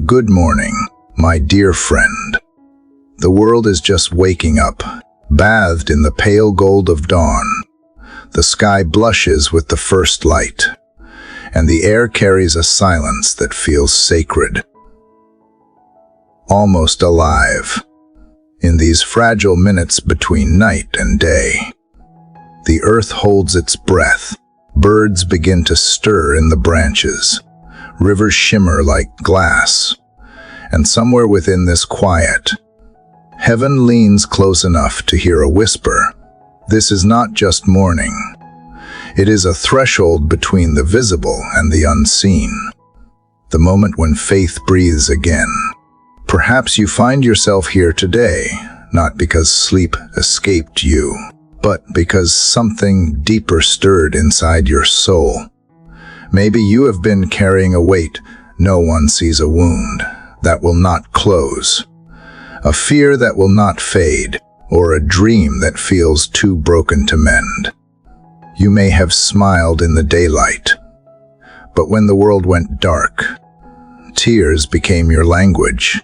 Good morning, my dear friend. The world is just waking up, bathed in the pale gold of dawn. The sky blushes with the first light, and the air carries a silence that feels sacred, almost alive. In these fragile minutes between night and day, the earth holds its breath. Birds begin to stir in the branches. Rivers shimmer like glass. And somewhere within this quiet, heaven leans close enough to hear a whisper. This is not just morning. It is a threshold between the visible and the unseen. The moment when faith breathes again. Perhaps you find yourself here today, not because sleep escaped you, but because something deeper stirred inside your soul. Maybe you have been carrying a weight. No one sees a wound that will not close, a fear that will not fade, or a dream that feels too broken to mend. You may have smiled in the daylight, but when the world went dark, tears became your language.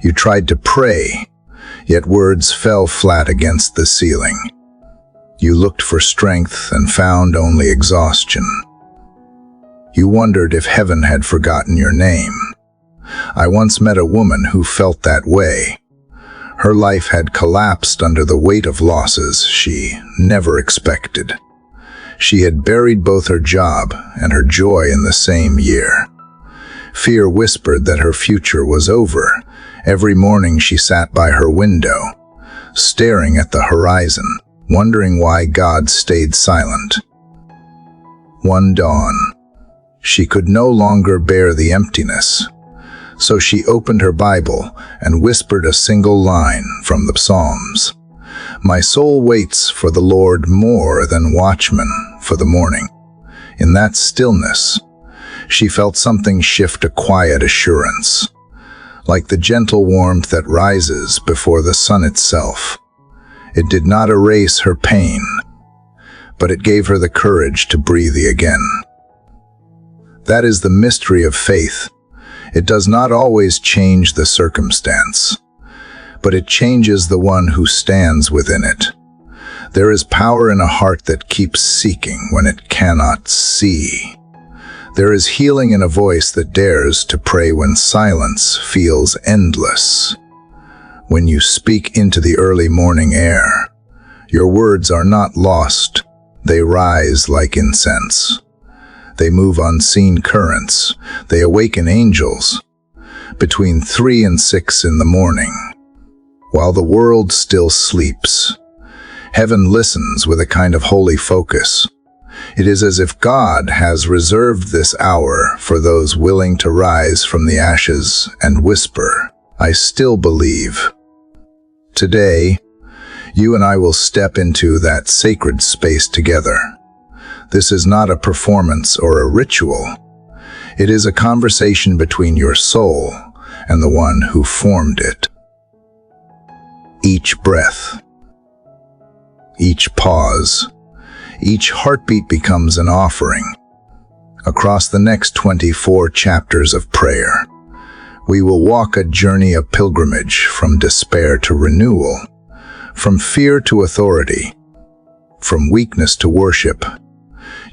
You tried to pray, yet words fell flat against the ceiling. You looked for strength and found only exhaustion. You wondered if heaven had forgotten your name. I once met a woman who felt that way. Her life had collapsed under the weight of losses she never expected. She had buried both her job and her joy in the same year. Fear whispered that her future was over. Every morning she sat by her window, staring at the horizon, wondering why God stayed silent. One dawn, she could no longer bear the emptiness, so she opened her Bible and whispered a single line from the Psalms. My soul waits for the Lord more than watchmen for the morning. In that stillness, she felt something shift, a quiet assurance, like the gentle warmth that rises before the sun itself. It did not erase her pain, but it gave her the courage to breathe again. That is the mystery of faith. It does not always change the circumstance, but it changes the one who stands within it. There is power in a heart that keeps seeking when it cannot see. There is healing in a voice that dares to pray when silence feels endless. When you speak into the early morning air, your words are not lost. They rise like incense. They move unseen currents. They awaken angels. Between 3 and 6 in the morning, while the world still sleeps, heaven listens with a kind of holy focus. It is as if God has reserved this hour for those willing to rise from the ashes and whisper, I still believe. Today, you and I will step into that sacred space together. This is not a performance or a ritual. It is a conversation between your soul and the one who formed it. Each breath, each pause, each heartbeat becomes an offering. Across the next 24 chapters of prayer, we will walk a journey of pilgrimage from despair to renewal, from fear to authority, from weakness to worship.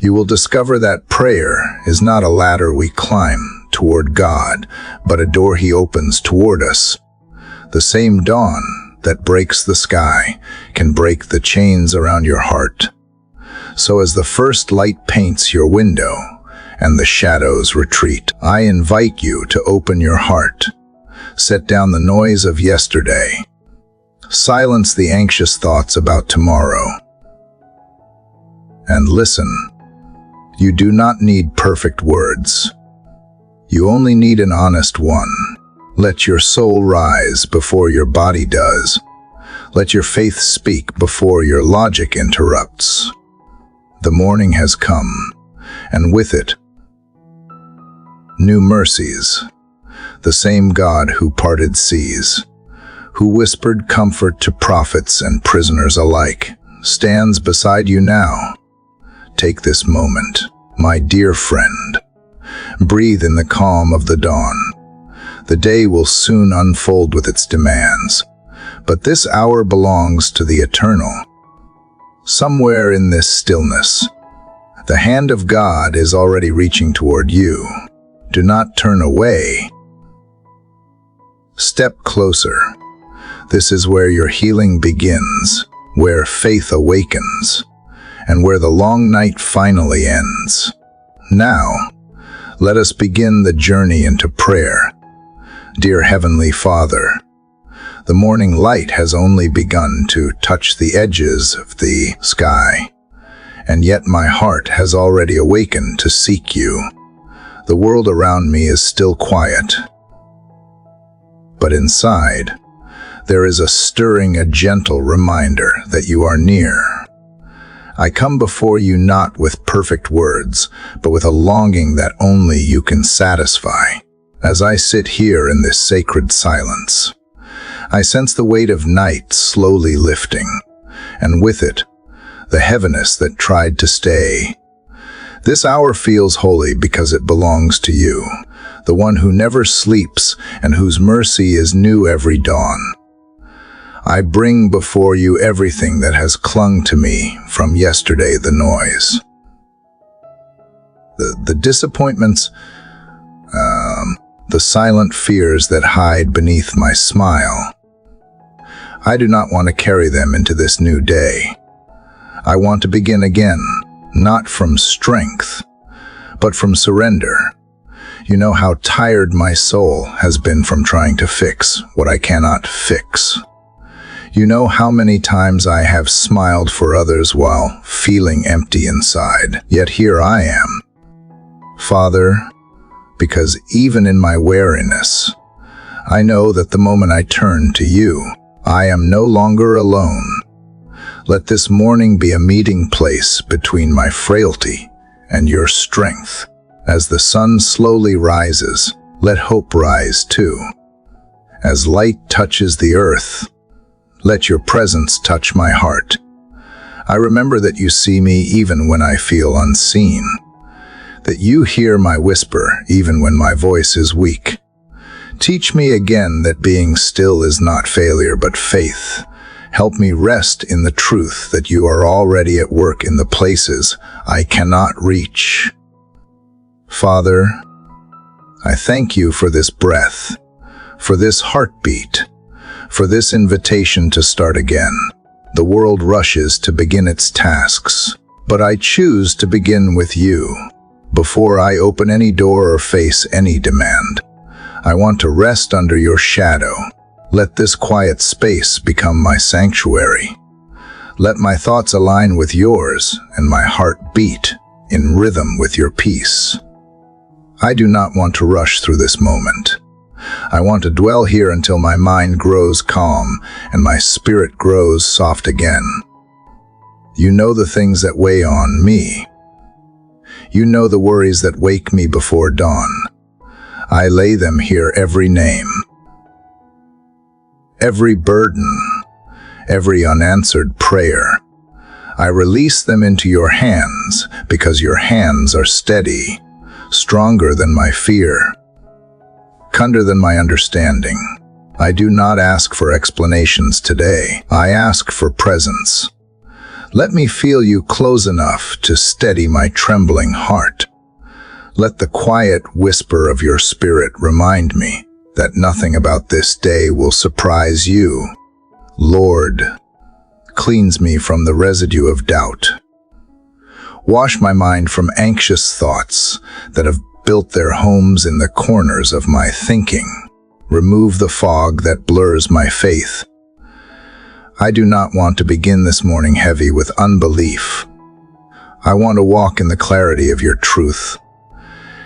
You will discover that prayer is not a ladder we climb toward God, but a door He opens toward us. The same dawn that breaks the sky can break the chains around your heart. So as the first light paints your window and the shadows retreat, I invite you to open your heart. Set down the noise of yesterday. Silence the anxious thoughts about tomorrow. And listen. You do not need perfect words. You only need an honest one. Let your soul rise before your body does. Let your faith speak before your logic interrupts. The morning has come, and with it, new mercies. The same God who parted seas, who whispered comfort to prophets and prisoners alike, stands beside you now. Take this moment, my dear friend. Breathe in the calm of the dawn. The day will soon unfold with its demands, but this hour belongs to the eternal. Somewhere in this stillness, the hand of God is already reaching toward you. Do not turn away. Step closer. This is where your healing begins, where faith awakens, and where the long night finally ends. Now, let us begin the journey into prayer. Dear Heavenly Father, the morning light has only begun to touch the edges of the sky, and yet my heart has already awakened to seek you. The world around me is still quiet, but inside, there is a stirring, a gentle reminder that you are near. I come before you not with perfect words, but with a longing that only you can satisfy. As I sit here in this sacred silence, I sense the weight of night slowly lifting, and with it, the heaviness that tried to stay. This hour feels holy because it belongs to you, the one who never sleeps and whose mercy is new every dawn. I bring before you everything that has clung to me from yesterday, the noise, the disappointments, the silent fears that hide beneath my smile. I do not want to carry them into this new day. I want to begin again, not from strength, but from surrender. You know how tired my soul has been from trying to fix what I cannot fix. You know how many times I have smiled for others while feeling empty inside. Yet here I am, Father, because even in my weariness, I know that the moment I turn to you, I am no longer alone. Let this morning be a meeting place between my frailty and your strength. As the sun slowly rises, let hope rise too. As light touches the earth, let your presence touch my heart. I remember that you see me even when I feel unseen, that you hear my whisper even when my voice is weak. Teach me again that being still is not failure but faith. Help me rest in the truth that you are already at work in the places I cannot reach. Father, I thank you for this breath, for this heartbeat, for this invitation to start again. The world rushes to begin its tasks, but I choose to begin with you. Before I open any door or face any demand, I want to rest under your shadow. Let this quiet space become my sanctuary. Let my thoughts align with yours and my heart beat in rhythm with your peace. I do not want to rush through this moment. I want to dwell here until my mind grows calm and my spirit grows soft again. You know the things that weigh on me. You know the worries that wake me before dawn. I lay them here, every name, every burden, every unanswered prayer. I release them into your hands because your hands are steady, stronger than my fear, kinder than my understanding. I do not ask for explanations today. I ask for presence. Let me feel you close enough to steady my trembling heart. Let the quiet whisper of your spirit remind me that nothing about this day will surprise you. Lord, cleanse me from the residue of doubt. Wash my mind from anxious thoughts that have built their homes in the corners of my thinking. Remove the fog that blurs my faith. I do not want to begin this morning heavy with unbelief. I want to walk in the clarity of your truth.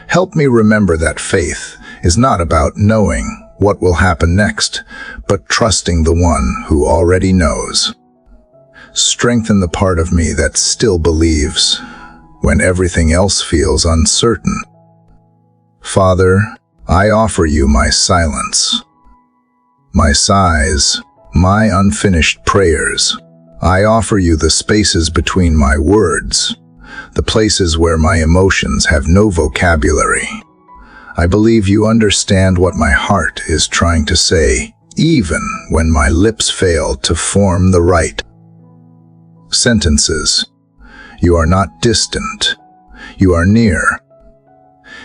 Help me remember that faith is not about knowing what will happen next, but trusting the one who already knows. Strengthen the part of me that still believes when everything else feels uncertain. Father, I offer you my silence, my sighs, my unfinished prayers. I offer you the spaces between my words, the places where my emotions have no vocabulary. I believe you understand what my heart is trying to say, even when my lips fail to form the right sentences. You are not distant. You are near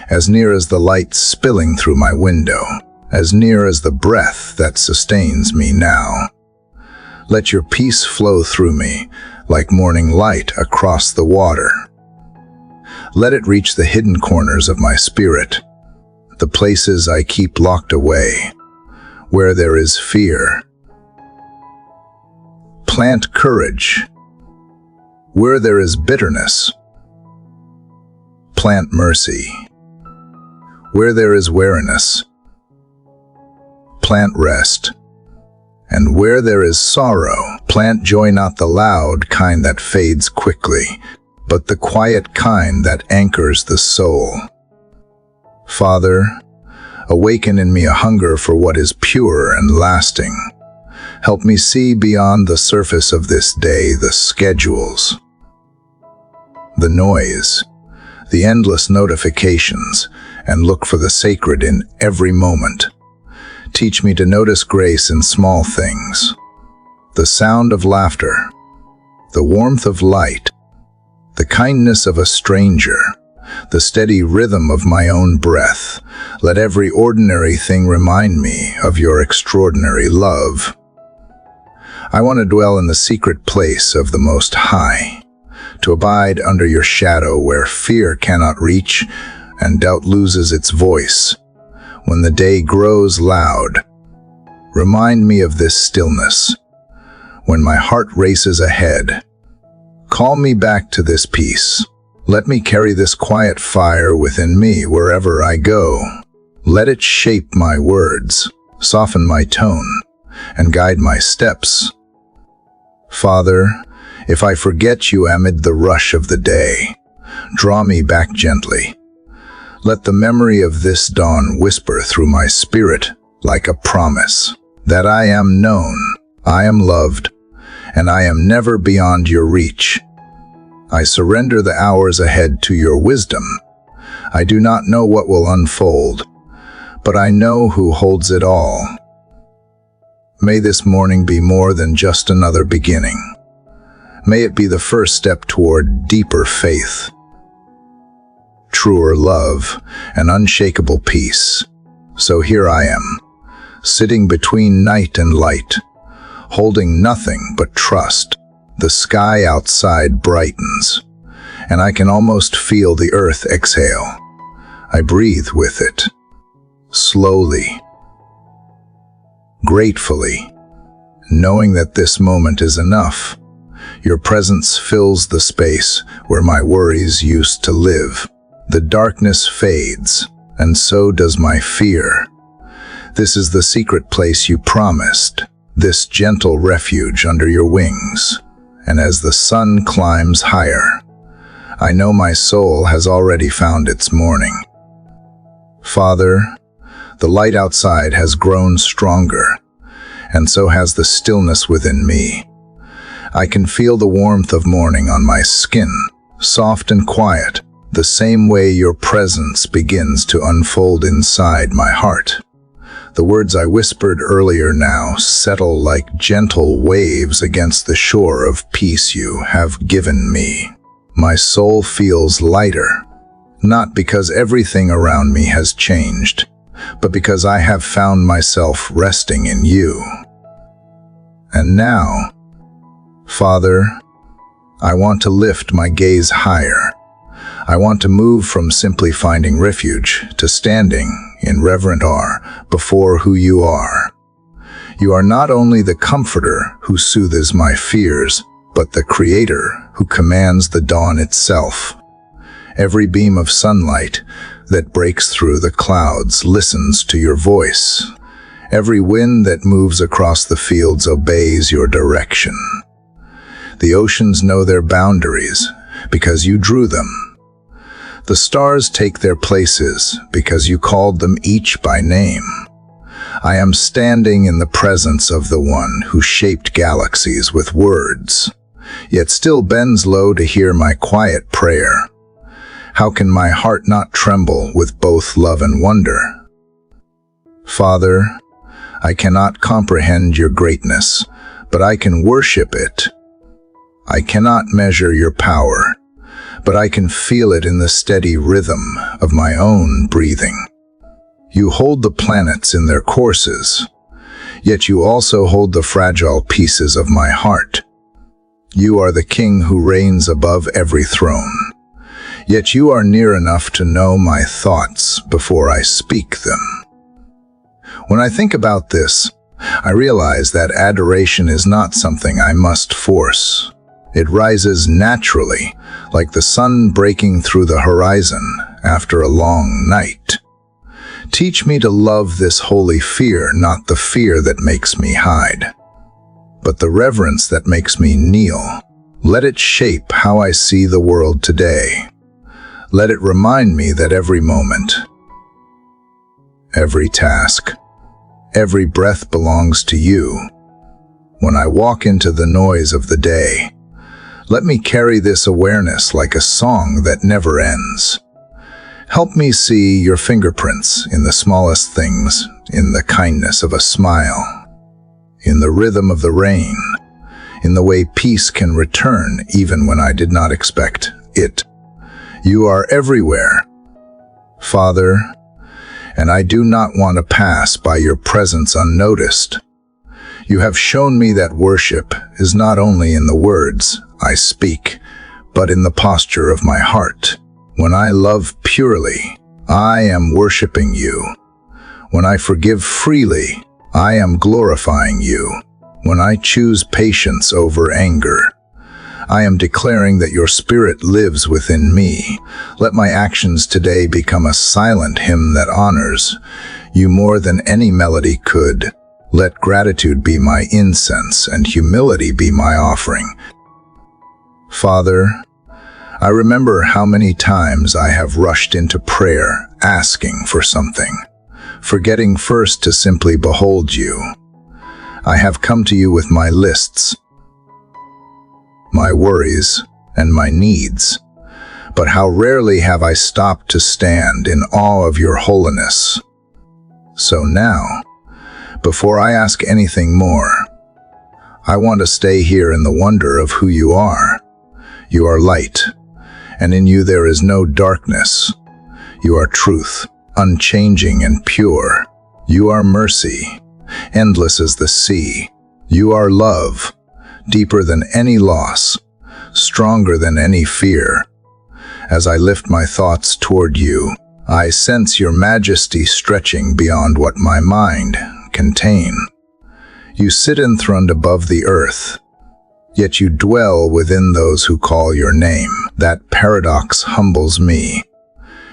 as the light spilling through my window, as near as the breath that sustains me now. Let your peace flow through me like morning light across the water. Let it reach the hidden corners of my spirit, the places I keep locked away, where there is fear. Plant courage. Where there is bitterness, plant mercy. Where there is weariness, plant rest. And where there is sorrow, plant joy, not the loud kind that fades quickly, but the quiet kind that anchors the soul. Father, awaken in me a hunger for what is pure and lasting. Help me see beyond the surface of this day, the schedules, the noise, the endless notifications, and look for the sacred in every moment. Teach me to notice grace in small things, the sound of laughter, the warmth of light, the kindness of a stranger, the steady rhythm of my own breath. Let every ordinary thing remind me of your extraordinary love. I want to dwell in the secret place of the Most High, to abide under your shadow where fear cannot reach and doubt loses its voice. When the day grows loud, remind me of this stillness. When my heart races ahead, call me back to this peace. Let me carry this quiet fire within me wherever I go. Let it shape my words, soften my tone, and guide my steps. Father, if I forget you amid the rush of the day, draw me back gently. Let the memory of this dawn whisper through my spirit like a promise that I am known, I am loved, and I am never beyond your reach. I surrender the hours ahead to your wisdom. I do not know what will unfold, but I know who holds it all. May this morning be more than just another beginning. May it be the first step toward deeper faith, truer love, and unshakable peace. So here I am, sitting between night and light, holding nothing but trust. The sky outside brightens, and I can almost feel the earth exhale. I breathe with it, slowly, gratefully, knowing that this moment is enough. Your presence fills the space where my worries used to live. The darkness fades, and so does my fear. This is the secret place you promised, this gentle refuge under your wings. And as the sun climbs higher, I know my soul has already found its morning. Father, the light outside has grown stronger, and so has the stillness within me. I can feel the warmth of morning on my skin, soft and quiet, the same way your presence begins to unfold inside my heart. The words I whispered earlier now settle like gentle waves against the shore of peace you have given me. My soul feels lighter, not because everything around me has changed, but because I have found myself resting in you. And now, Father, I want to lift my gaze higher. I want to move from simply finding refuge to standing in reverent awe before who you are. You are not only the comforter who soothes my fears, but the creator who commands the dawn itself. Every beam of sunlight that breaks through the clouds listens to your voice. Every wind that moves across the fields obeys your direction. The oceans know their boundaries because you drew them. The stars take their places because you called them each by name. I am standing in the presence of the one who shaped galaxies with words, yet still bends low to hear my quiet prayer. How can my heart not tremble with both love and wonder? Father, I cannot comprehend your greatness, but I can worship it. I cannot measure your power, but I can feel it in the steady rhythm of my own breathing. You hold the planets in their courses, yet you also hold the fragile pieces of my heart. You are the king who reigns above every throne, yet you are near enough to know my thoughts before I speak them. When I think about this, I realize that adoration is not something I must force. It rises naturally, like the sun breaking through the horizon after a long night. Teach me to love this holy fear, not the fear that makes me hide, but the reverence that makes me kneel. Let it shape how I see the world today. Let it remind me that every moment, every task, every breath belongs to you. When I walk into the noise of the day, let me carry this awareness like a song that never ends. Help me see your fingerprints in the smallest things, in the kindness of a smile, in the rhythm of the rain, in the way peace can return even when I did not expect it. You are everywhere, Father, and I do not want to pass by your presence unnoticed. You have shown me that worship is not only in the words I speak, but in the posture of my heart. When I love purely, I am worshiping you. When I forgive freely, I am glorifying you. When I choose patience over anger, I am declaring that your spirit lives within me. Let my actions today become a silent hymn that honors you more than any melody could. Let gratitude be my incense and humility be my offering. Father, I remember how many times I have rushed into prayer, asking for something, forgetting first to simply behold you. I have come to you with my lists, my worries, and my needs, but how rarely have I stopped to stand in awe of your holiness. So now, before I ask anything more, I want to stay here in the wonder of who you are. You are light, and in you there is no darkness. You are truth, unchanging and pure. You are mercy, endless as the sea. You are love, deeper than any loss, stronger than any fear. As I lift my thoughts toward you, I sense your majesty stretching beyond what my mind can contain. You sit enthroned above the earth, yet you dwell within those who call your name. That paradox humbles me.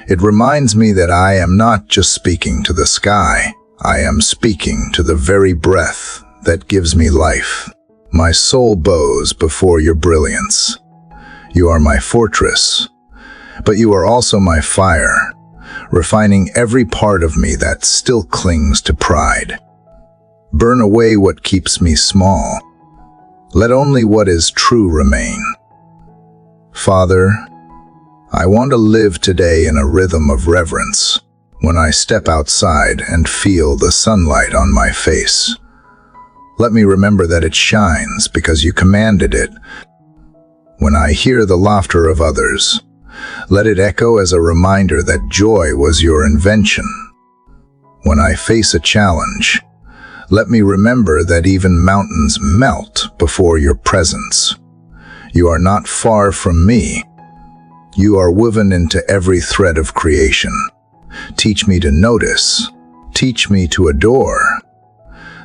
It reminds me that I am not just speaking to the sky, I am speaking to the very breath that gives me life. My soul bows before your brilliance. You are my fortress, but you are also my fire, refining every part of me that still clings to pride. Burn away what keeps me small. Let only what is true remain. Father, I want to live today in a rhythm of reverence. When I step outside and feel the sunlight on my face, let me remember that it shines because you commanded it. When I hear the laughter of others, let it echo as a reminder that joy was your invention. When I face a challenge, let me remember that even mountains melt before your presence. You are not far from me. You are woven into every thread of creation. Teach me to notice. Teach me to adore.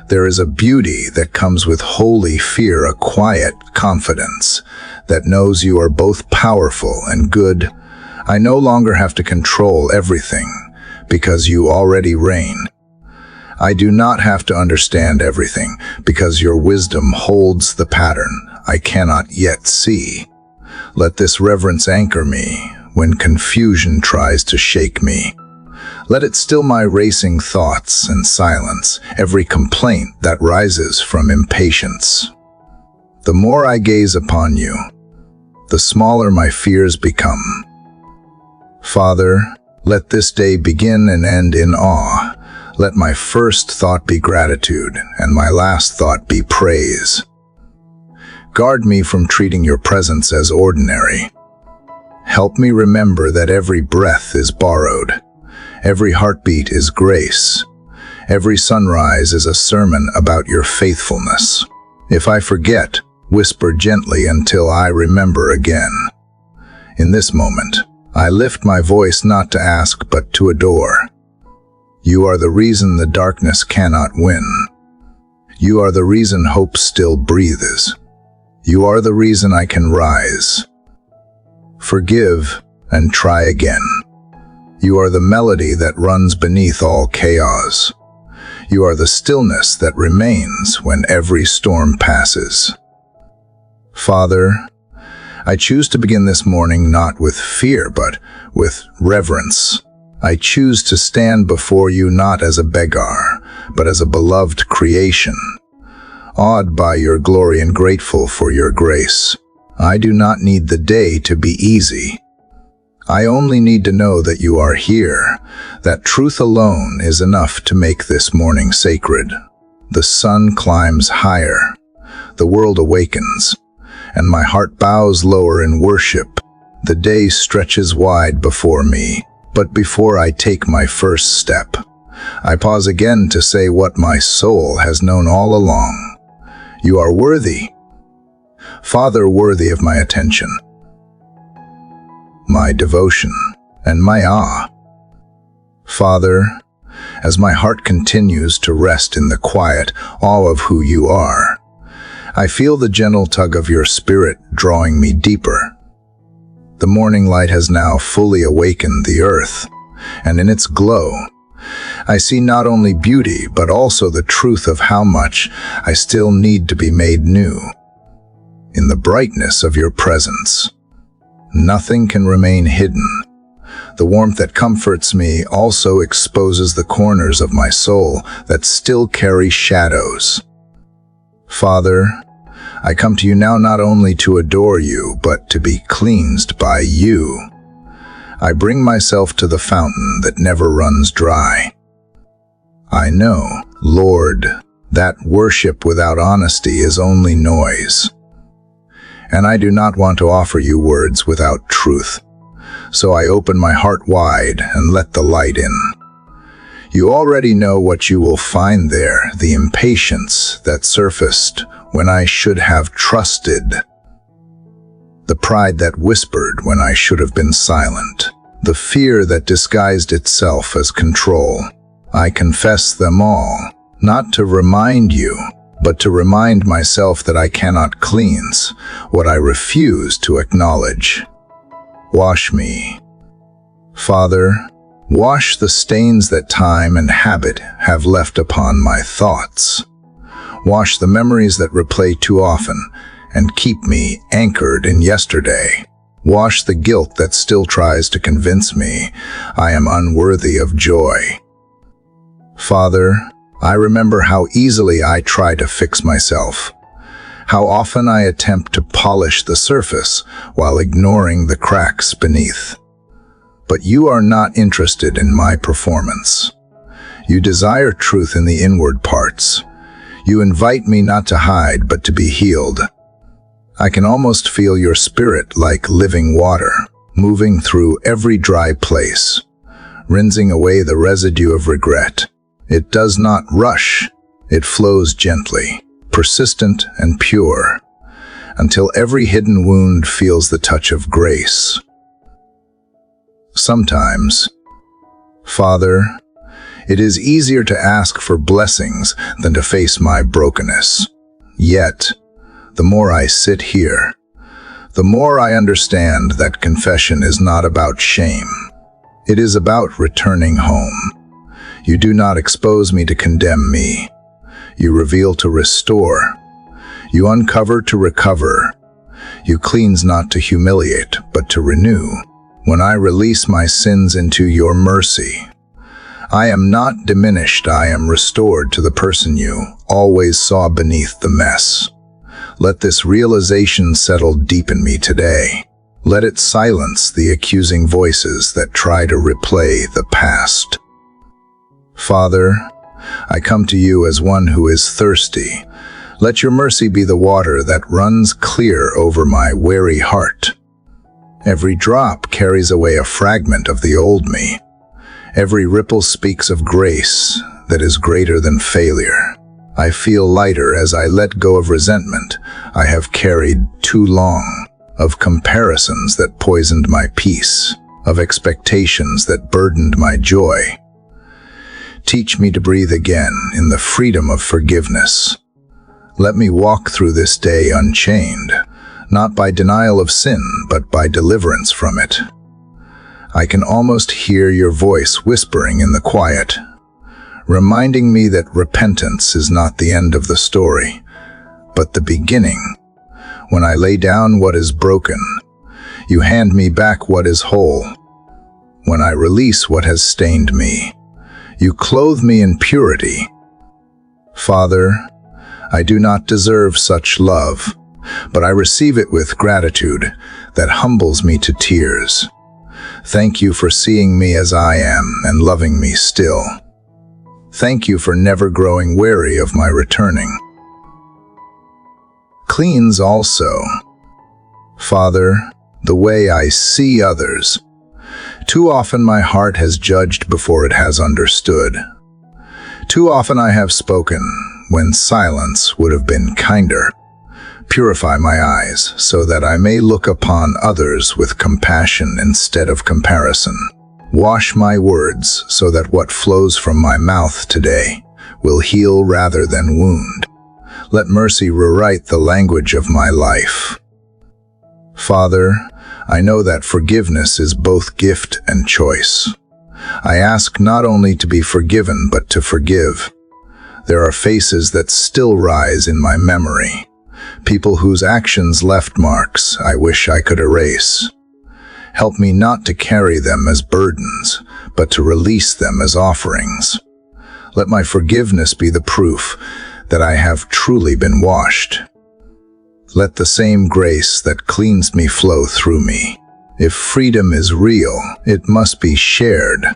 There is a beauty that comes with holy fear, a quiet confidence that knows you are both powerful and good. I no longer have to control everything because you already reign. I do not have to understand everything because your wisdom holds the pattern I cannot yet see. Let this reverence anchor me when confusion tries to shake me. Let it still my racing thoughts and silence every complaint that rises from impatience. The more I gaze upon you, the smaller my fears become. Father, let this day begin and end in awe. Let my first thought be gratitude, and my last thought be praise. Guard me from treating your presence as ordinary. Help me remember that every breath is borrowed. Every heartbeat is grace. Every sunrise is a sermon about your faithfulness. If I forget, whisper gently until I remember again. In this moment, I lift my voice not to ask but to adore. You are the reason the darkness cannot win. You are the reason hope still breathes. You are the reason I can rise. Forgive and try again. You are the melody that runs beneath all chaos. You are the stillness that remains when every storm passes. Father, I choose to begin this morning not with fear, but with reverence. I choose to stand before you not as a beggar, but as a beloved creation, awed by your glory and grateful for your grace. I do not need the day to be easy. I only need to know that you are here, that truth alone is enough to make this morning sacred. The sun climbs higher, the world awakens, and my heart bows lower in worship. The day stretches wide before me, but before I take my first step, I pause again to say what my soul has known all along. You are worthy. Father, worthy of my attention, my devotion, and my awe. Father, as my heart continues to rest in the quiet awe of who you are, I feel the gentle tug of your spirit drawing me deeper. The morning light has now fully awakened the earth, and in its glow, I see not only beauty, but also the truth of how much I still need to be made new. In the brightness of your presence, nothing can remain hidden. The warmth that comforts me also exposes the corners of my soul that still carry shadows. Father, I come to you now not only to adore you, but to be cleansed by you. I bring myself to the fountain that never runs dry. I know, Lord, that worship without honesty is only noise. And I do not want to offer you words without truth. So I open my heart wide and let the light in. You already know what you will find there, the impatience that surfaced when I should have trusted, the pride that whispered when I should have been silent, the fear that disguised itself as control. I confess them all, not to remind you, but to remind myself that I cannot cleanse what I refuse to acknowledge. Wash me. Father, wash the stains that time and habit have left upon my thoughts. Wash the memories that replay too often and keep me anchored in yesterday. Wash the guilt that still tries to convince me I am unworthy of joy. Father, I remember how easily I try to fix myself, how often I attempt to polish the surface while ignoring the cracks beneath. But you are not interested in my performance. You desire truth in the inward parts. You invite me not to hide, but to be healed. I can almost feel your spirit like living water, moving through every dry place, rinsing away the residue of regret. It does not rush. It flows gently, persistent and pure, until every hidden wound feels the touch of grace. Sometimes, Father, it is easier to ask for blessings than to face my brokenness. Yet, the more I sit here, the more I understand that confession is not about shame. It is about returning home. You do not expose me to condemn me. You reveal to restore. You uncover to recover. You cleanse not to humiliate, but to renew. When I release my sins into your mercy, I am not diminished, I am restored to the person you always saw beneath the mess. Let this realization settle deep in me today. Let it silence the accusing voices that try to replay the past. Father, I come to you as one who is thirsty. Let your mercy be the water that runs clear over my weary heart. Every drop carries away a fragment of the old me. Every ripple speaks of grace that is greater than failure. I feel lighter as I let go of resentment I have carried too long, of comparisons that poisoned my peace, of expectations that burdened my joy. Teach me to breathe again in the freedom of forgiveness. Let me walk through this day unchained, not by denial of sin, but by deliverance from it. I can almost hear your voice whispering in the quiet, reminding me that repentance is not the end of the story, but the beginning. When I lay down what is broken, you hand me back what is whole. When I release what has stained me, you clothe me in purity. Father, I do not deserve such love, but I receive it with gratitude that humbles me to tears. Thank you for seeing me as I am and loving me still. Thank you for never growing weary of my returning. Cleans also. Father, the way I see others. Too often my heart has judged before it has understood. Too often I have spoken when silence would have been kinder. Purify my eyes so that I may look upon others with compassion instead of comparison. Wash my words so that what flows from my mouth today will heal rather than wound. Let mercy rewrite the language of my life. Father, I know that forgiveness is both gift and choice. I ask not only to be forgiven, but to forgive. There are faces that still rise in my memory, people whose actions left marks I wish I could erase. Help me not to carry them as burdens, but to release them as offerings. Let my forgiveness be the proof that I have truly been washed. Let the same grace that cleans me flow through me. If freedom is real, it must be shared.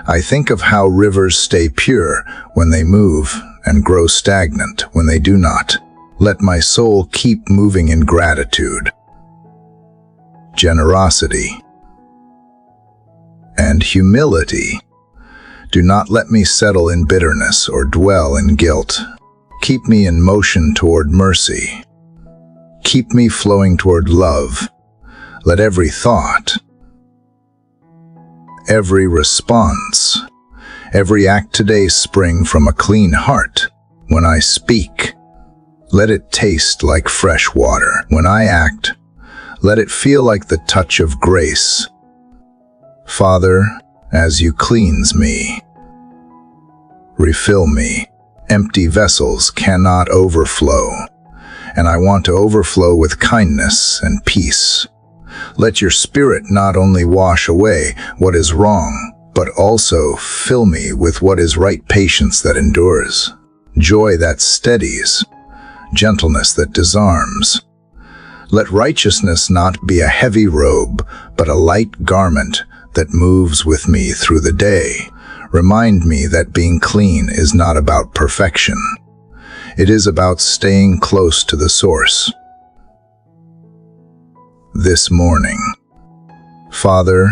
I think of how rivers stay pure when they move and grow stagnant when they do not. Let my soul keep moving in gratitude, generosity, and humility. Do not let me settle in bitterness or dwell in guilt. Keep me in motion toward mercy. Keep me flowing toward love. Let every thought, every response, every act today spring from a clean heart. When I speak, let it taste like fresh water. When I act, let it feel like the touch of grace. Father, as you cleanse me, refill me. Empty vessels cannot overflow, and I want to overflow with kindness and peace. Let your Spirit not only wash away what is wrong, but also fill me with what is right, patience that endures, joy that steadies, gentleness that disarms. Let righteousness not be a heavy robe, but a light garment that moves with me through the day. Remind me that being clean is not about perfection. It is about staying close to the source. This morning, Father,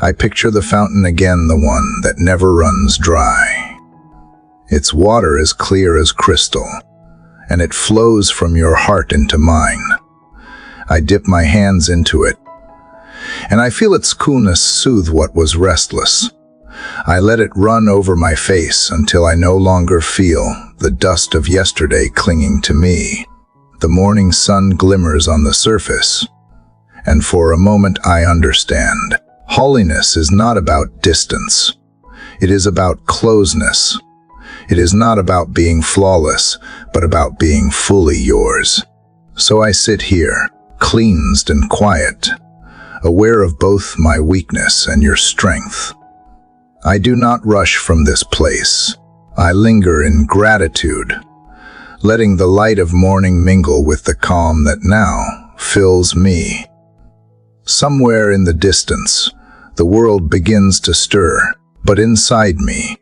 I picture the fountain again, the one that never runs dry. Its water is clear as crystal, and it flows from your heart into mine. I dip my hands into it, and I feel its coolness soothe what was restless. I let it run over my face until I no longer feel the dust of yesterday clinging to me. The morning sun glimmers on the surface, and for a moment I understand. Holiness is not about distance. It is about closeness. It is not about being flawless, but about being fully yours. So I sit here, cleansed and quiet, aware of both my weakness and your strength. I do not rush from this place. I linger in gratitude, letting the light of morning mingle with the calm that now fills me. Somewhere in the distance, the world begins to stir, but inside me,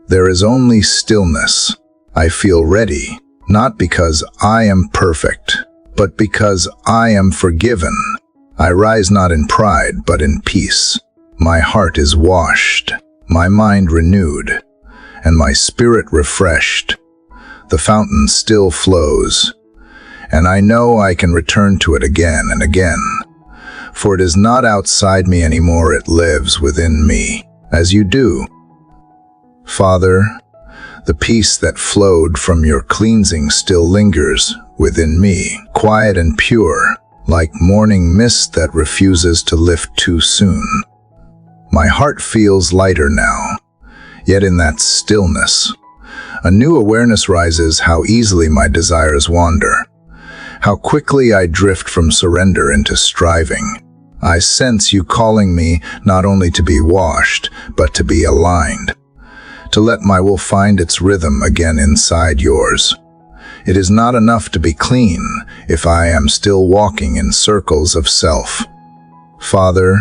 there is only stillness. I feel ready, not because I am perfect, but because I am forgiven. I rise not in pride, but in peace. My heart is washed, my mind renewed, and my spirit refreshed. The fountain still flows, and I know I can return to it again and again. For it is not outside me anymore, it lives within me, as you do. Father, the peace that flowed from your cleansing still lingers within me, quiet and pure, like morning mist that refuses to lift too soon. My heart feels lighter now, yet in that stillness, a new awareness rises how easily my desires wander, how quickly I drift from surrender into striving. I sense you calling me not only to be washed, but to be aligned, to let my will find its rhythm again inside yours. It is not enough to be clean if I am still walking in circles of self. Father,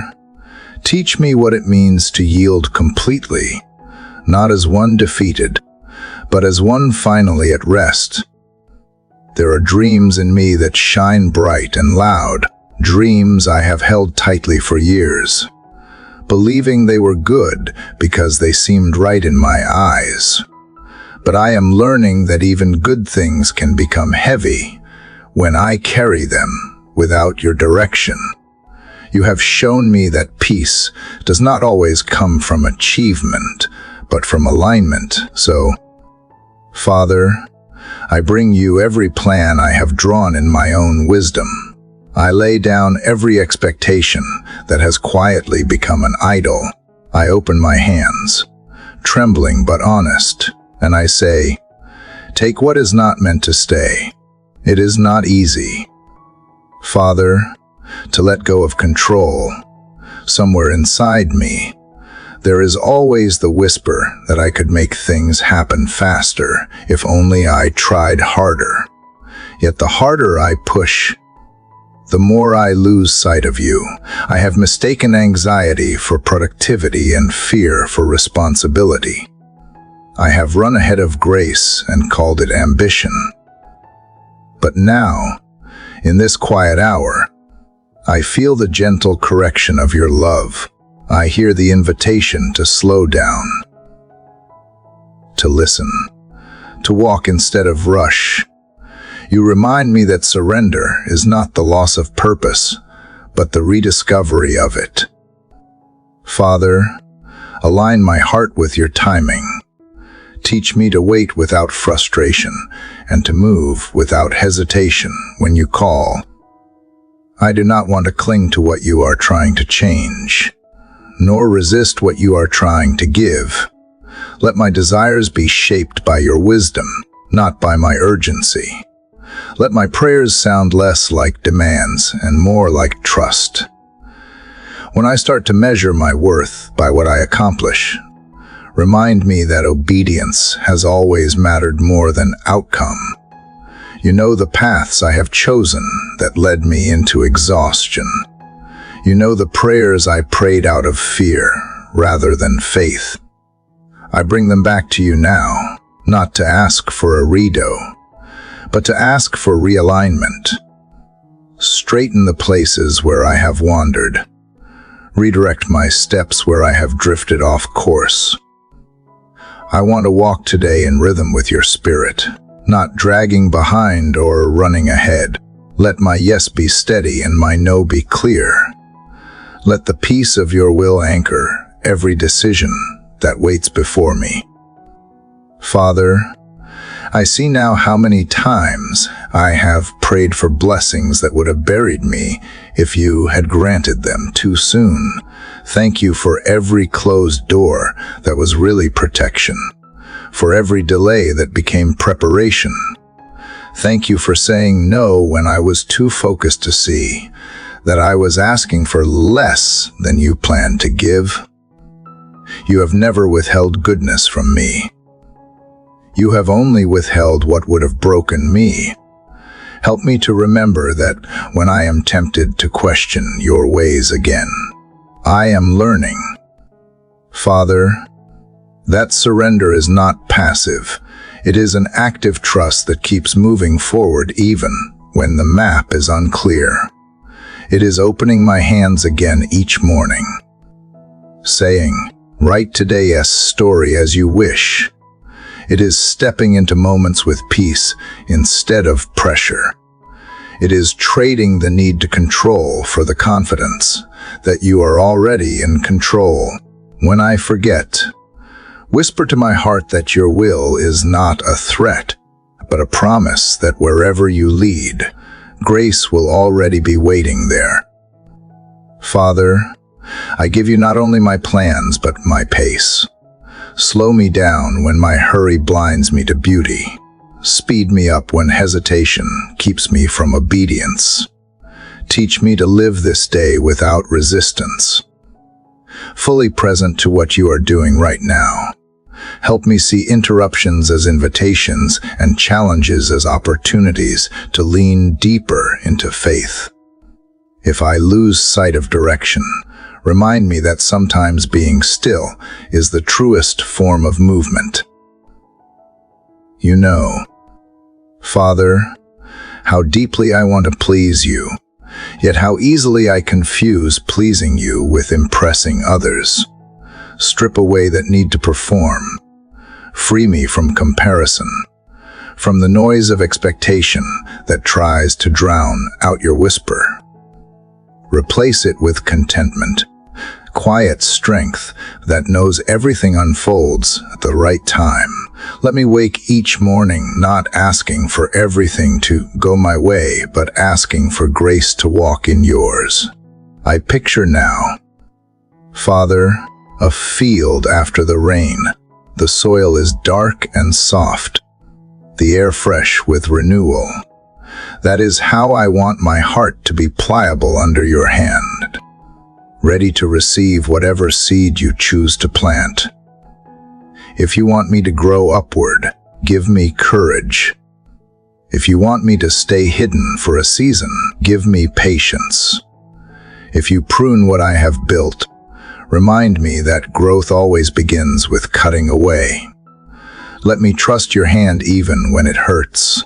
teach me what it means to yield completely, not as one defeated, but as one finally at rest. There are dreams in me that shine bright and loud, dreams I have held tightly for years, believing they were good because they seemed right in my eyes. But I am learning that even good things can become heavy when I carry them without your direction. You have shown me that peace does not always come from achievement, but from alignment. So, Father, I bring you every plan I have drawn in my own wisdom. I lay down every expectation that has quietly become an idol. I open my hands, trembling but honest, and I say, take what is not meant to stay. It is not easy, Father, to let go of control. Somewhere inside me, there is always the whisper that I could make things happen faster if only I tried harder. Yet the harder I push, the more I lose sight of you. I have mistaken anxiety for productivity and fear for responsibility. I have run ahead of grace and called it ambition. But now, in this quiet hour, I feel the gentle correction of your love. I hear the invitation to slow down, to listen, to walk instead of rush. You remind me that surrender is not the loss of purpose, but the rediscovery of it. Father, align my heart with your timing. Teach me to wait without frustration and to move without hesitation when you call. I do not want to cling to what you are trying to change, nor resist what you are trying to give. Let my desires be shaped by your wisdom, not by my urgency. Let my prayers sound less like demands and more like trust. When I start to measure my worth by what I accomplish, remind me that obedience has always mattered more than outcome. You know the paths I have chosen that led me into exhaustion. You know the prayers I prayed out of fear rather than faith. I bring them back to you now, not to ask for a redo, but to ask for realignment. Straighten the places where I have wandered. Redirect my steps where I have drifted off course. I want to walk today in rhythm with your spirit, not dragging behind or running ahead. Let my yes be steady and my no be clear. Let the peace of your will anchor every decision that waits before me. Father, I see now how many times I have prayed for blessings that would have buried me if you had granted them too soon. Thank you for every closed door that was really protection, for every delay that became preparation. Thank you for saying no when I was too focused to see that I was asking for less than you planned to give. You have never withheld goodness from me. You have only withheld what would have broken me. Help me to remember that when I am tempted to question your ways again, I am learning. Father, that surrender is not passive. It is an active trust that keeps moving forward even when the map is unclear. It is opening my hands again each morning, saying, "Write today's story as you wish." It is stepping into moments with peace instead of pressure. It is trading the need to control for the confidence that you are already in control. When I forget, whisper to my heart that your will is not a threat, but a promise that wherever you lead, grace will already be waiting there. Father, I give you not only my plans, but my pace. Slow me down when my hurry blinds me to beauty. Speed me up when hesitation keeps me from obedience. Teach me to live this day without resistance, fully present to what you are doing right now. Help me see interruptions as invitations and challenges as opportunities to lean deeper into faith. If I lose sight of direction, remind me that sometimes being still is the truest form of movement. You know, Father, how deeply I want to please you, yet how easily I confuse pleasing you with impressing others. Strip away that need to perform. Free me from comparison, from the noise of expectation that tries to drown out your whisper. Replace it with contentment, quiet strength that knows everything unfolds at the right time. Let me wake each morning not asking for everything to go my way, but asking for grace to walk in yours. I picture now, Father, a field after the rain. The soil is dark and soft, the air fresh with renewal. That is how I want my heart to be pliable under your hand, ready to receive whatever seed you choose to plant. If you want me to grow upward, give me courage. If you want me to stay hidden for a season, give me patience. If you prune what I have built, remind me that growth always begins with cutting away. Let me trust your hand even when it hurts,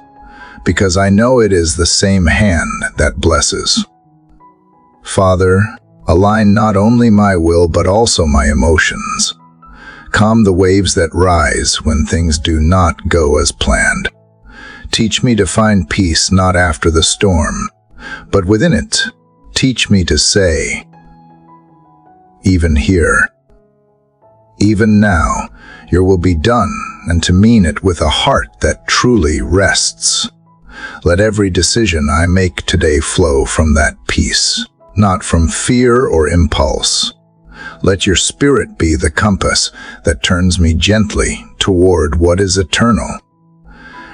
because I know it is the same hand that blesses. Father, align not only my will but also my emotions. Calm the waves that rise when things do not go as planned. Teach me to find peace not after the storm, but within it. Teach me to say, even here, even now, your will be done, and to mean it with a heart that truly rests. Let every decision I make today flow from that peace, not from fear or impulse. Let your spirit be the compass that turns me gently toward what is eternal.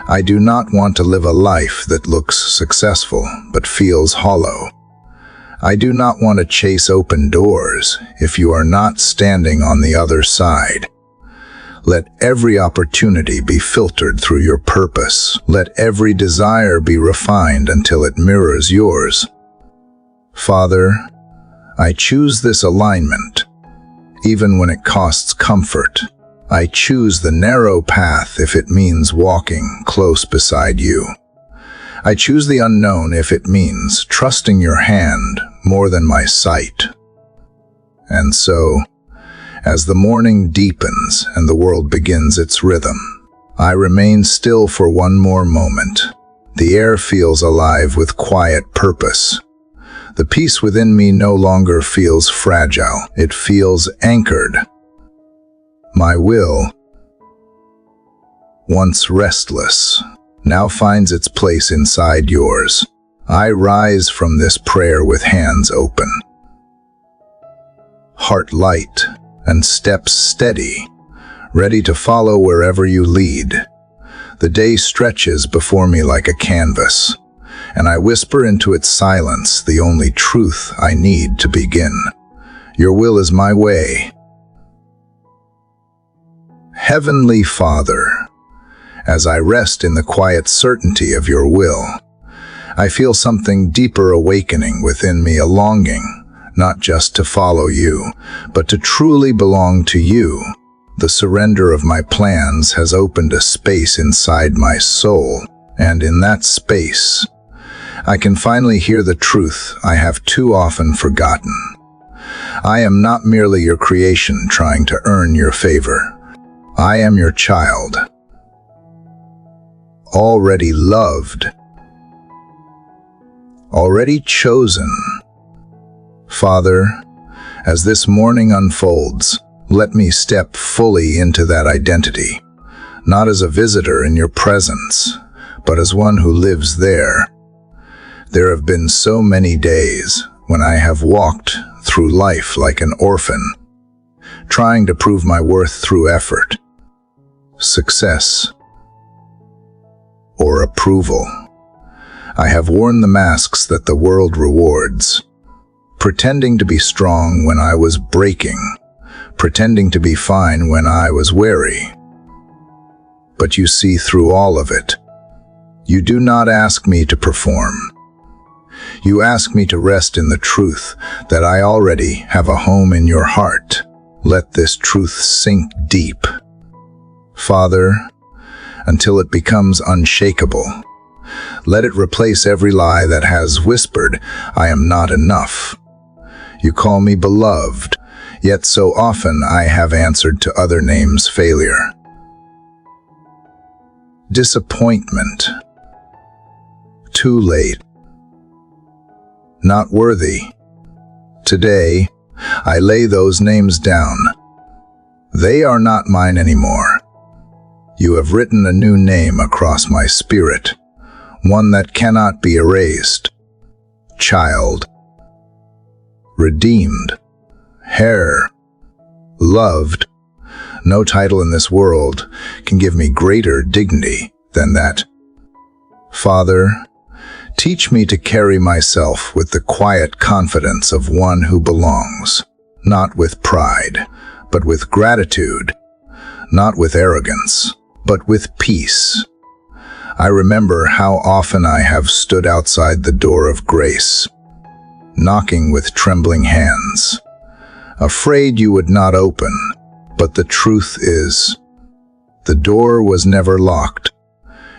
I do not want to live a life that looks successful but feels hollow. I do not want to chase open doors if you are not standing on the other side. Let every opportunity be filtered through your purpose. Let every desire be refined until it mirrors yours. Father, I choose this alignment, even when it costs comfort. I choose the narrow path if it means walking close beside you. I choose the unknown if it means trusting your hand more than my sight. And so, as the morning deepens and the world begins its rhythm, I remain still for one more moment. The air feels alive with quiet purpose. The peace within me no longer feels fragile. It feels anchored. My will, once restless, now finds its place inside yours. I rise from this prayer with hands open, heart light, and steps steady, ready to follow wherever you lead. The day stretches before me like a canvas, and I whisper into its silence the only truth I need to begin. Your will is my way. Heavenly Father, as I rest in the quiet certainty of your will, I feel something deeper awakening within me, a longing, not just to follow you, but to truly belong to you. The surrender of my plans has opened a space inside my soul, and in that space, I can finally hear the truth I have too often forgotten. I am not merely your creation trying to earn your favor. I am your child, already loved, already chosen. Father, as this morning unfolds, let me step fully into that identity, not as a visitor in your presence, but as one who lives there. There have been so many days when I have walked through life like an orphan, trying to prove my worth through effort, success, or approval. I have worn the masks that the world rewards, pretending to be strong when I was breaking, pretending to be fine when I was weary. But you see through all of it. You do not ask me to perform. You ask me to rest in the truth that I already have a home in your heart. Let this truth sink deep, Father, until it becomes unshakable. Let it replace every lie that has whispered, I am not enough. You call me beloved, yet so often I have answered to other names failure. Disappointment. Too late. Not worthy. Today, I lay those names down. They are not mine anymore. You have written a new name across my spirit, one that cannot be erased. Child. Redeemed. Heir. Loved. No title in this world can give me greater dignity than that. Father, teach me to carry myself with the quiet confidence of one who belongs, not with pride, but with gratitude, not with arrogance, but with peace. I remember how often I have stood outside the door of grace, knocking with trembling hands, afraid you would not open, but the truth is, the door was never locked.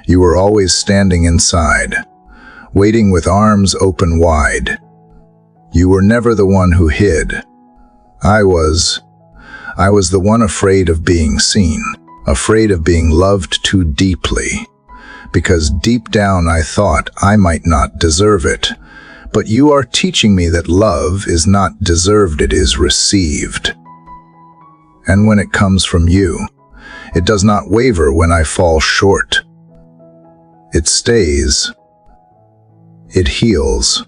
You were always standing inside, waiting with arms open wide. You were never the one who hid. I was the one afraid of being seen, afraid of being loved too deeply, because deep down I thought I might not deserve it. But you are teaching me that love is not deserved, it is received. And when it comes from you, it does not waver when I fall short. It stays. It heals.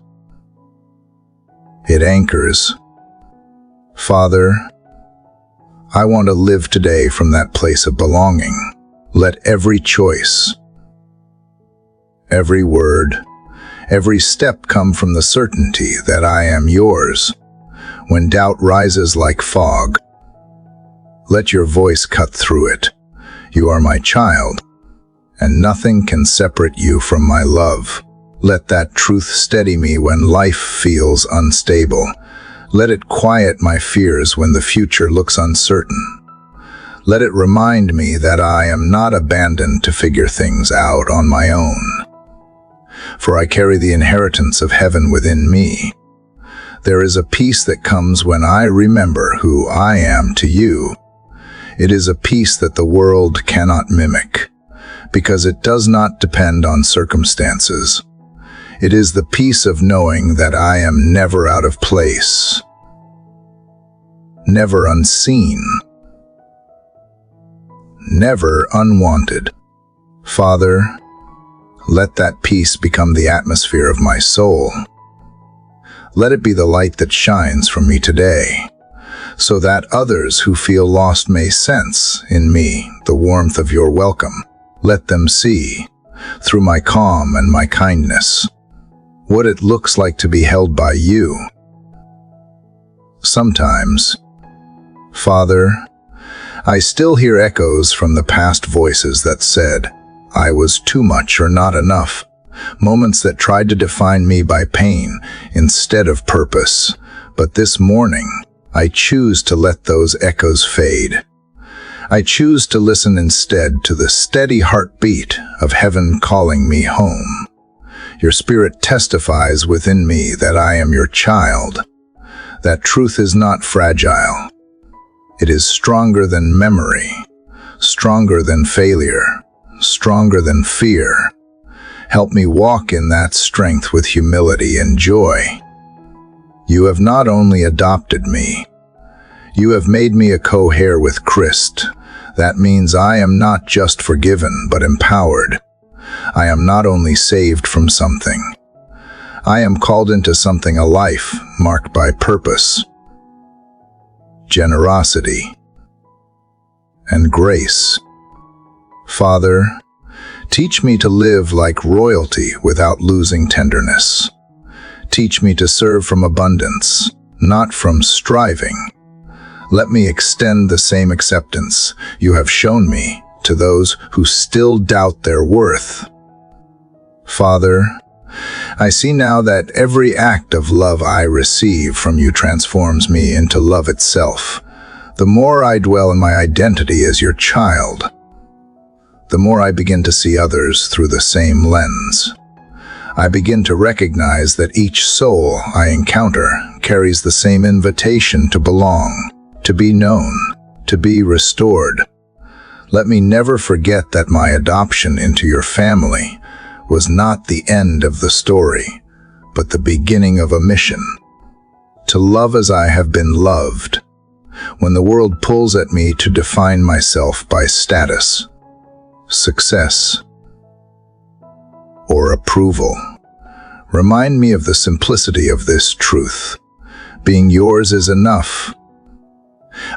It anchors. Father, I want to live today from that place of belonging. Let every choice, every word, every step come from the certainty that I am yours. When doubt rises like fog, let your voice cut through it. You are my child, and nothing can separate you from my love. Let that truth steady me when life feels unstable. Let it quiet my fears when the future looks uncertain. Let it remind me that I am not abandoned to figure things out on my own. For I carry the inheritance of heaven within me. There is a peace that comes when I remember who I am to you. It is a peace that the world cannot mimic, because it does not depend on circumstances. It is the peace of knowing that I am never out of place, never unseen, never unwanted. Father, let that peace become the atmosphere of my soul. Let it be the light that shines from me today, so that others who feel lost may sense in me the warmth of your welcome. Let them see, through my calm and my kindness, what it looks like to be held by you. Sometimes, Father, I still hear echoes from the past voices that said, I was too much or not enough. moments that tried to define me by pain instead of purpose. But this morning, I choose to let those echoes fade. I choose to listen instead to the steady heartbeat of heaven calling me home. Your spirit testifies within me that I am your child. That truth is not fragile. It is stronger than memory, stronger than failure, stronger than fear. Help me walk in that strength with humility and joy. You have not only adopted me, you have made me a co-heir with Christ. That means I am not just forgiven, but empowered. I am not only saved from something. I am called into something, a life marked by purpose, generosity, and grace. Father, teach me to live like royalty without losing tenderness. Teach me to serve from abundance, not from striving. Let me extend the same acceptance you have shown me to those who still doubt their worth. Father, I see now that every act of love I receive from you transforms me into love itself. The more I dwell in my identity as your child, the more I begin to see others through the same lens. I begin to recognize that each soul I encounter carries the same invitation to belong, to be known, to be restored. Let me never forget that my adoption into your family was not the end of the story, but the beginning of a mission. To love as I have been loved. When the world pulls at me to define myself by status, success, or approval, remind me of the simplicity of this truth. Being yours is enough.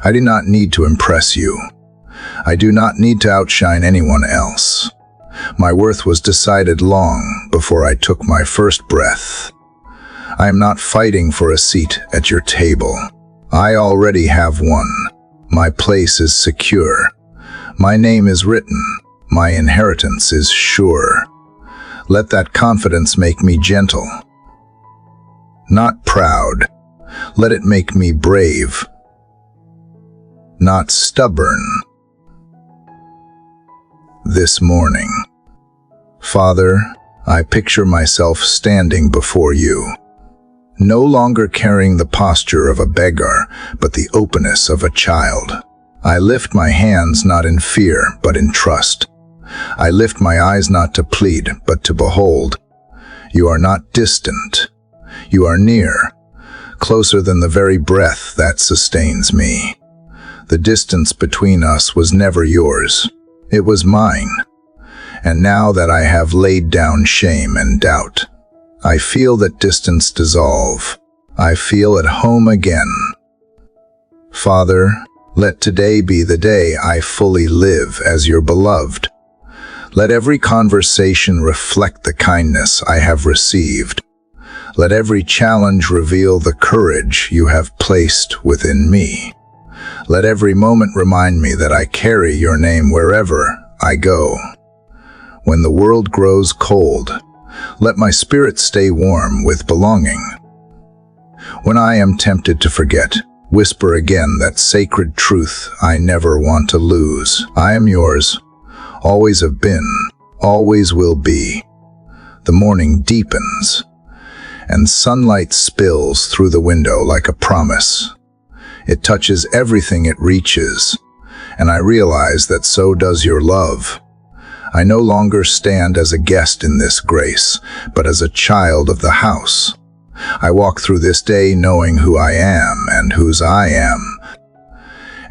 I do not need to impress you. I do not need to outshine anyone else. My worth was decided long before I took my first breath. I am not fighting for a seat at your table. I already have one. My place is secure. My name is written. My inheritance is sure. Let that confidence make me gentle, not proud. Let it make me brave, not stubborn. This morning, Father, I picture myself standing before you, no longer carrying the posture of a beggar, but the openness of a child. I lift my hands not in fear, but in trust. I lift my eyes not to plead, but to behold. You are not distant. You are near, closer than the very breath that sustains me. The distance between us was never yours. It was mine. And now that I have laid down shame and doubt, I feel that distance dissolve. I feel at home again. Father, let today be the day I fully live as your beloved. Let every conversation reflect the kindness I have received. Let every challenge reveal the courage you have placed within me. Let every moment remind me that I carry your name wherever I go. When the world grows cold, let my spirit stay warm with belonging. When I am tempted to forget, whisper again that sacred truth I never want to lose. I am yours, always have been, always will be. The morning deepens, and sunlight spills through the window like a promise. It touches everything it reaches, and I realize that so does your love. I no longer stand as a guest in this grace, but as a child of the house. I walk through this day knowing who I am and whose I am.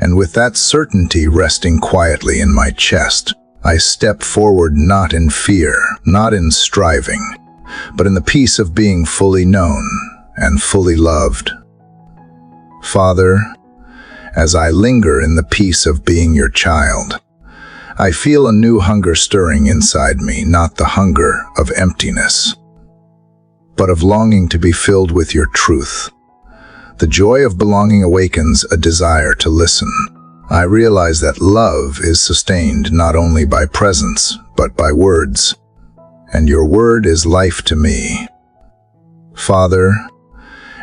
And with that certainty resting quietly in my chest, I step forward not in fear, not in striving, but in the peace of being fully known and fully loved. Father, as I linger in the peace of being your child, I feel a new hunger stirring inside me, not the hunger of emptiness, but of longing to be filled with your truth. The joy of belonging awakens a desire to listen. I realize that love is sustained not only by presence, but by words. and your word is life to me. Father,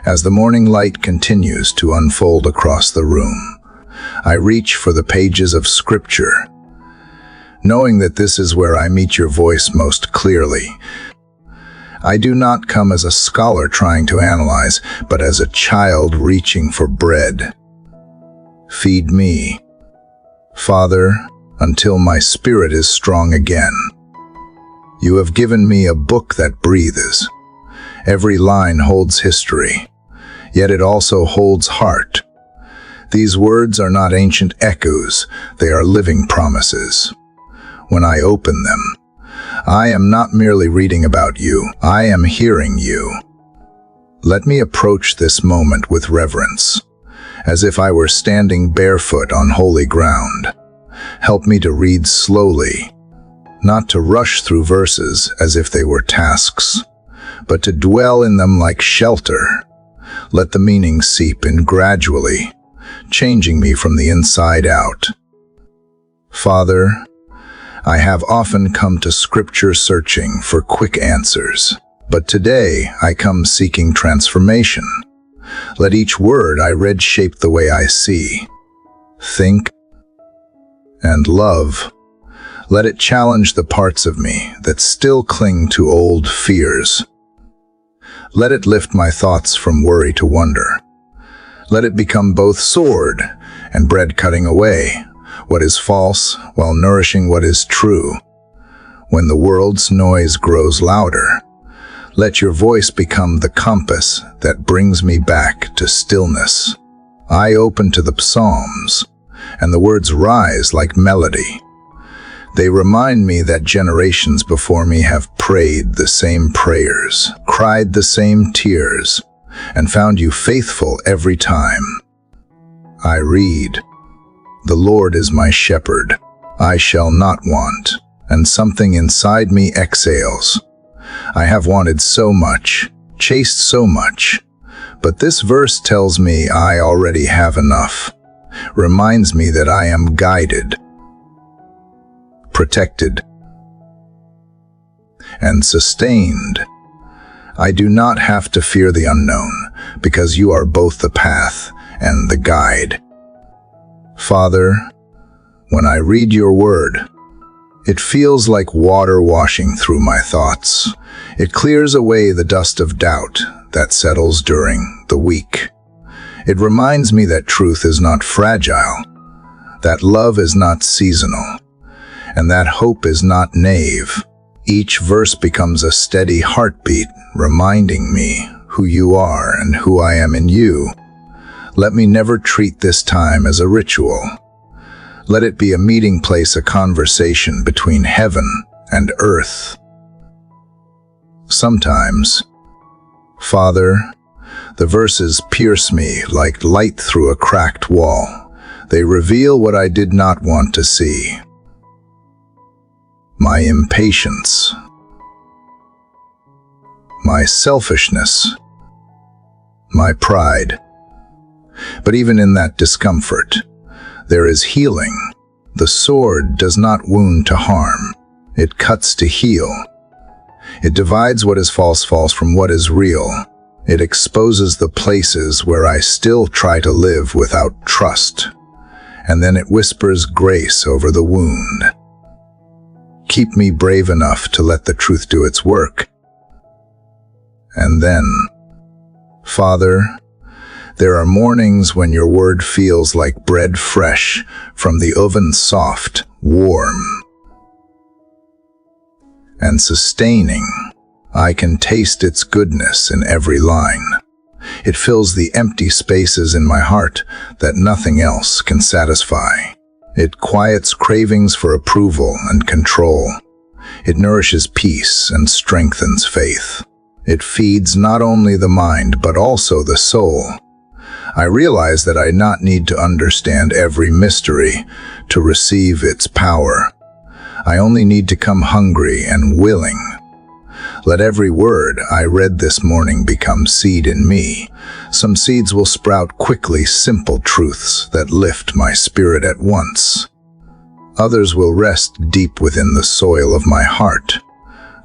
as the morning light continues to unfold across the room, I reach for the pages of Scripture, knowing that this is where I meet your voice most clearly. I do not come as a scholar trying to analyze, but as a child reaching for bread. Feed me, Father, until my spirit is strong again. You have given me a book that breathes. Every line holds history, yet it also holds heart. These words are not ancient echoes, they are living promises. When I open them, I am not merely reading about you, I am hearing you. Let me approach this moment with reverence, as if I were standing barefoot on holy ground. Help me to read slowly, not to rush through verses as if they were tasks, but to dwell in them like shelter. Let the meaning seep in gradually, changing me from the inside out. Father, I have often come to Scripture searching for quick answers, but today I come seeking transformation. Let each word I read shape the way I see, think, and love. Let it challenge the parts of me that still cling to old fears. Let it lift my thoughts from worry to wonder. Let it become both sword and bread cutting away what is false while nourishing what is true. When the world's noise grows louder, let your voice become the compass that brings me back to stillness. I open to the Psalms, and the words rise like melody. They remind me that generations before me have prayed the same prayers, cried the same tears, and found you faithful every time. I read, "The Lord is my shepherd, I shall not want," and something inside me exhales. I have wanted so much, chased so much, but this verse tells me I already have enough, reminds me that I am guided, protected, and sustained. I do not have to fear the unknown, because you are both the path and the guide. Father, when I read your word, it feels like water washing through my thoughts. It clears away the dust of doubt that settles during the week. It reminds me that truth is not fragile, that love is not seasonal, and that hope is not naive. Each verse becomes a steady heartbeat, reminding me who you are and who I am in you. Let me never treat this time as a ritual. Let it be a meeting place, a conversation between heaven and earth. Sometimes, Father, the verses pierce me like light through a cracked wall. They reveal what I did not want to see. My impatience, my selfishness, my pride. But even in that discomfort, there is healing. The sword does not wound to harm. It cuts to heal. It divides what is false from what is real. It exposes the places where I still try to live without trust. And then it whispers grace over the wound. Keep me brave enough to let the truth do its work. And then, Father, there are mornings when your word feels like bread fresh from the oven, soft, warm, and sustaining. I can taste its goodness in every line. It fills the empty spaces in my heart that nothing else can satisfy. It quiets cravings for approval and control. It nourishes peace and strengthens faith. It feeds not only the mind but also the soul. I realize that I not need to understand every mystery to receive its power. I only need to come hungry and willing. Let every word I read this morning become seed in me. Some seeds will sprout quickly, simple truths that lift my spirit at once. Others will rest deep within the soil of my heart,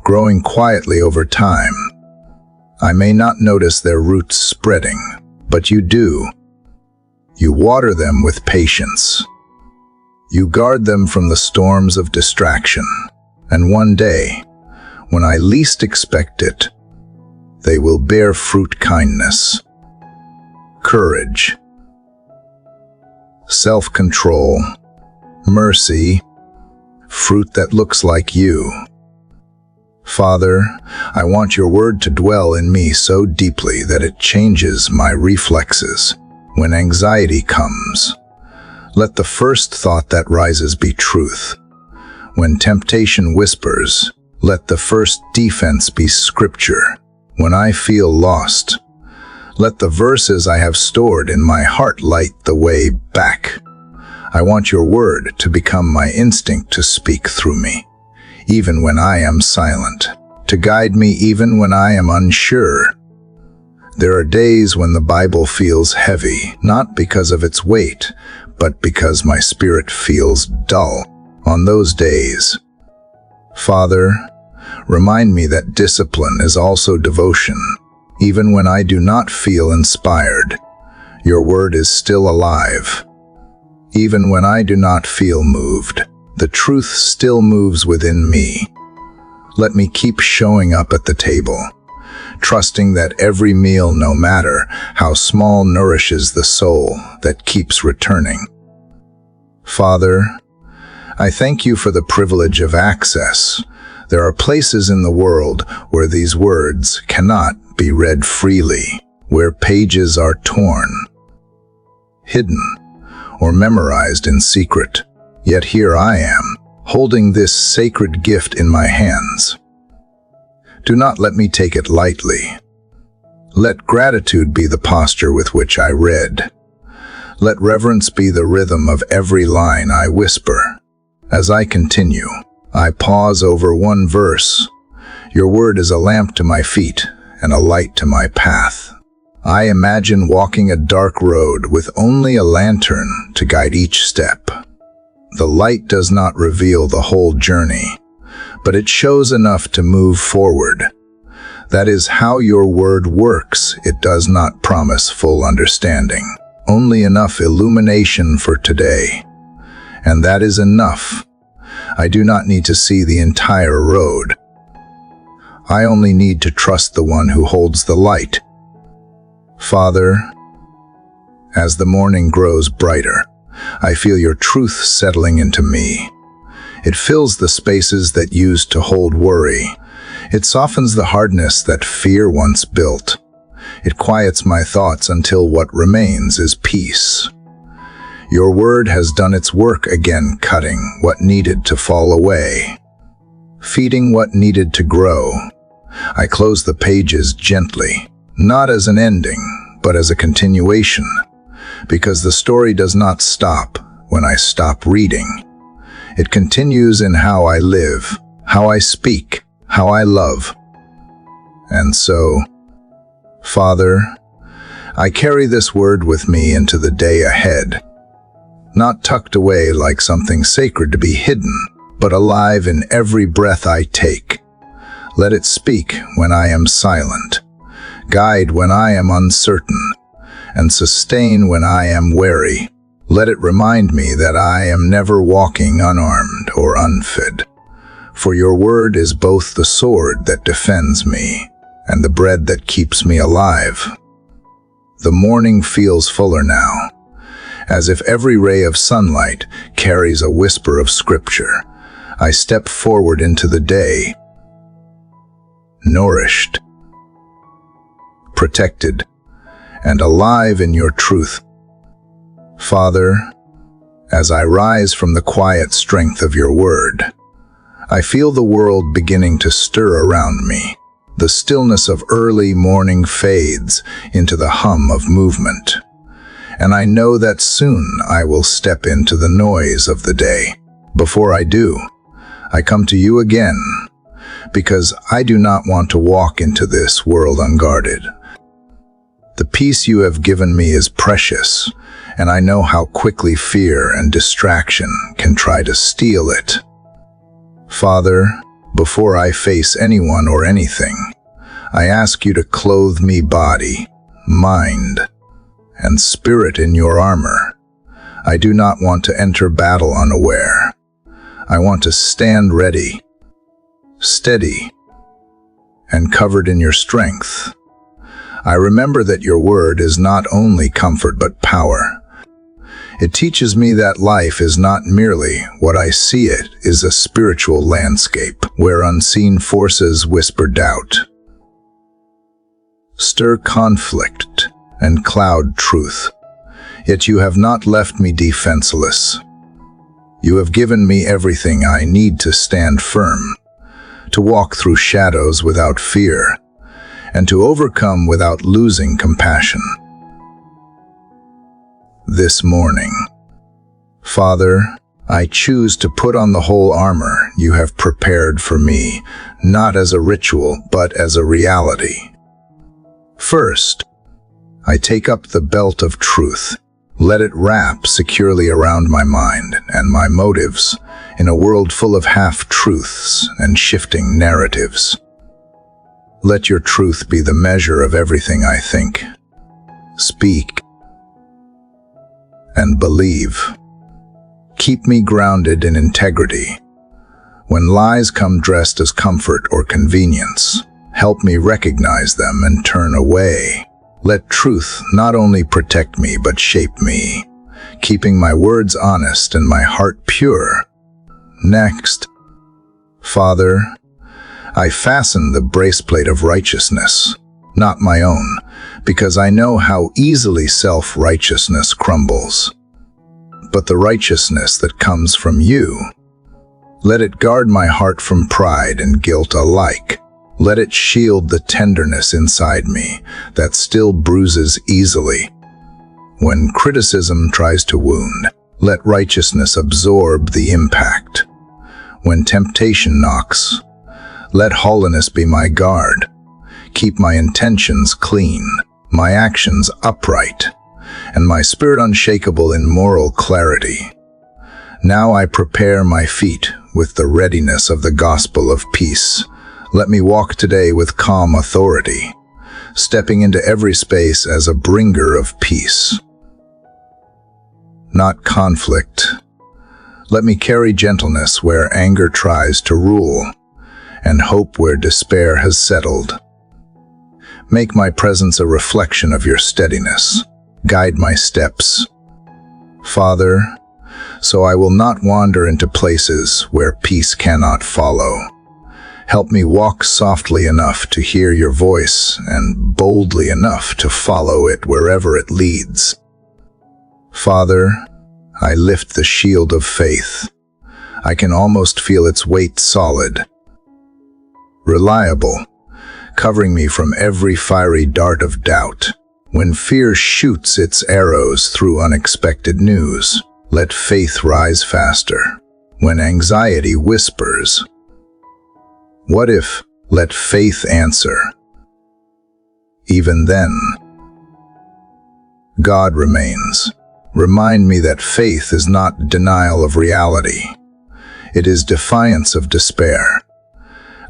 growing quietly over time. I may not notice their roots spreading, but you do. You water them with patience. You guard them from the storms of distraction, and one day, when I least expect it, they will bear fruit: kindness, courage, self-control, mercy, fruit that looks like you. Father, I want your word to dwell in me so deeply that it changes my reflexes. When anxiety comes, let the first thought that rises be truth. When temptation whispers, let the first defense be scripture. When I feel lost, let the verses I have stored in my heart light the way back. I want your word to become my instinct to speak through me, even when I am silent, to guide me even when I am unsure. There are days when the Bible feels heavy, not because of its weight, but because my spirit feels dull. On those days, Father, remind me that discipline is also devotion. Even when I do not feel inspired, your word is still alive. Even when I do not feel moved, the truth still moves within me. Let me keep showing up at the table, trusting that every meal, no matter how small, nourishes the soul that keeps returning. Father, I thank you for the privilege of access. There are places in the world where these words cannot be read freely, where pages are torn, hidden, or memorized in secret. Yet here I am, holding this sacred gift in my hands. Do not let me take it lightly. Let gratitude be the posture with which I read. Let reverence be the rhythm of every line I whisper. As I continue, I pause over one verse. Your word is a lamp to my feet and a light to my path. I imagine walking a dark road with only a lantern to guide each step. The light does not reveal the whole journey, but it shows enough to move forward. That is how your word works. It does not promise full understanding, only enough illumination for today. And that is enough. I do not need to see the entire road. I only need to trust the one who holds the light. Father, as the morning grows brighter, I feel your truth settling into me. It fills the spaces that used to hold worry. It softens the hardness that fear once built. It quiets my thoughts until what remains is peace. Your word has done its work again, cutting what needed to fall away, feeding what needed to grow. I close the pages gently, not as an ending, but as a continuation, because the story does not stop when I stop reading. It continues in how I live, how I speak, how I love. And so, Father, I carry this word with me into the day ahead, not tucked away like something sacred to be hidden, but alive in every breath I take. Let it speak when I am silent, guide when I am uncertain, and sustain when I am weary. Let it remind me that I am never walking unarmed or unfed, for your word is both the sword that defends me and the bread that keeps me alive. The morning feels fuller now, as if every ray of sunlight carries a whisper of scripture. I step forward into the day, nourished, protected, and alive in your truth. Father, as I rise from the quiet strength of your word, I feel the world beginning to stir around me. The stillness of early morning fades into the hum of movement, and I know that soon I will step into the noise of the day. Before I do, I come to you again, because I do not want to walk into this world unguarded. The peace you have given me is precious, and I know how quickly fear and distraction can try to steal it. Father, Before I face anyone or anything, I ask you to clothe me body, mind, and spirit in your armor. I do not want to enter battle unaware. I want to stand ready, steady, and covered in your strength. I remember that your word is not only comfort but power. It teaches me that life is not merely what I see, it is a spiritual landscape where unseen forces whisper doubt, stir conflict, and cloud truth. Yet you have not left me defenseless. You have given me everything I need to stand firm, to walk through shadows without fear, and to overcome without losing compassion. This morning, Father, I choose to put on the whole armor you have prepared for me, not as a ritual, but as a reality. First, I take up the belt of truth. Let it wrap securely around my mind and my motives in a world full of half-truths and shifting narratives. Let your truth be the measure of everything I think, speak, and believe. Keep me grounded in integrity. When lies come dressed as comfort or convenience, help me recognize them and turn away. Let truth not only protect me but shape me, keeping my words honest and my heart pure. Next, Father, I fasten the breastplate of righteousness, not my own, because I know how easily self-righteousness crumbles, but the righteousness that comes from you. Let it guard my heart from pride and guilt alike. Let it shield the tenderness inside me that still bruises easily. When criticism tries to wound, let righteousness absorb the impact. When temptation knocks, let holiness be my guard. Keep my intentions clean, my actions upright, and my spirit unshakable in moral clarity. Now I prepare my feet with the readiness of the gospel of peace. Let me walk today with calm authority, stepping into every space as a bringer of peace, not conflict. Let me carry gentleness where anger tries to rule, and hope where despair has settled. Make my presence a reflection of your steadiness. Guide my steps, Father, so I will not wander into places where peace cannot follow. Help me walk softly enough to hear your voice and boldly enough to follow it wherever it leads. Father, I lift the shield of faith. I can almost feel its weight solid, reliable, covering me from every fiery dart of doubt. When fear shoots its arrows through unexpected news, let faith rise faster. When anxiety whispers, what if? Let faith answer. Even then, God remains. Remind me that faith is not denial of reality. It is defiance of despair.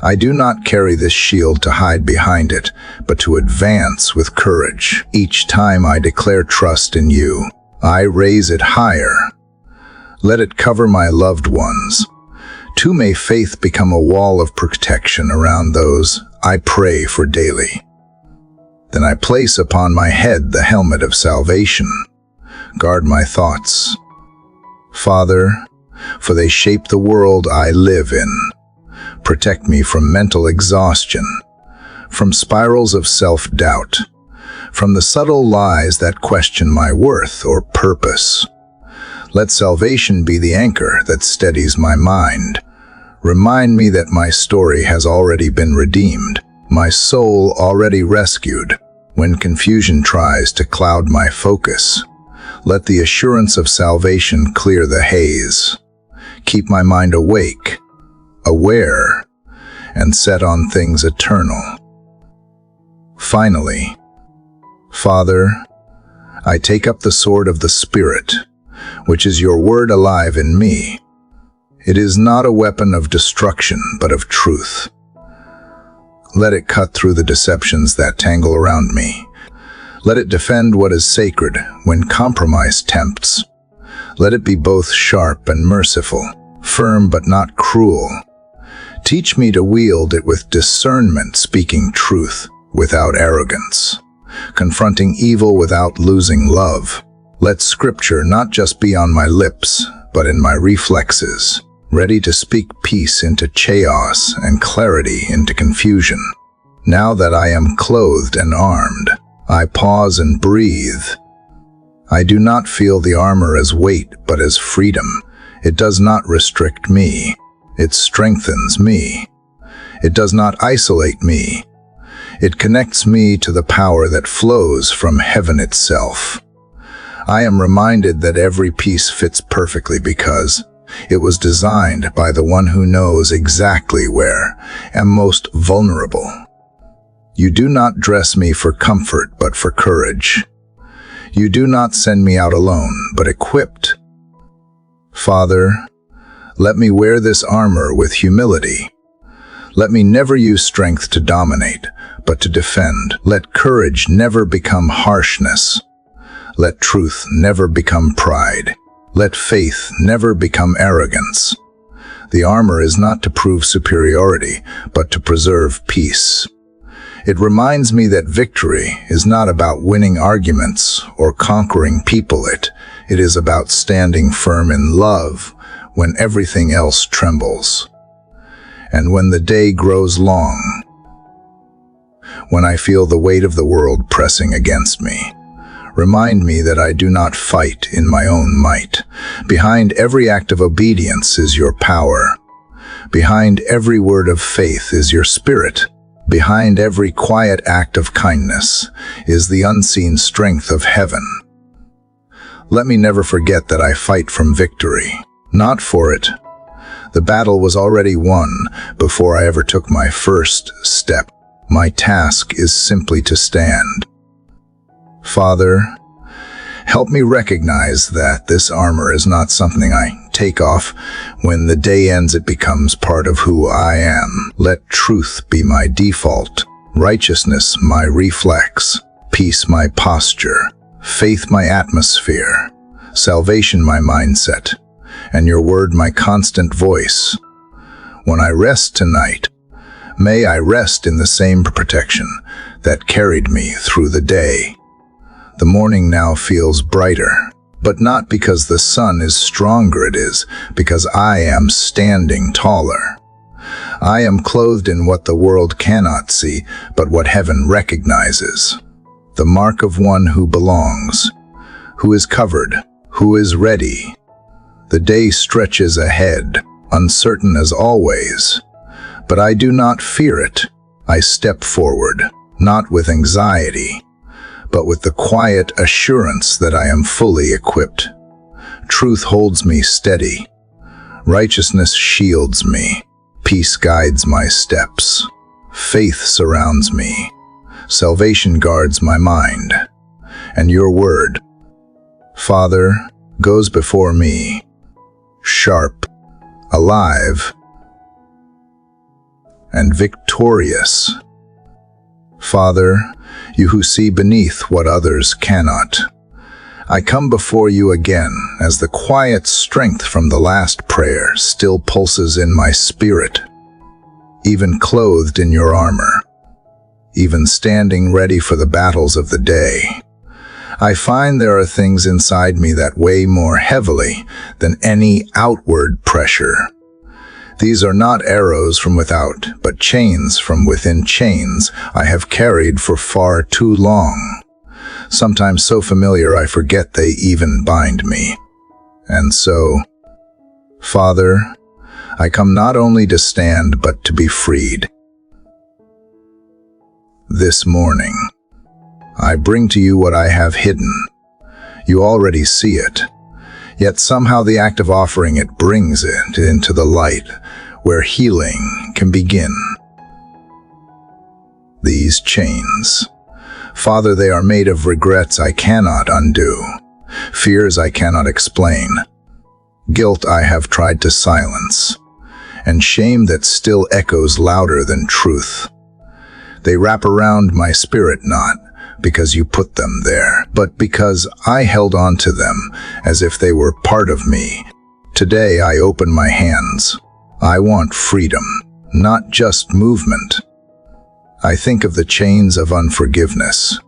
I do not carry this shield to hide behind it, but to advance with courage. Each time I declare trust in you, I raise it higher. Let it cover my loved ones. Too may faith become a wall of protection around those I pray for daily. Then I place upon my head the helmet of salvation. Guard my thoughts, Father, for they shape the world I live in. Protect me from mental exhaustion, from spirals of self-doubt, from the subtle lies that question my worth or purpose. Let salvation be the anchor that steadies my mind. Remind me that my story has already been redeemed, my soul already rescued. When confusion tries to cloud my focus, let the assurance of salvation clear the haze. Keep my mind awake, aware, and set on things eternal. Finally, Father, I take up the sword of the Spirit, which is your word alive in me. It is not a weapon of destruction, but of truth. Let it cut through the deceptions that tangle around me. Let it defend what is sacred when compromise tempts. Let it be both sharp and merciful, firm but not cruel. Teach me to wield it with discernment, speaking truth without arrogance, confronting evil without losing love. Let scripture not just be on my lips, but in my reflexes, ready to speak peace into chaos and clarity into confusion. Now that I am clothed and armed, I pause and breathe. I do not feel the armor as weight, but as freedom. It does not restrict me. It strengthens me. It does not isolate me. It connects me to the power that flows from heaven itself. I am reminded that every piece fits perfectly because it was designed by the one who knows exactly where I am most vulnerable. You do not dress me for comfort, but for courage. You do not send me out alone, but equipped. Father, let me wear this armor with humility. Let me never use strength to dominate, but to defend. Let courage never become harshness. Let truth never become pride. Let faith never become arrogance. The armor is not to prove superiority, but to preserve peace. It reminds me that victory is not about winning arguments or conquering people. It is about standing firm in love when everything else trembles. And when the day grows long, when I feel the weight of the world pressing against me, remind me that I do not fight in my own might. Behind every act of obedience is your power. Behind every word of faith is your spirit. Behind every quiet act of kindness is the unseen strength of heaven. Let me never forget that I fight from victory, not for it. The battle was already won before I ever took my first step. My task is simply to stand. Father, help me recognize that this armor is not something I take off. When the day ends, it becomes part of who I am. Let truth be my default, righteousness my reflex, peace my posture, faith my atmosphere, salvation my mindset, and your word my constant voice. When I rest tonight, may I rest in the same protection that carried me through the day. The morning now feels brighter, but not because the sun is stronger. It is because I am standing taller. I am clothed in what the world cannot see, but what heaven recognizes. The mark of one who belongs, who is covered, who is ready. The day stretches ahead, uncertain as always, but I do not fear it. I step forward, not with anxiety, but with the quiet assurance that I am fully equipped. Truth holds me steady. Righteousness shields me. Peace guides my steps. Faith surrounds me. Salvation guards my mind. And your word, Father, goes before me, sharp, alive, and victorious. Father, you who see beneath what others cannot, I come before you again as the quiet strength from the last prayer still pulses in my spirit, even clothed in your armor, even standing ready for the battles of the day. I find there are things inside me that weigh more heavily than any outward pressure. These are not arrows from without, but chains from within, chains I have carried for far too long. Sometimes so familiar I forget they even bind me. And so, Father, I come not only to stand, but to be freed. This morning, I bring to you what I have hidden. You already see it. Yet somehow the act of offering it brings it into the light where healing can begin. These chains, Father, they are made of regrets I cannot undo, fears I cannot explain, guilt I have tried to silence, and shame that still echoes louder than truth. They wrap around my spirit not because you put them there, but because I held on to them as if they were part of me. Today I open my hands. I want freedom, not just movement. I think of the chains of unforgiveness.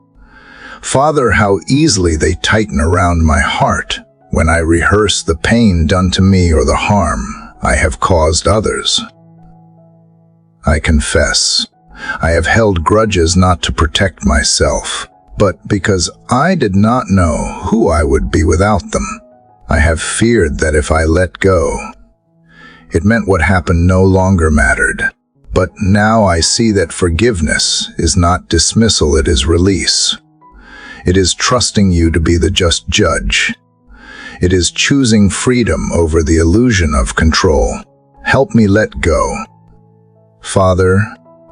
Father, how easily they tighten around my heart when I rehearse the pain done to me or the harm I have caused others. I confess, I have held grudges not to protect myself, but because I did not know who I would be without them. I have feared that if I let go, it meant what happened no longer mattered. But now I see that forgiveness is not dismissal, it is release. It is trusting you to be the just judge. It is choosing freedom over the illusion of control. Help me let go. Father,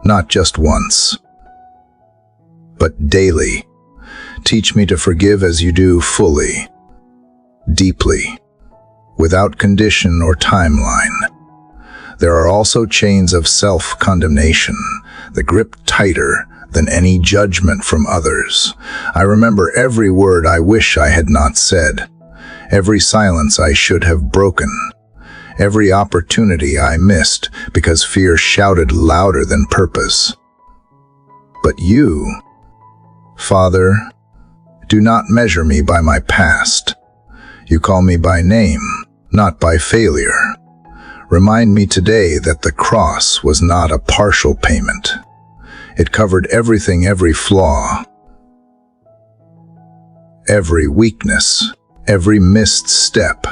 not just once, but daily. Teach me to forgive as you do, fully, deeply, without condition or timeline. There are also chains of self-condemnation that grip tighter than any judgment from others. I remember every word I wish I had not said, every silence I should have broken, every opportunity I missed because fear shouted louder than purpose. But you, Father, do not measure me by my past. You call me by name, not by failure. Remind me today that the cross was not a partial payment. It covered everything, every flaw, every weakness, every missed step.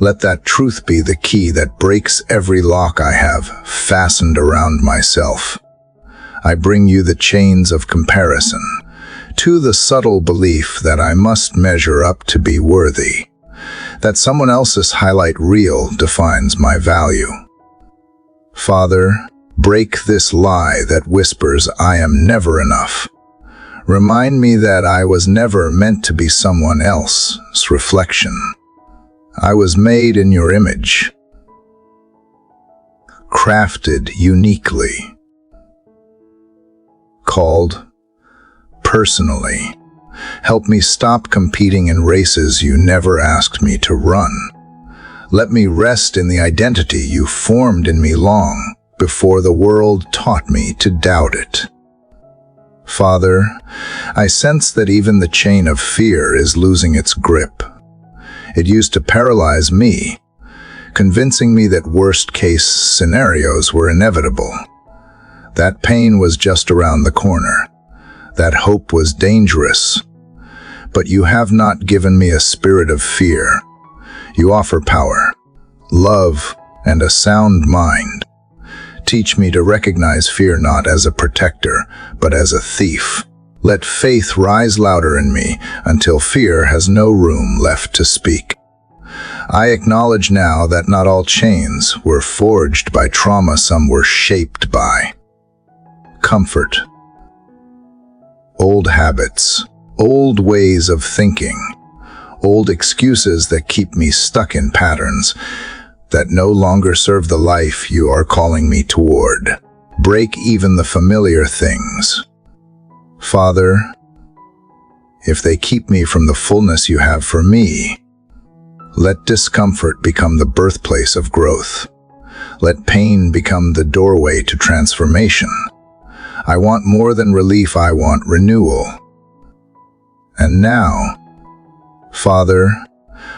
Let that truth be the key that breaks every lock I have fastened around myself. I bring you the chains of comparison, to the subtle belief that I must measure up to be worthy, that someone else's highlight reel defines my value. Father, break this lie that whispers I am never enough. Remind me that I was never meant to be someone else's reflection. I was made in your image, crafted uniquely, called personally. Help me stop competing in races you never asked me to run. Let me rest in the identity you formed in me long before the world taught me to doubt it. Father, I sense that even the chain of fear is losing its grip. It used to paralyze me, convincing me that worst-case scenarios were inevitable. That pain was just around the corner. That hope was dangerous. But you have not given me a spirit of fear. You offer power, love, and a sound mind. Teach me to recognize fear not as a protector, but as a thief. Let faith rise louder in me until fear has no room left to speak. I acknowledge now that not all chains were forged by trauma, some were shaped by comfort, old habits, old ways of thinking, old excuses that keep me stuck in patterns that no longer serve the life you are calling me toward. Break even the familiar things. Father, if they keep me from the fullness you have for me, let discomfort become the birthplace of growth. Let pain become the doorway to transformation. I want more than relief, I want renewal. And now, Father,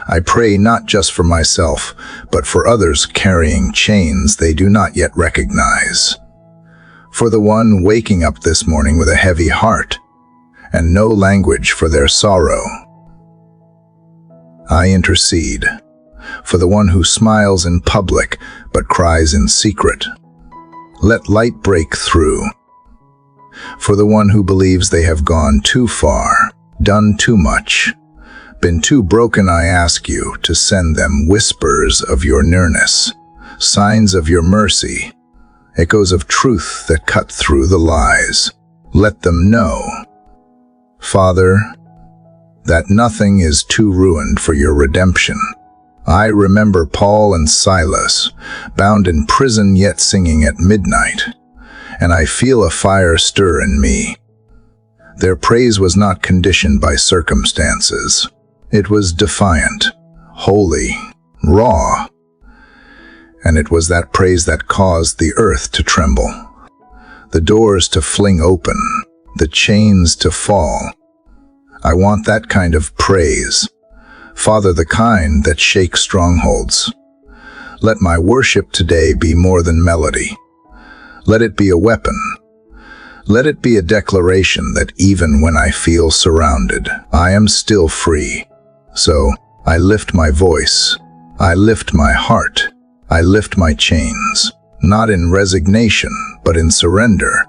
I pray not just for myself, but for others carrying chains they do not yet recognize. For the one waking up this morning with a heavy heart and no language for their sorrow, I intercede. For the one who smiles in public but cries in secret, let light break through. For the one who believes they have gone too far, done too much, been too broken, I ask you to send them whispers of your nearness, signs of your mercy, echoes of truth that cut through the lies. Let them know, Father, that nothing is too ruined for your redemption. I remember Paul and Silas, bound in prison yet singing at midnight, and I feel a fire stir in me. Their praise was not conditioned by circumstances. It was defiant, holy, raw, and it was that praise that caused the earth to tremble, the doors to fling open, the chains to fall. I want that kind of praise, Father, the kind that shakes strongholds. Let my worship today be more than melody. Let it be a weapon. Let it be a declaration that even when I feel surrounded, I am still free. So, I lift my voice. I lift my heart. I lift my chains, not in resignation, but in surrender.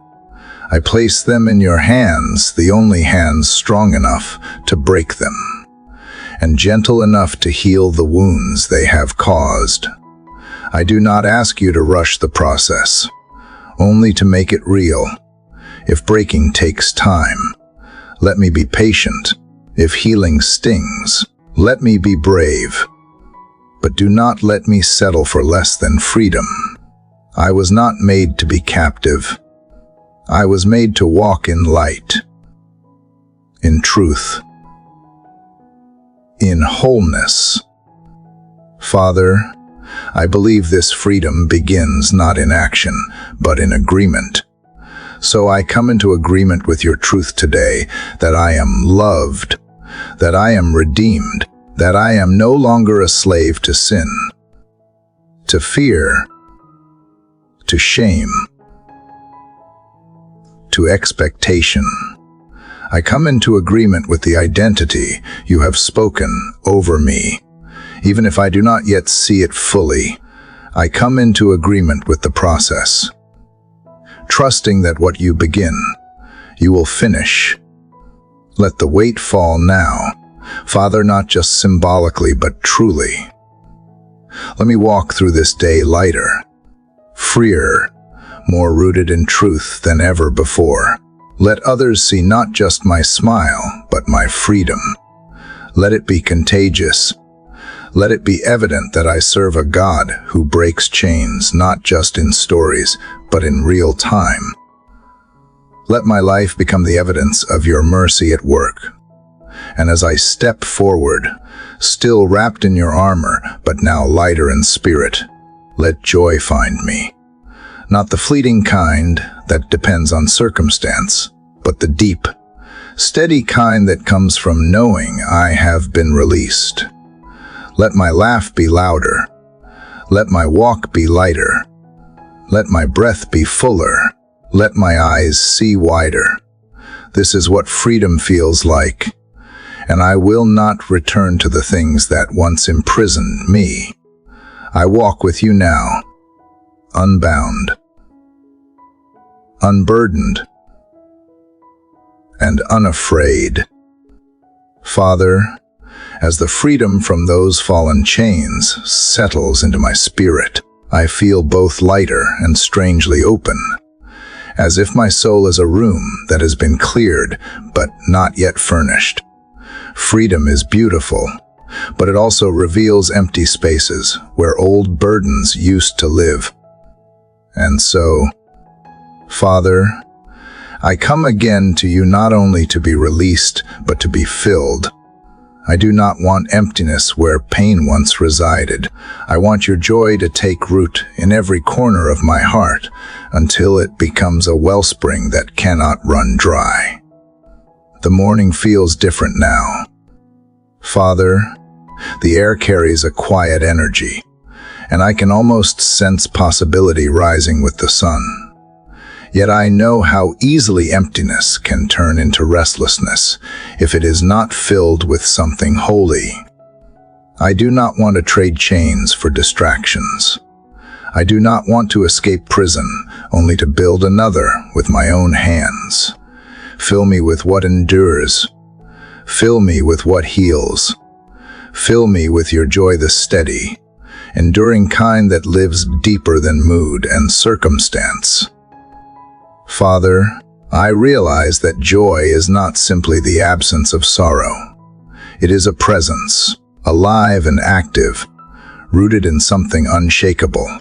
I place them in your hands, the only hands strong enough to break them, and gentle enough to heal the wounds they have caused. I do not ask you to rush the process, only to make it real. If breaking takes time, let me be patient. If healing stings, let me be brave. But do not let me settle for less than freedom. I was not made to be captive. I was made to walk in light, in truth, in wholeness. Father, I believe this freedom begins not in action, but in agreement. So I come into agreement with your truth today, that I am loved, that I am redeemed, that I am no longer a slave to sin, to fear, to shame, to expectation. I come into agreement with the identity you have spoken over me. Even if I do not yet see it fully, I come into agreement with the process, trusting that what you begin, you will finish. Let the weight fall now, Father, not just symbolically, but truly. Let me walk through this day lighter, freer, more rooted in truth than ever before. Let others see not just my smile, but my freedom. Let it be contagious. Let it be evident that I serve a God who breaks chains, not just in stories, but in real time. Let my life become the evidence of your mercy at work. And as I step forward, still wrapped in your armor, but now lighter in spirit, let joy find me. Not the fleeting kind that depends on circumstance, but the deep, steady kind that comes from knowing I have been released. Let my laugh be louder. Let my walk be lighter. Let my breath be fuller. Let my eyes see wider. This is what freedom feels like, and I will not return to the things that once imprisoned me. I walk with you now, unbound, unburdened, and unafraid. Father, as the freedom from those fallen chains settles into my spirit, I feel both lighter and strangely open, as if my soul is a room that has been cleared but not yet furnished. Freedom is beautiful, but it also reveals empty spaces where old burdens used to live. And so, Father, I come again to you not only to be released, but to be filled. I do not want emptiness where pain once resided. I want your joy to take root in every corner of my heart until it becomes a wellspring that cannot run dry. The morning feels different now. Father, the air carries a quiet energy, and I can almost sense possibility rising with the sun. Yet I know how easily emptiness can turn into restlessness if it is not filled with something holy. I do not want to trade chains for distractions. I do not want to escape prison only to build another with my own hands. Fill me with what endures. Fill me with what heals. Fill me with your joy, the steady, enduring kind that lives deeper than mood and circumstance. Father, I realize that joy is not simply the absence of sorrow. It is a presence, alive and active, rooted in something unshakable.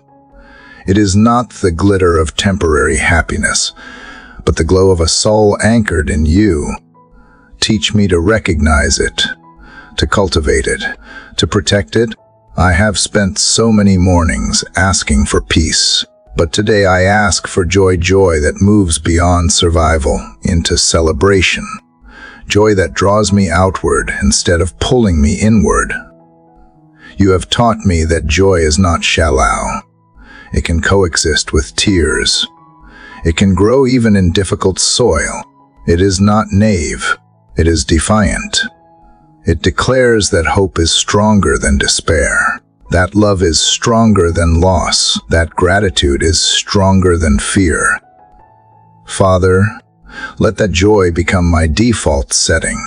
It is not the glitter of temporary happiness, but the glow of a soul anchored in you. Teach me to recognize it, to cultivate it, to protect it. I have spent so many mornings asking for peace, but today I ask for joy that moves beyond survival into celebration. Joy that draws me outward instead of pulling me inward. You have taught me that joy is not shallow. It can coexist with tears. It can grow even in difficult soil. It is not naive. It is defiant. It declares that hope is stronger than despair. That love is stronger than loss. That gratitude is stronger than fear. Father, let that joy become my default setting,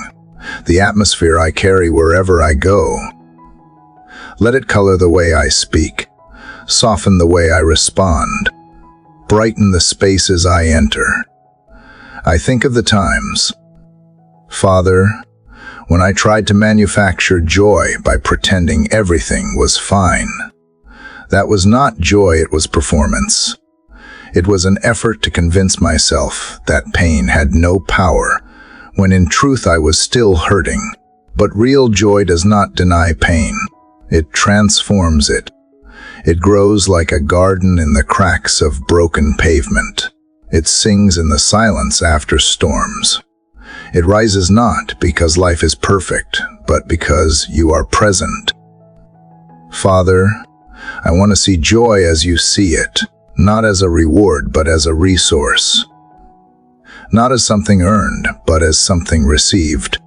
the atmosphere I carry wherever I go. Let it color the way I speak, soften the way I respond, brighten the spaces I enter. I think of the times, Father, when I tried to manufacture joy by pretending everything was fine. That was not joy, it was performance. It was an effort to convince myself that pain had no power, when in truth I was still hurting. But real joy does not deny pain. It transforms it. It grows like a garden in the cracks of broken pavement. It sings in the silence after storms. It rises not because life is perfect, but because you are present. Father, I want to see joy as you see it, not as a reward, but as a resource. Not as something earned, but as something received.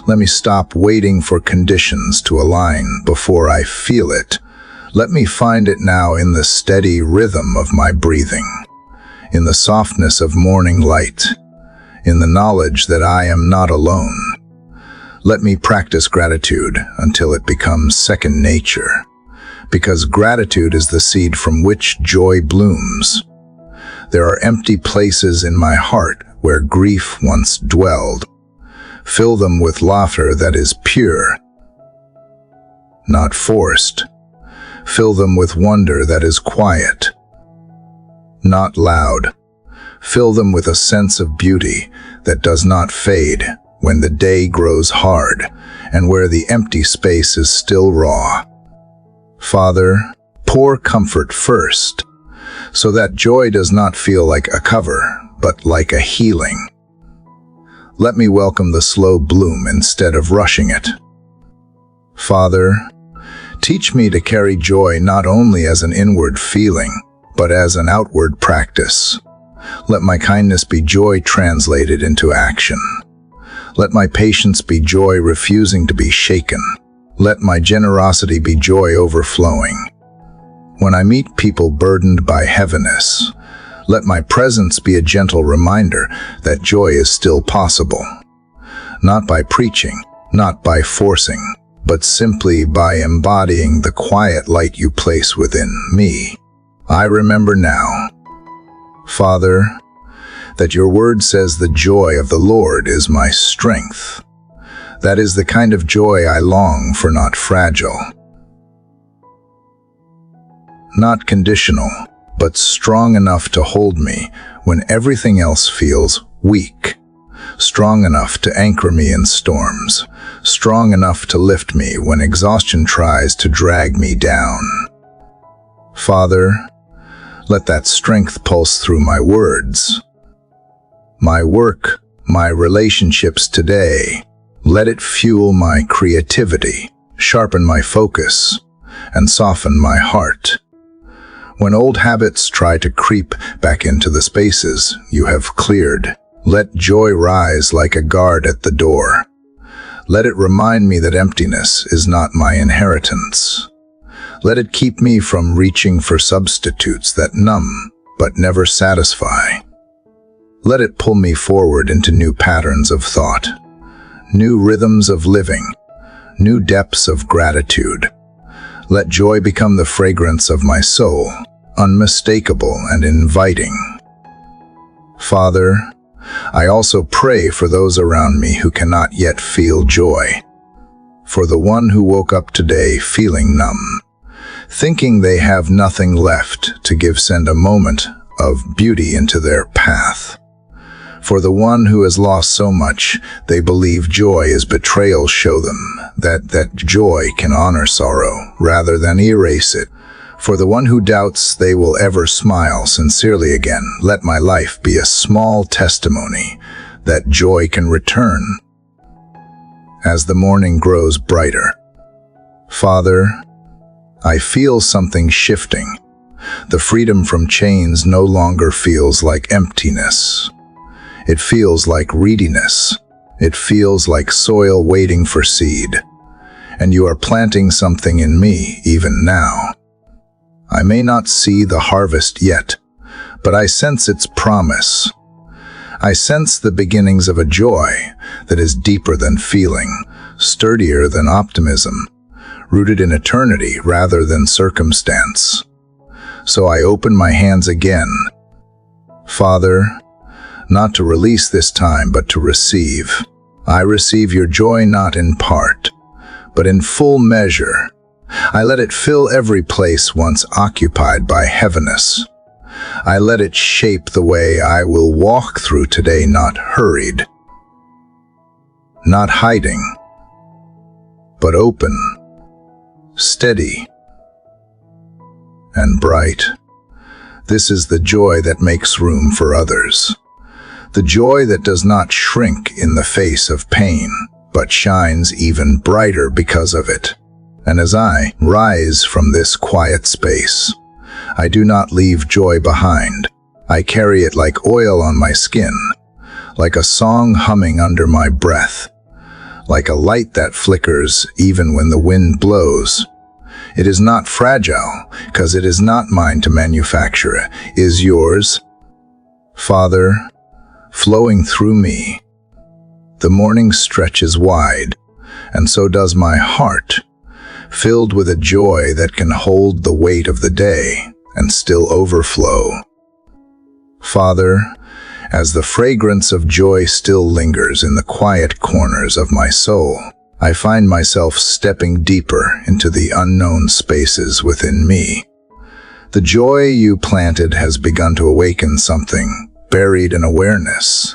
Let me stop waiting for conditions to align before I feel it. Let me find it now in the steady rhythm of my breathing, in the softness of morning light, in the knowledge that I am not alone. Let me practice gratitude until it becomes second nature, because gratitude is the seed from which joy blooms. There are empty places in my heart where grief once dwelled. Fill them with laughter that is pure, not forced. Fill them with wonder that is quiet, not loud. Fill them with a sense of beauty that does not fade when the day grows hard and where the empty space is still raw. Father, pour comfort first, so that joy does not feel like a cover, but like a healing. Let me welcome the slow bloom instead of rushing it. Father, teach me to carry joy not only as an inward feeling, but as an outward practice. Let my kindness be joy translated into action. Let my patience be joy refusing to be shaken. Let my generosity be joy overflowing. When I meet people burdened by heaviness, let my presence be a gentle reminder that joy is still possible. Not by preaching, not by forcing, but simply by embodying the quiet light you place within me. I remember now, Father, that your word says the joy of the Lord is my strength. That is the kind of joy I long for, not fragile, not conditional, but strong enough to hold me when everything else feels weak, strong enough to anchor me in storms, strong enough to lift me when exhaustion tries to drag me down. Father, let that strength pulse through my words, my work, my relationships today. Let it fuel my creativity, sharpen my focus, and soften my heart. When old habits try to creep back into the spaces you have cleared, let joy rise like a guard at the door. Let it remind me that emptiness is not my inheritance. Let it keep me from reaching for substitutes that numb but never satisfy. Let it pull me forward into new patterns of thought, new rhythms of living, new depths of gratitude. Let joy become the fragrance of my soul, unmistakable and inviting. Father, I also pray for those around me who cannot yet feel joy. For the one who woke up today feeling numb, thinking they have nothing left to send a moment of beauty into their path. For the one who has lost so much, they believe joy is betrayal. Show them that joy can honor sorrow rather than erase it. For the one who doubts they will ever smile sincerely again, let my life be a small testimony that joy can return as the morning grows brighter. Father, I feel something shifting. The freedom from chains no longer feels like emptiness. It feels like readiness. It feels like soil waiting for seed. And you are planting something in me even now. I may not see the harvest yet, but I sense its promise. I sense the beginnings of a joy that is deeper than feeling, sturdier than optimism, rooted in eternity rather than circumstance. So I open my hands again. Father, not to release this time, but to receive. I receive your joy not in part, but in full measure. I let it fill every place once occupied by heaviness. I let it shape the way I will walk through today, not hurried, not hiding, but open, steady, and bright. This is the joy that makes room for others. The joy that does not shrink in the face of pain, but shines even brighter because of it. And as I rise from this quiet space, I do not leave joy behind. I carry it like oil on my skin, like a song humming under my breath, like a light that flickers even when the wind blows. It is not fragile, because it is not mine to manufacture. It is yours, Father, flowing through me. The morning stretches wide, and so does my heart, filled with a joy that can hold the weight of the day and still overflow. Father, as the fragrance of joy still lingers in the quiet corners of my soul, I find myself stepping deeper into the unknown spaces within me. The joy you planted has begun to awaken something buried in awareness.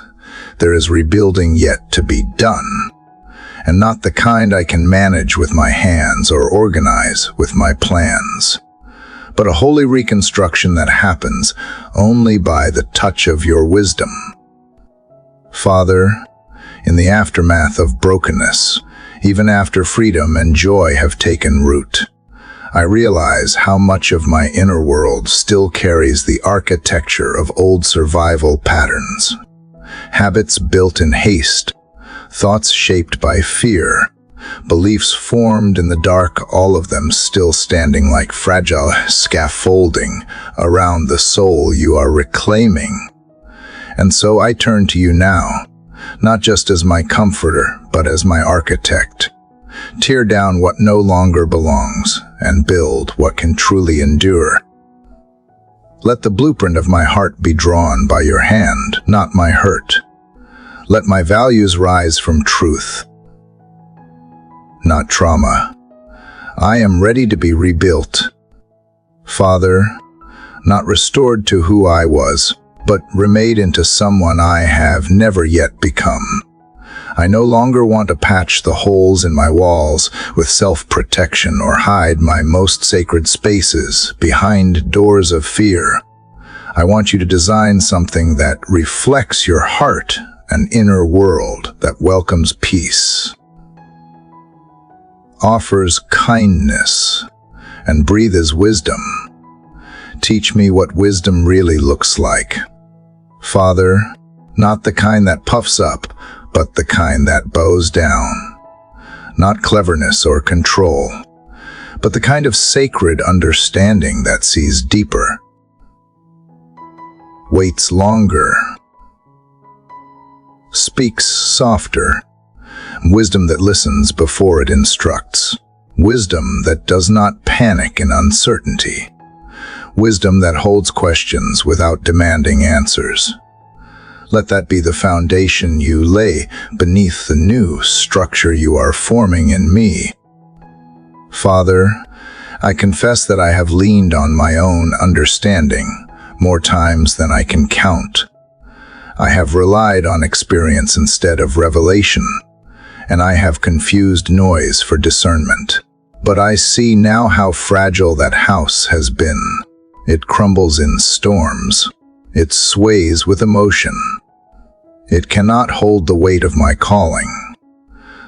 There is rebuilding yet to be done, and not the kind I can manage with my hands or organize with my plans, but a holy reconstruction that happens only by the touch of your wisdom. Father, in the aftermath of brokenness, even after freedom and joy have taken root, I realize how much of my inner world still carries the architecture of old survival patterns. Habits built in haste, thoughts shaped by fear, beliefs formed in the dark, all of them still standing like fragile scaffolding around the soul you are reclaiming. And so I turn to you now, not just as my comforter, but as my architect. Tear down what no longer belongs and build what can truly endure. Let the blueprint of my heart be drawn by your hand, not my hurt. Let my values rise from truth, not trauma. I am ready to be rebuilt. Father, not restored to who I was, but remade into someone I have never yet become. I no longer want to patch the holes in my walls with self-protection or hide my most sacred spaces behind doors of fear. I want you to design something that reflects your heart, an inner world that welcomes peace, offers kindness, and breathes wisdom. Teach me what wisdom really looks like. Father, not the kind that puffs up, but the kind that bows down. Not cleverness or control, but the kind of sacred understanding that sees deeper, waits longer, speaks softer. Wisdom that listens before it instructs. Wisdom that does not panic in uncertainty. Wisdom that holds questions without demanding answers. Let that be the foundation you lay beneath the new structure you are forming in me. Father, I confess that I have leaned on my own understanding more times than I can count. I have relied on experience instead of revelation, and I have confused noise for discernment. But I see now how fragile that house has been. It crumbles in storms. It sways with emotion. It cannot hold the weight of my calling.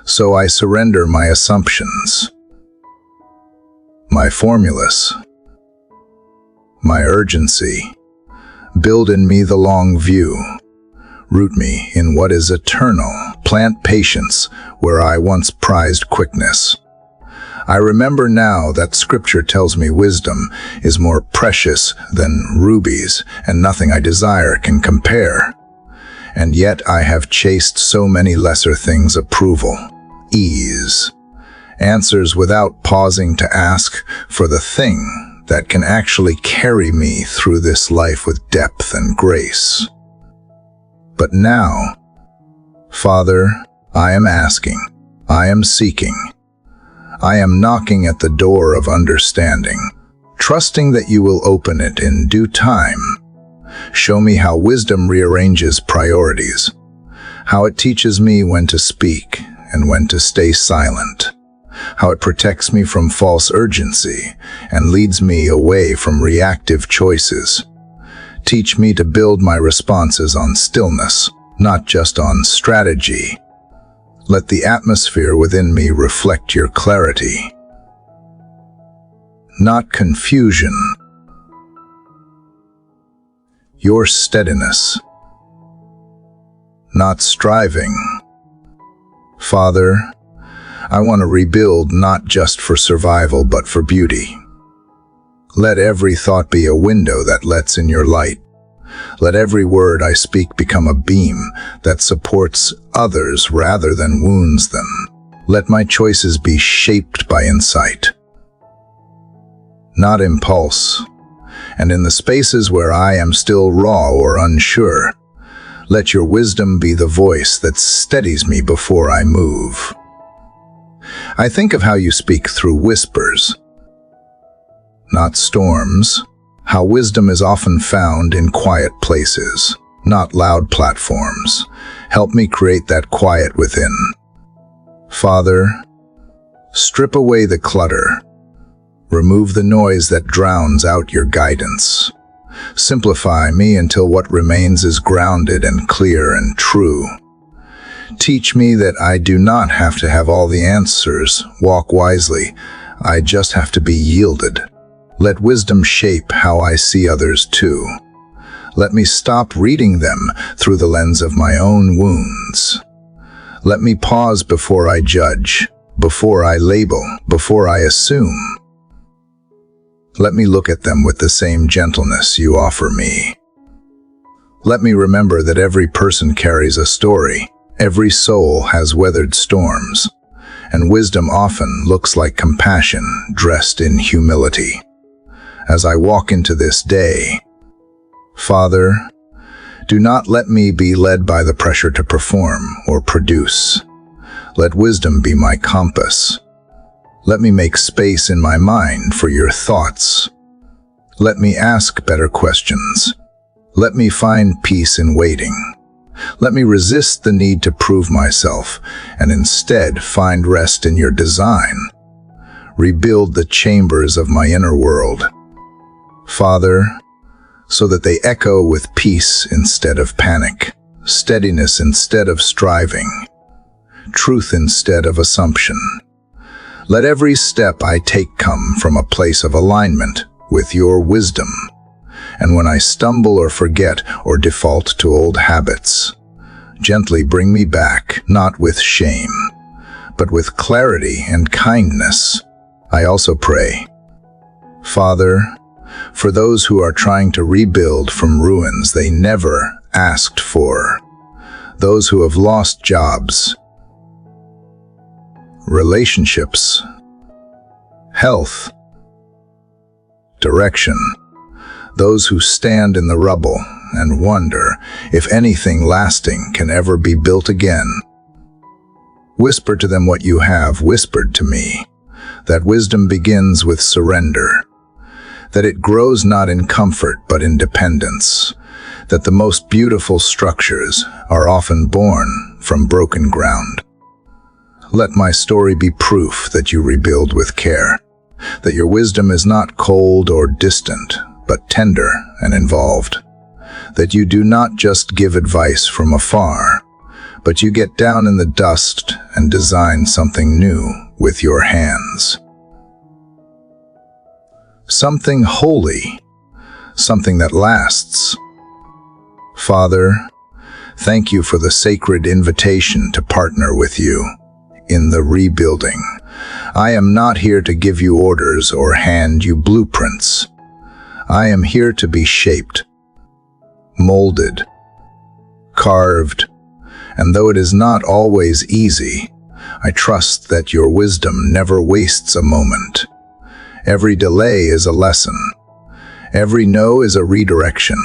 So I surrender my assumptions, my formulas, my urgency. Build in me the long view. Root me in what is eternal. Plant patience where I once prized quickness. I remember now that Scripture tells me wisdom is more precious than rubies, and nothing I desire can compare. And yet I have chased so many lesser things: approval, ease, answers without pausing to ask for the thing that can actually carry me through this life with depth and grace. But now, Father, I am asking, I am seeking, I am knocking at the door of understanding, trusting that you will open it in due time. Show me how wisdom rearranges priorities, how it teaches me when to speak and when to stay silent, how it protects me from false urgency and leads me away from reactive choices. Teach me to build my responses on stillness, not just on strategy. Let the atmosphere within me reflect your clarity, not confusion. Your steadiness, not striving. Father, I want to rebuild not just for survival but for beauty. Let every thought be a window that lets in your light. Let every word I speak become a beam that supports others rather than wounds them. Let my choices be shaped by insight, not impulse. And in the spaces where I am still raw or unsure, let your wisdom be the voice that steadies me before I move. I think of how you speak through whispers, not storms, how wisdom is often found in quiet places, not loud platforms. Help me create that quiet within. Father, strip away the clutter. Remove the noise that drowns out your guidance. Simplify me until what remains is grounded and clear and true. Teach me that I do not have to have all the answers. Walk wisely. I just have to be yielded. Let wisdom shape how I see others too. Let me stop reading them through the lens of my own wounds. Let me pause before I judge, before I label, before I assume. Let me look at them with the same gentleness you offer me. Let me remember that every person carries a story. Every soul has weathered storms, and wisdom often looks like compassion dressed in humility. As I walk into this day, Father, do not let me be led by the pressure to perform or produce. Let wisdom be my compass. Let me make space in my mind for your thoughts. Let me ask better questions. Let me find peace in waiting. Let me resist the need to prove myself and instead find rest in your design. Rebuild the chambers of my inner world, Father, so that they echo with peace instead of panic, steadiness instead of striving, truth instead of assumption. Let every step I take come from a place of alignment with your wisdom. And when I stumble or forget or default to old habits, gently bring me back, not with shame, but with clarity and kindness. I also pray, Father, for those who are trying to rebuild from ruins they never asked for, those who have lost jobs, relationships, health, direction, those who stand in the rubble and wonder if anything lasting can ever be built again. Whisper to them what you have whispered to me, that wisdom begins with surrender, that it grows not in comfort but in dependence, that the most beautiful structures are often born from broken ground. Let my story be proof that you rebuild with care, that your wisdom is not cold or distant, but tender and involved, that you do not just give advice from afar, but you get down in the dust and design something new with your hands. Something holy, something that lasts. Father, thank you for the sacred invitation to partner with you in the rebuilding. I am not here to give you orders or hand you blueprints. I am here to be shaped, molded, carved, and though it is not always easy, I trust that your wisdom never wastes a moment. Every delay is a lesson. Every no is a redirection.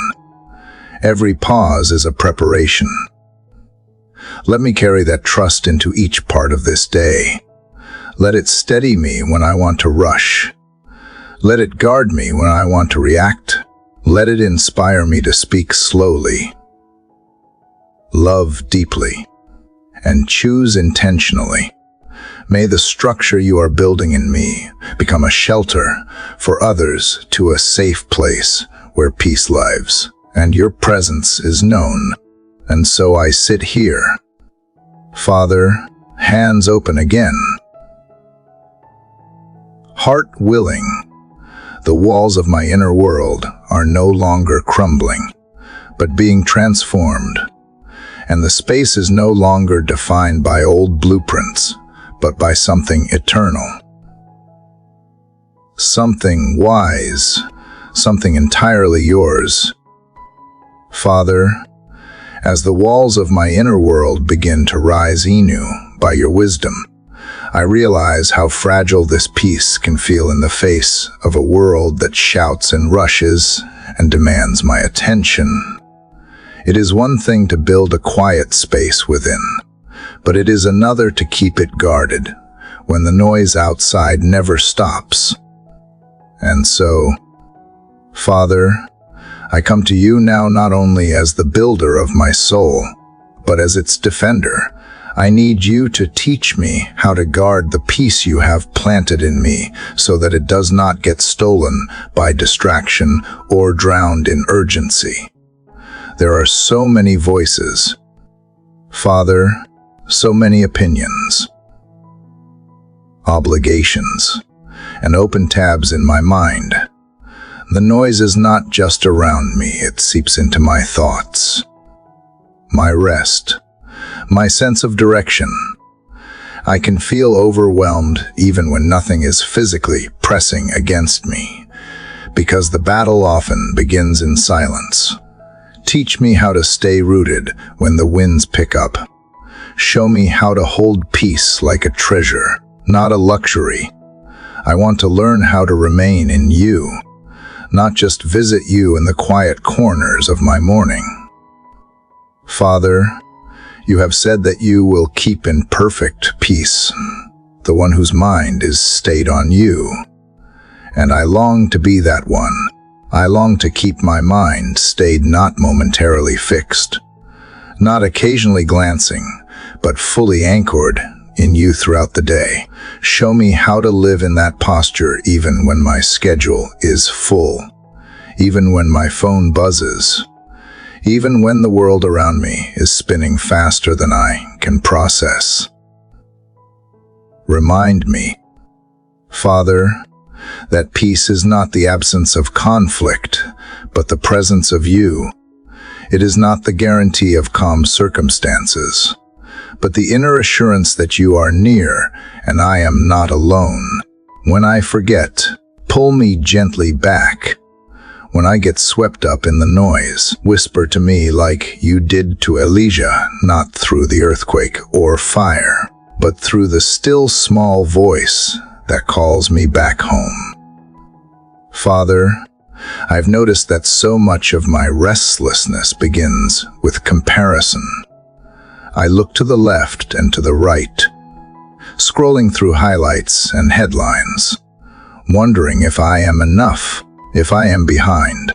Every pause is a preparation. Let me carry that trust into each part of this day. Let it steady me when I want to rush. Let it guard me when I want to react. Let it inspire me to speak slowly, love deeply, and choose intentionally. May the structure you are building in me become a shelter for others, to a safe place where peace lives and your presence is known. And so I sit here, Father, hands open again, heart willing. The walls of my inner world are no longer crumbling, but being transformed, and the space is no longer defined by old blueprints, but by something eternal, something wise, something entirely yours. Father, as the walls of my inner world begin to rise anew by your wisdom, I realize how fragile this peace can feel in the face of a world that shouts and rushes and demands my attention. It is one thing to build a quiet space within, but it is another to keep it guarded when the noise outside never stops. And so, Father, I come to you now not only as the builder of my soul, but as its defender. I need you to teach me how to guard the peace you have planted in me so that it does not get stolen by distraction or drowned in urgency. There are so many voices, Father, so many opinions, obligations, and open tabs in my mind. The noise is not just around me, it seeps into my thoughts, my rest, my sense of direction. I can feel overwhelmed even when nothing is physically pressing against me, because the battle often begins in silence. Teach me how to stay rooted when the winds pick up. Show me how to hold peace like a treasure, not a luxury. I want to learn how to remain in you, not just visit you in the quiet corners of my morning. Father, you have said that you will keep in perfect peace the one whose mind is stayed on you. And I long to be that one. I long to keep my mind stayed, not momentarily fixed, not occasionally glancing, but fully anchored in you throughout the day. Show me how to live in that posture even when my schedule is full, even when my phone buzzes, even when the world around me is spinning faster than I can process. Remind me, Father, that peace is not the absence of conflict, but the presence of you. It is not the guarantee of calm circumstances, but the inner assurance that you are near and I am not alone. When I forget, pull me gently back. When I get swept up in the noise, whisper to me like you did to Elijah, not through the earthquake or fire, but through the still small voice that calls me back home. Father, I've noticed that so much of my restlessness begins with comparison. I look to the left and to the right, scrolling through highlights and headlines, wondering if I am enough, if I am behind,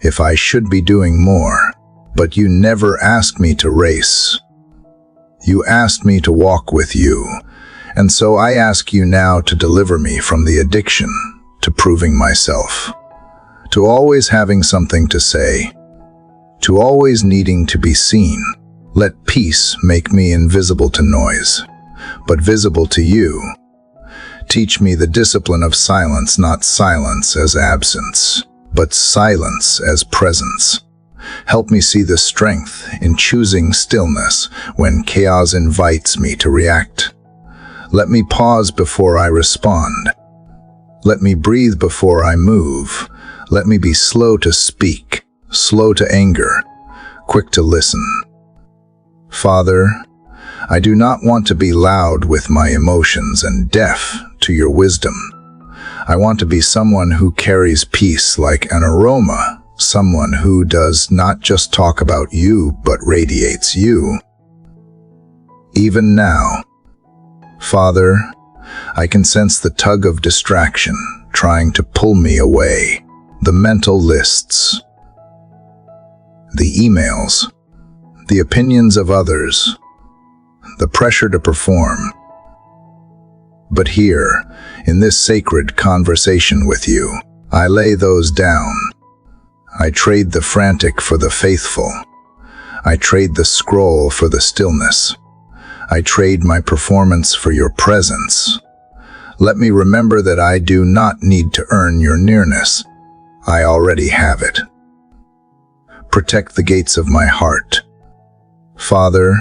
if I should be doing more. But you never asked me to race. You asked me to walk with you, and so I ask you now to deliver me from the addiction to proving myself, to always having something to say, to always needing to be seen. Let peace make me invisible to noise, but visible to you. Teach me the discipline of silence, not silence as absence, but silence as presence. Help me see the strength in choosing stillness when chaos invites me to react. Let me pause before I respond. Let me breathe before I move. Let me be slow to speak, slow to anger, quick to listen. Father, I do not want to be loud with my emotions and deaf to your wisdom. I want to be someone who carries peace like an aroma, someone who does not just talk about you, but radiates you. Even now, Father, I can sense the tug of distraction trying to pull me away. The mental lists, the emails, the opinions of others, the pressure to perform. But here, in this sacred conversation with you, I lay those down. I trade the frantic for the faithful. I trade the scroll for the stillness. I trade my performance for your presence. Let me remember that I do not need to earn your nearness. I already have it. Protect the gates of my heart. Father,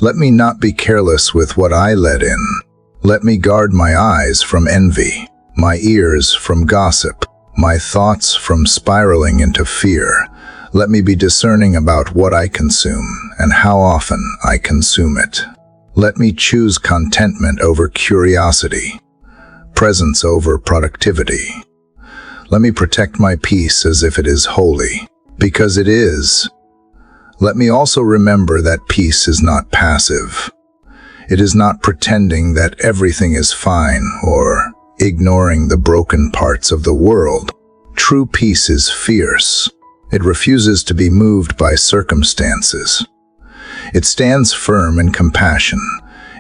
let me not be careless with what I let in. Let me guard my eyes from envy, my ears from gossip, my thoughts from spiraling into fear. Let me be discerning about what I consume and how often I consume it. Let me choose contentment over curiosity, presence over productivity. Let me protect my peace as if it is holy, because it is. Let me also remember that peace is not passive. It is not pretending that everything is fine or ignoring the broken parts of the world. True peace is fierce. It refuses to be moved by circumstances. It stands firm in compassion.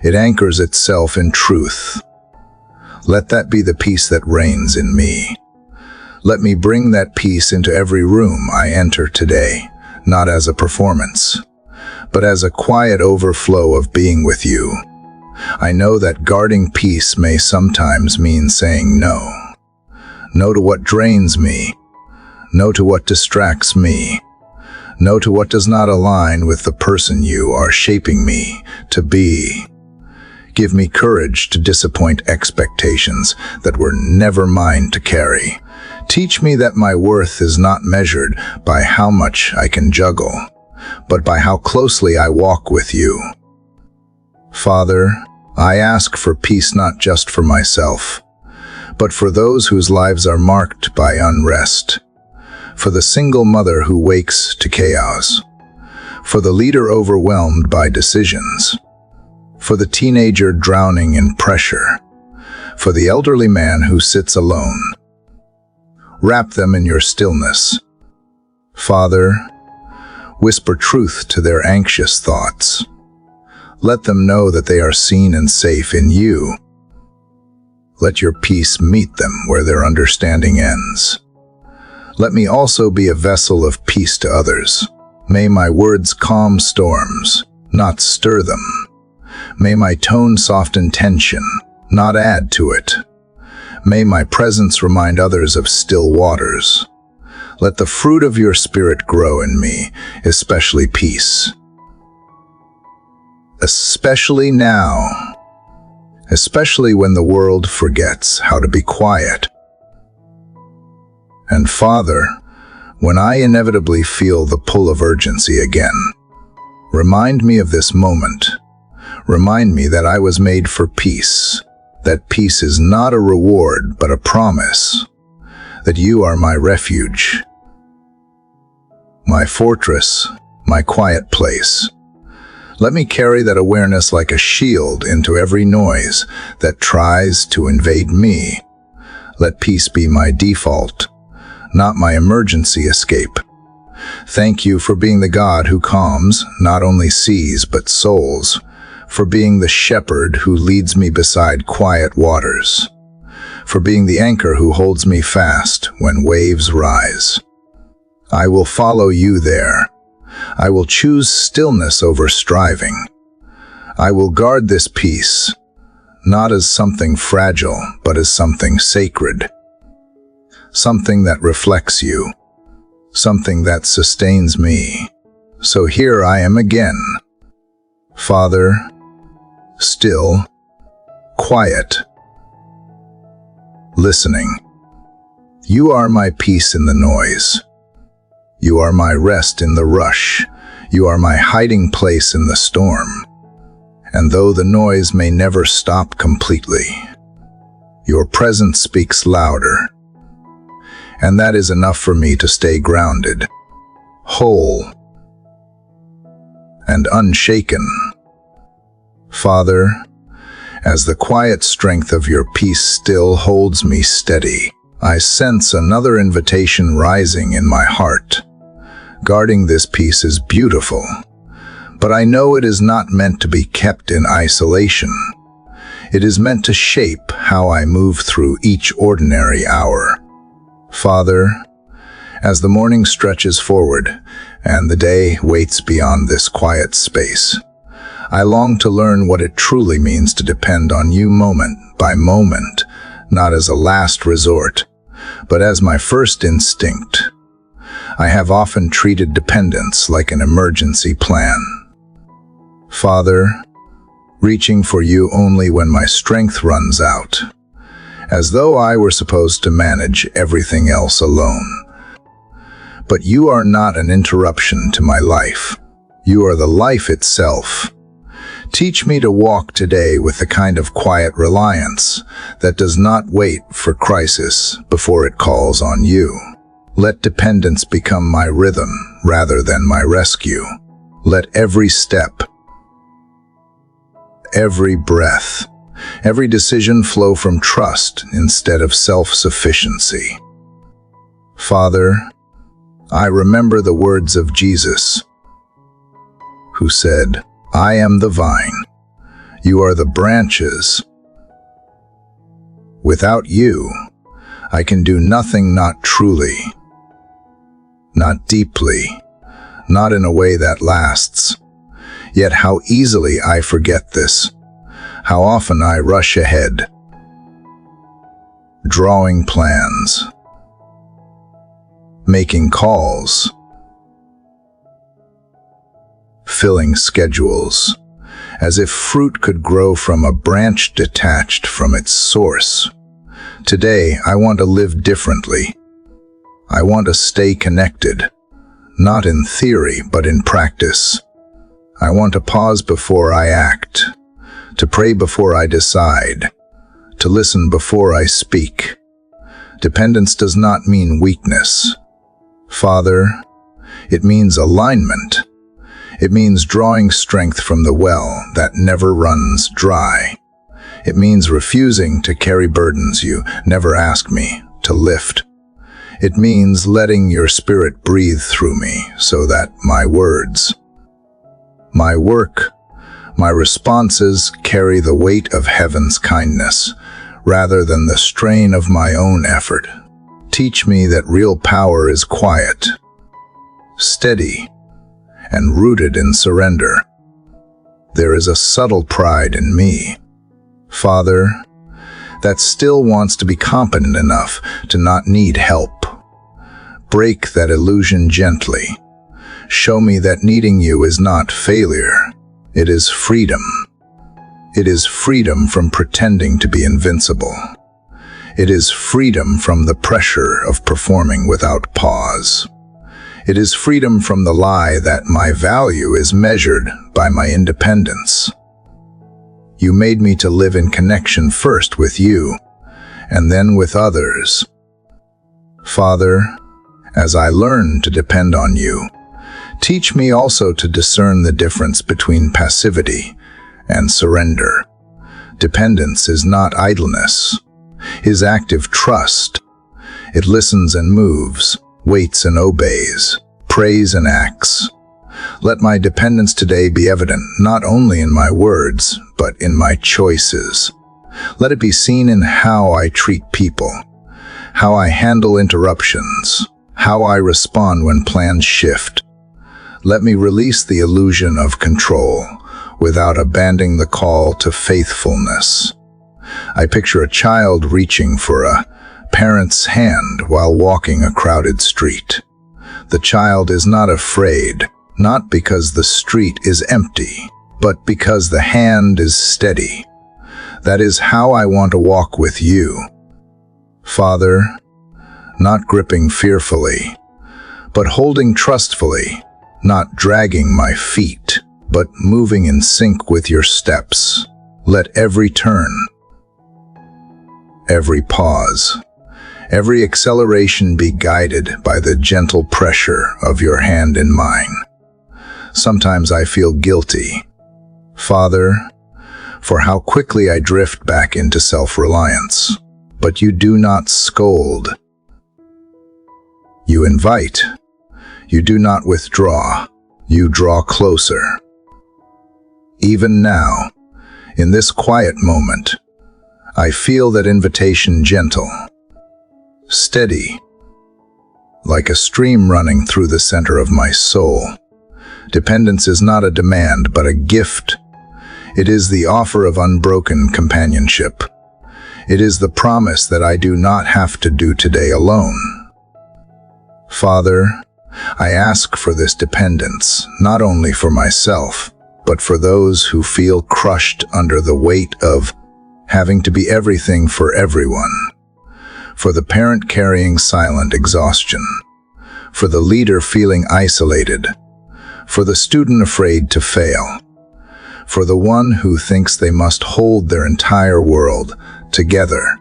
It anchors itself in truth. Let that be the peace that reigns in me. Let me bring that peace into every room I enter today, not as a performance, but as a quiet overflow of being with you. I know that guarding peace may sometimes mean saying no. No to what drains me. No to what distracts me. No to what does not align with the person you are shaping me to be. Give me courage to disappoint expectations that were never mine to carry. Teach me that my worth is not measured by how much I can juggle, but by how closely I walk with you. Father, I ask for peace not just for myself, but for those whose lives are marked by unrest, for the single mother who wakes to chaos, for the leader overwhelmed by decisions, for the teenager drowning in pressure, for the elderly man who sits alone. Wrap them in your stillness. Father, whisper truth to their anxious thoughts. Let them know that they are seen and safe in you. Let your peace meet them where their understanding ends. Let me also be a vessel of peace to others. May my words calm storms, not stir them. May my tone soften tension, not add to it. May my presence remind others of still waters. Let the fruit of your Spirit grow in me, especially peace. Especially now. Especially when the world forgets how to be quiet. And Father, when I inevitably feel the pull of urgency again, remind me of this moment. Remind me that I was made for peace. That peace is not a reward, but a promise. That you are my refuge, my fortress, my quiet place. Let me carry that awareness like a shield into every noise that tries to invade me. Let peace be my default, not my emergency escape. Thank you for being the God who calms, not only seas but souls, for being the shepherd who leads me beside quiet waters, for being the anchor who holds me fast when waves rise. I will follow you there. I will choose stillness over striving. I will guard this peace, not as something fragile, but as something sacred, something that reflects you, something that sustains me. So here I am again, Father, still, quiet, listening. You are my peace in the noise. You are my rest in the rush. You are my hiding place in the storm. And though the noise may never stop completely, your presence speaks louder. And that is enough for me to stay grounded, whole, and unshaken. Father, as the quiet strength of your peace still holds me steady, I sense another invitation rising in my heart. Guarding this peace is beautiful, but I know it is not meant to be kept in isolation. It is meant to shape how I move through each ordinary hour. Father, as the morning stretches forward and the day waits beyond this quiet space, I long to learn what it truly means to depend on you moment by moment, not as a last resort, but as my first instinct. I have often treated dependence like an emergency plan. Father, reaching for you only when my strength runs out, as though I were supposed to manage everything else alone. But you are not an interruption to my life. You are the life itself. Teach me to walk today with the kind of quiet reliance that does not wait for crisis before it calls on you. Let dependence become my rhythm rather than my rescue. Let every step, every breath, every decision flow from trust instead of self-sufficiency. Father, I remember the words of Jesus, who said, I am the vine, you are the branches. Without you, I can do nothing, not truly, not deeply, not in a way that lasts. Yet how easily I forget this, how often I rush ahead, drawing plans, making calls, filling schedules, as if fruit could grow from a branch detached from its source. Today, I want to live differently. I want to stay connected, not in theory, but in practice. I want to pause before I act, to pray before I decide, to listen before I speak. Dependence does not mean weakness. Father, it means alignment. It means drawing strength from the well that never runs dry. It means refusing to carry burdens you never ask me to lift. It means letting your spirit breathe through me so that my words, my work, my responses carry the weight of heaven's kindness rather than the strain of my own effort. Teach me that real power is quiet, steady, and rooted in surrender. There is a subtle pride in me, Father, that still wants to be competent enough to not need help. Break that illusion gently. Show me that needing you is not failure. It is freedom. It is freedom from pretending to be invincible. It is freedom from the pressure of performing without pause. It is freedom from the lie that my value is measured by my independence. You made me to live in connection first with you, and then with others. Father, as I learn to depend on you, Teach me also to discern the difference between passivity and surrender. Dependence is not idleness, is active trust. It listens and moves, waits and obeys, prays and acts. Let my dependence today be evident not only in my words, but in my choices. Let it be seen in how I treat people, how I handle interruptions, how I respond when plans shift. Let me release the illusion of control without abandoning the call to faithfulness. I picture a child reaching for a parent's hand while walking a crowded street. The child is not afraid, not because the street is empty, but because the hand is steady. That is how I want to walk with you. Father, not gripping fearfully, but holding trustfully, not dragging my feet, but moving in sync with your steps. Let every turn, every pause, every acceleration be guided by the gentle pressure of your hand in mine. Sometimes I feel guilty, Father, for how quickly I drift back into self-reliance. But you do not scold. You invite. You do not withdraw. You draw closer. Even now, in this quiet moment, I feel that invitation gentle, steady, like a stream running through the center of my soul. Dependence is not a demand, but a gift. It is the offer of unbroken companionship. It is the promise that I do not have to do today alone. Father, I ask for this dependence, not only for myself, but for those who feel crushed under the weight of having to be everything for everyone. For the parent carrying silent exhaustion. For the leader feeling isolated. For the student afraid to fail. For the one who thinks they must hold their entire world together.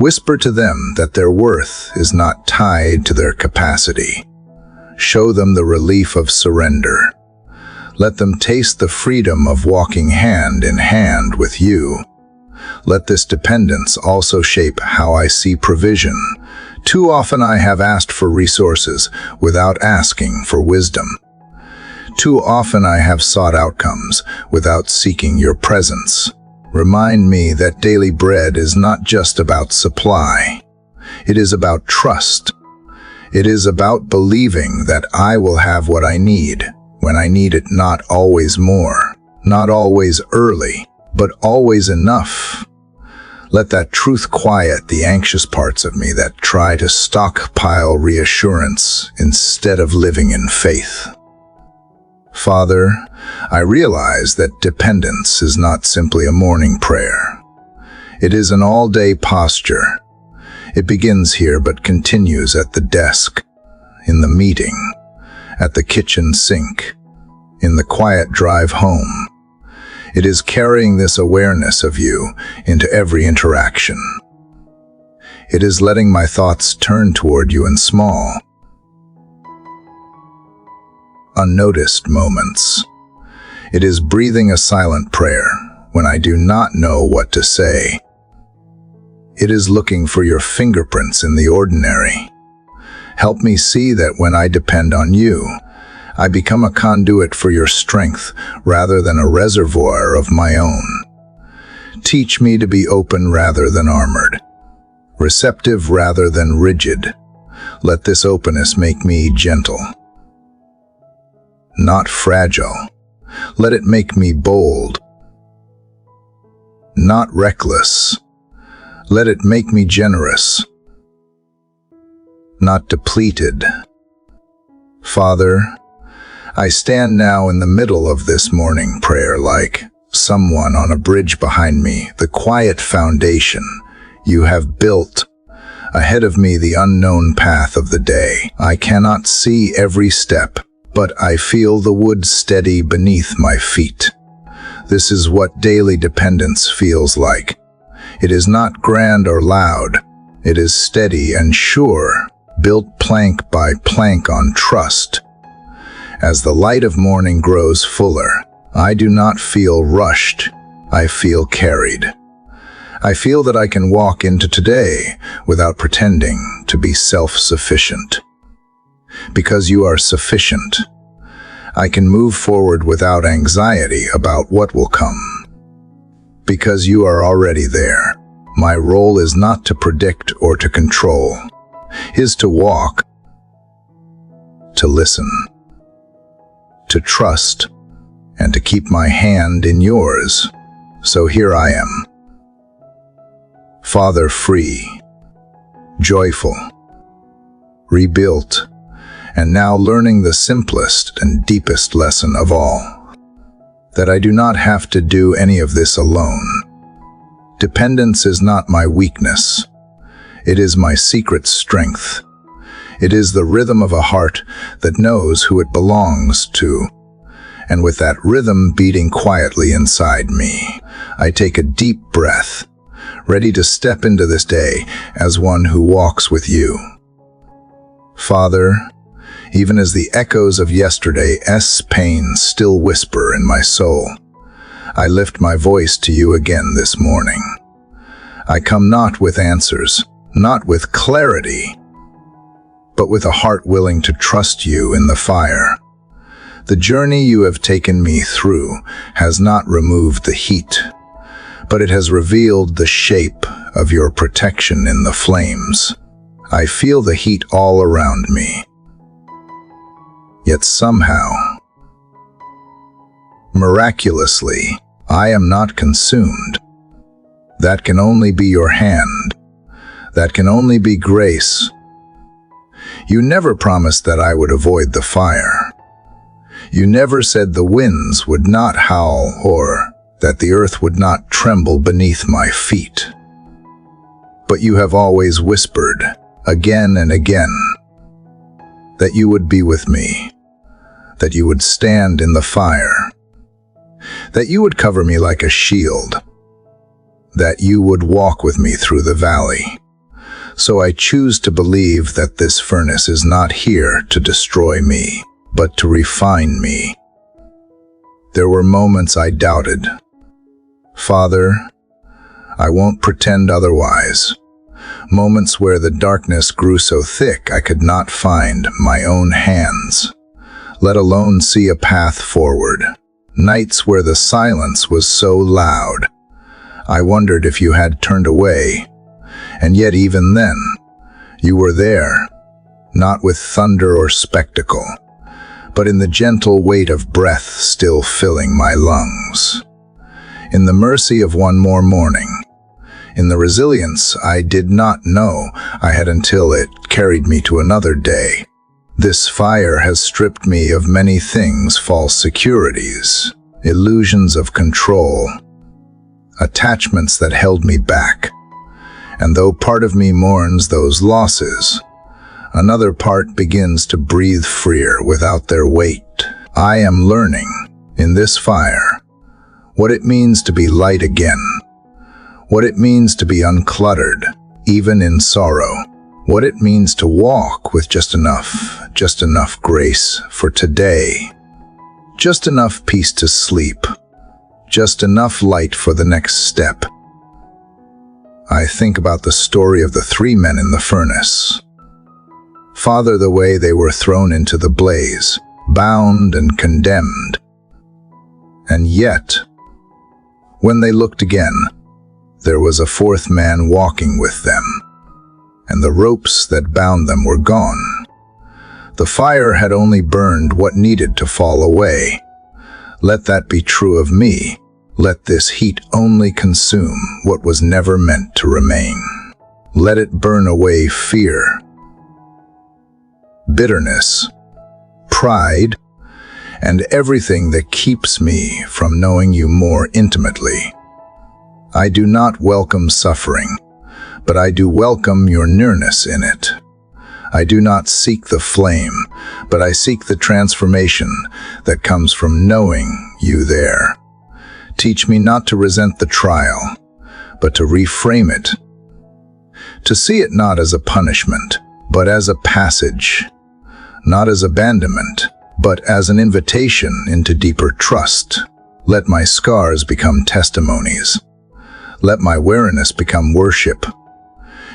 Whisper to them that their worth is not tied to their capacity. Show them the relief of surrender. Let them taste the freedom of walking hand in hand with you. Let this dependence also shape how I see provision. Too often I have asked for resources without asking for wisdom. Too often I have sought outcomes without seeking your presence. Remind me that daily bread is not just about supply. It is about trust. It is about believing that I will have what I need when I need it, not always more, not always early, but always enough. Let that truth quiet the anxious parts of me that try to stockpile reassurance instead of living in faith. Father, I realize that dependence is not simply a morning prayer. It is an all-day posture. It begins here but continues at the desk, in the meeting, at the kitchen sink, in the quiet drive home. It is carrying this awareness of you into every interaction. It is letting my thoughts turn toward you in small, unnoticed moments. It is breathing a silent prayer when I do not know what to say. It is looking for your fingerprints in the ordinary. Help me see that when I depend on you, I become a conduit for your strength rather than a reservoir of my own. Teach me to be open rather than armored, receptive rather than rigid. Let this openness make me gentle, not fragile. Let it make me bold, not reckless. Let it make me generous, not depleted. Father, I stand now in the middle of this morning prayer like someone on a bridge behind me, the quiet foundation you have built. Ahead of me, the unknown path of the day. I cannot see every step, but I feel the wood steady beneath my feet. This is what daily dependence feels like. It is not grand or loud. It is steady and sure, built plank by plank on trust. As the light of morning grows fuller, I do not feel rushed. I feel carried. I feel that I can walk into today without pretending to be self-sufficient. Because you are sufficient, I can move forward without anxiety about what will come. Because you are already there, my role is not to predict or to control, is to walk, to listen, to trust, and to keep my hand in yours. So here I am, Father, free, joyful, rebuilt, and now learning the simplest and deepest lesson of all, that I do not have to do any of this alone. Dependence is not my weakness. It is my secret strength. It is the rhythm of a heart that knows who it belongs to. And with that rhythm beating quietly inside me, I take a deep breath, ready to step into this day as one who walks with you. Father, even as the echoes of yesterday's pain still whisper in my soul, I lift my voice to you again this morning. I come not with answers, not with clarity, but with a heart willing to trust you in the fire. The journey you have taken me through has not removed the heat, but it has revealed the shape of your protection in the flames. I feel the heat all around me. Yet somehow, miraculously, I am not consumed. That can only be your hand. That can only be grace. You never promised that I would avoid the fire. You never said the winds would not howl or that the earth would not tremble beneath my feet. But you have always whispered, again and again, that you would be with me, that you would stand in the fire, that you would cover me like a shield, that you would walk with me through the valley. So I choose to believe that this furnace is not here to destroy me, but to refine me. There were moments I doubted. Father, I won't pretend otherwise. Moments where the darkness grew so thick I could not find my own hands, let alone see a path forward. Nights where the silence was so loud, I wondered if you had turned away. And yet even then, you were there, not with thunder or spectacle, but in the gentle weight of breath still filling my lungs. In the mercy of one more morning, in the resilience I did not know I had until it carried me to another day. This fire has stripped me of many things, false securities, illusions of control, attachments that held me back. And though part of me mourns those losses, another part begins to breathe freer without their weight. I am learning, in this fire, what it means to be light again, what it means to be uncluttered, even in sorrow, what it means to walk with just enough grace for today, just enough peace to sleep, just enough light for the next step. I think about the story of the 3 men in the furnace. Father, the way they were thrown into the blaze, bound and condemned. And yet, when they looked again, there was a 4th man walking with them, and the ropes that bound them were gone. The fire had only burned what needed to fall away. Let that be true of me. Let this heat only consume what was never meant to remain. Let it burn away fear, bitterness, pride, and everything that keeps me from knowing you more intimately. I do not welcome suffering, but I do welcome your nearness in it. I do not seek the flame, but I seek the transformation that comes from knowing you there. Teach me not to resent the trial, but to reframe it, to see it not as a punishment, but as a passage, not as abandonment, but as an invitation into deeper trust. Let my scars become testimonies. Let my weariness become worship.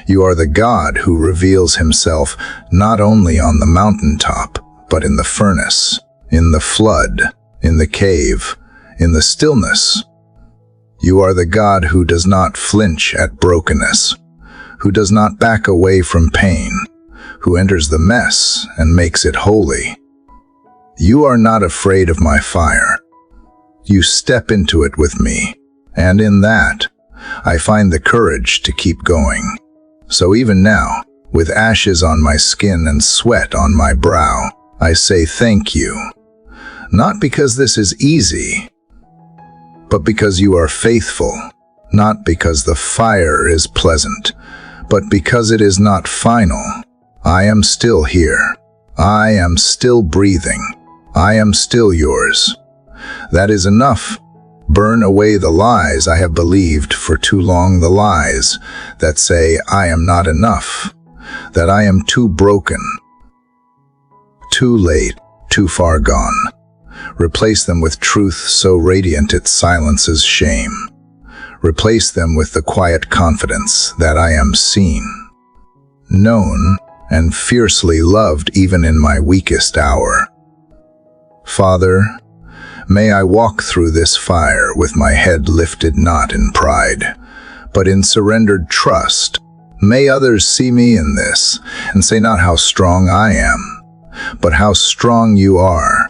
You are the God who reveals himself not only on the mountaintop, but in the furnace, in the flood, in the cave, in the stillness. You are the God who does not flinch at brokenness, who does not back away from pain, who enters the mess and makes it holy. You are not afraid of my fire. You step into it with me, and in that, I find the courage to keep going. So even now, with ashes on my skin and sweat on my brow, I say thank you. Not because this is easy, but because you are faithful. Not because the fire is pleasant, but because it is not final. I am still here. I am still breathing. I am still yours. That is enough. Burn away the lies I have believed for too long, the lies that say I am not enough, that I am too broken, too late, too far gone. Replace them with truth so radiant it silences shame. Replace them with the quiet confidence that I am seen, known, and fiercely loved even in my weakest hour. Father, may I walk through this fire with my head lifted not in pride, but in surrendered trust. May others see me in this and say not how strong I am, but how strong you are.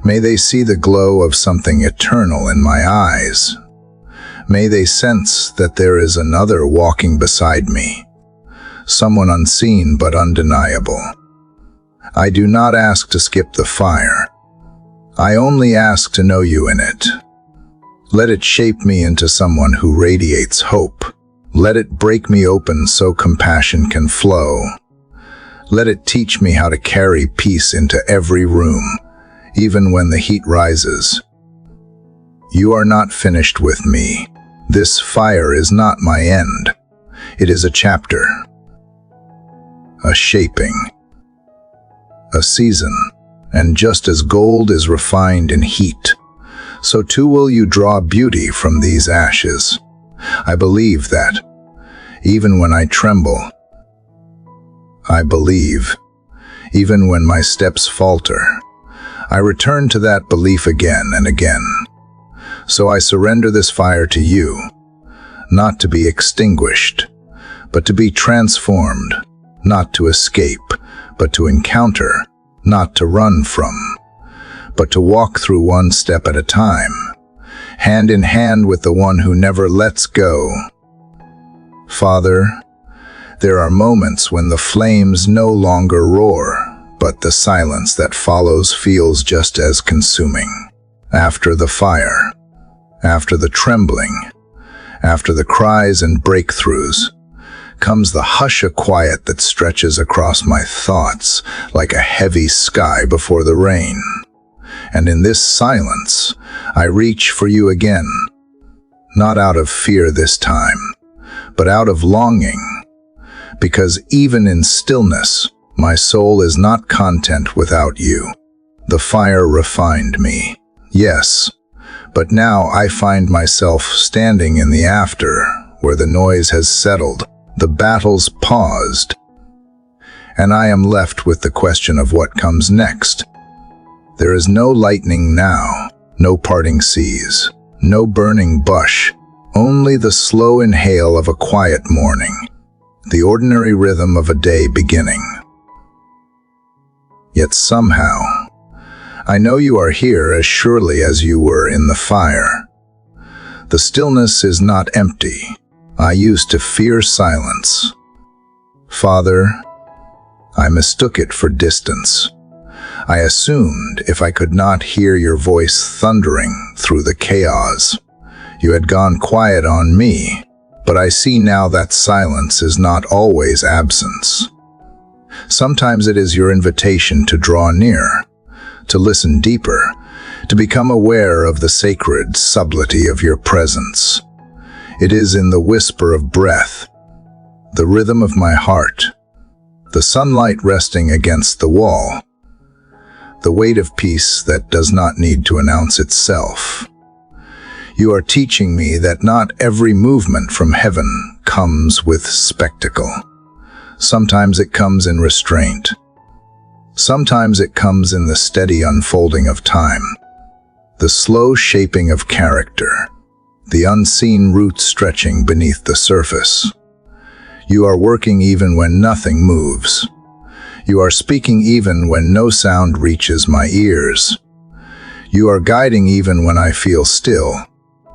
May they see the glow of something eternal in my eyes. May they sense that there is another walking beside me, someone unseen but undeniable. I do not ask to skip the fire. I only ask to know you in it. Let it shape me into someone who radiates hope. Let it break me open so compassion can flow. Let it teach me how to carry peace into every room, even when the heat rises. You are not finished with me. This fire is not my end. It is a chapter, a shaping, a season. And just as gold is refined in heat, so too will you draw beauty from these ashes. I believe that, even when I tremble. I believe, even when my steps falter. I return to that belief again and again. So I surrender this fire to you, not to be extinguished, but to be transformed, not to escape, but to encounter, not to run from, but to walk through one step at a time, hand in hand with the one who never lets go. Father, there are moments when the flames no longer roar, but the silence that follows feels just as consuming. After the fire, after the trembling, after the cries and breakthroughs, comes the hush of quiet that stretches across my thoughts like a heavy sky before the rain. And in this silence, I reach for you again, not out of fear this time, but out of longing, because even in stillness, my soul is not content without you. The fire refined me, yes, but now I find myself standing in the after, where the noise has settled, the battle's paused, and I am left with the question of what comes next. There is no lightning now, no parting seas, no burning bush, only the slow inhale of a quiet morning, the ordinary rhythm of a day beginning. Yet somehow, I know you are here as surely as you were in the fire. The stillness is not empty. I used to fear silence. Father, I mistook it for distance. I assumed if I could not hear your voice thundering through the chaos, you had gone quiet on me. But I see now that silence is not always absence. Sometimes it is your invitation to draw near, to listen deeper, to become aware of the sacred subtlety of your presence. It is in the whisper of breath, the rhythm of my heart, the sunlight resting against the wall, the weight of peace that does not need to announce itself. You are teaching me that not every movement from heaven comes with spectacle. Sometimes it comes in restraint. Sometimes it comes in the steady unfolding of time, the slow shaping of character, the unseen roots stretching beneath the surface. You are working even when nothing moves. You are speaking even when no sound reaches my ears. You are guiding even when I feel still.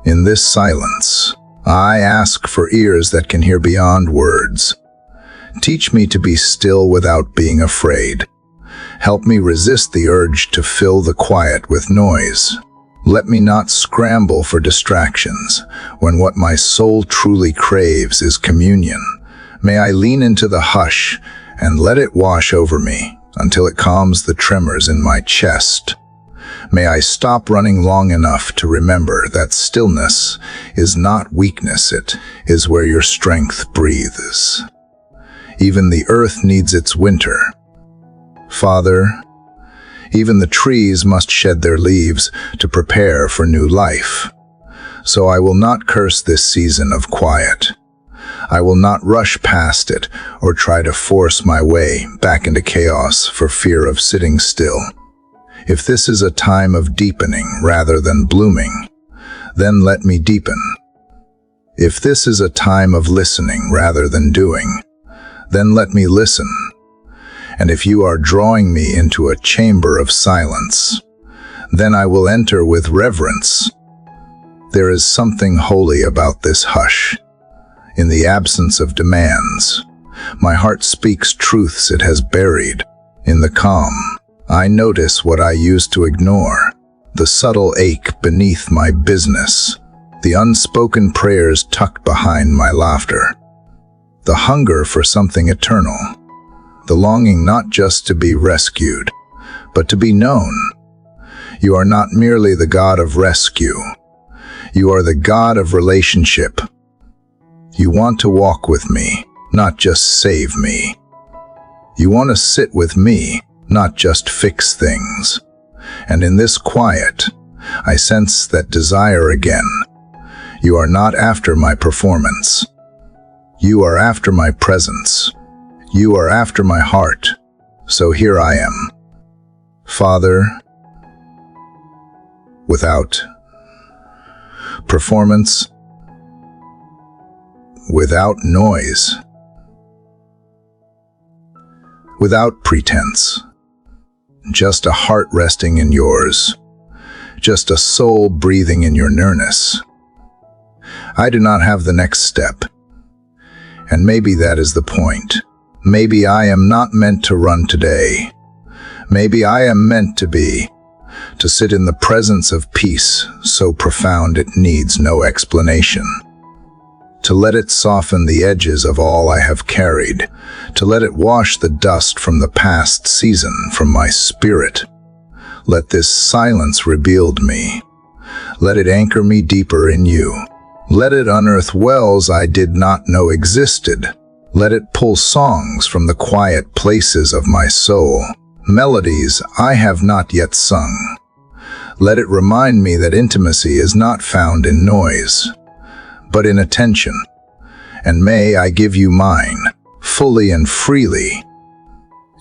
In this silence, I ask for ears that can hear beyond words. Teach me to be still without being afraid. Help me resist the urge to fill the quiet with noise. Let me not scramble for distractions when what my soul truly craves is communion. May I lean into the hush and let it wash over me until it calms the tremors in my chest. May I stop running long enough to remember that stillness is not weakness, it is where your strength breathes. Even the earth needs its winter. Father, even the trees must shed their leaves to prepare for new life. So I will not curse this season of quiet. I will not rush past it or try to force my way back into chaos for fear of sitting still. If this is a time of deepening rather than blooming, then let me deepen. If this is a time of listening rather than doing, then let me listen. And if you are drawing me into a chamber of silence, then I will enter with reverence. There is something holy about this hush. In the absence of demands, my heart speaks truths it has buried. In the calm, I notice what I used to ignore, the subtle ache beneath my business, the unspoken prayers tucked behind my laughter, the hunger for something eternal, the longing not just to be rescued, but to be known. You are not merely the God of rescue. You are the God of relationship. You want to walk with me, not just save me. You want to sit with me, not just fix things. And in this quiet, I sense that desire again. You are not after my performance. You are after my presence. You are after my heart. So here I am. Father, without performance, without noise, without pretense, just a heart resting in yours, just a soul breathing in your nearness. I do not have the next step, and maybe that is the point. Maybe I am not meant to run today. Maybe I am meant to sit in the presence of peace so profound it needs no explanation. To let it soften the edges of all I have carried, to let it wash the dust from the past season from my spirit. Let this silence rebuild me. Let it anchor me deeper in you. Let it unearth wells I did not know existed. Let it pull songs from the quiet places of my soul, melodies I have not yet sung. Let it remind me that intimacy is not found in noise, but in attention. And may I give you mine, fully and freely.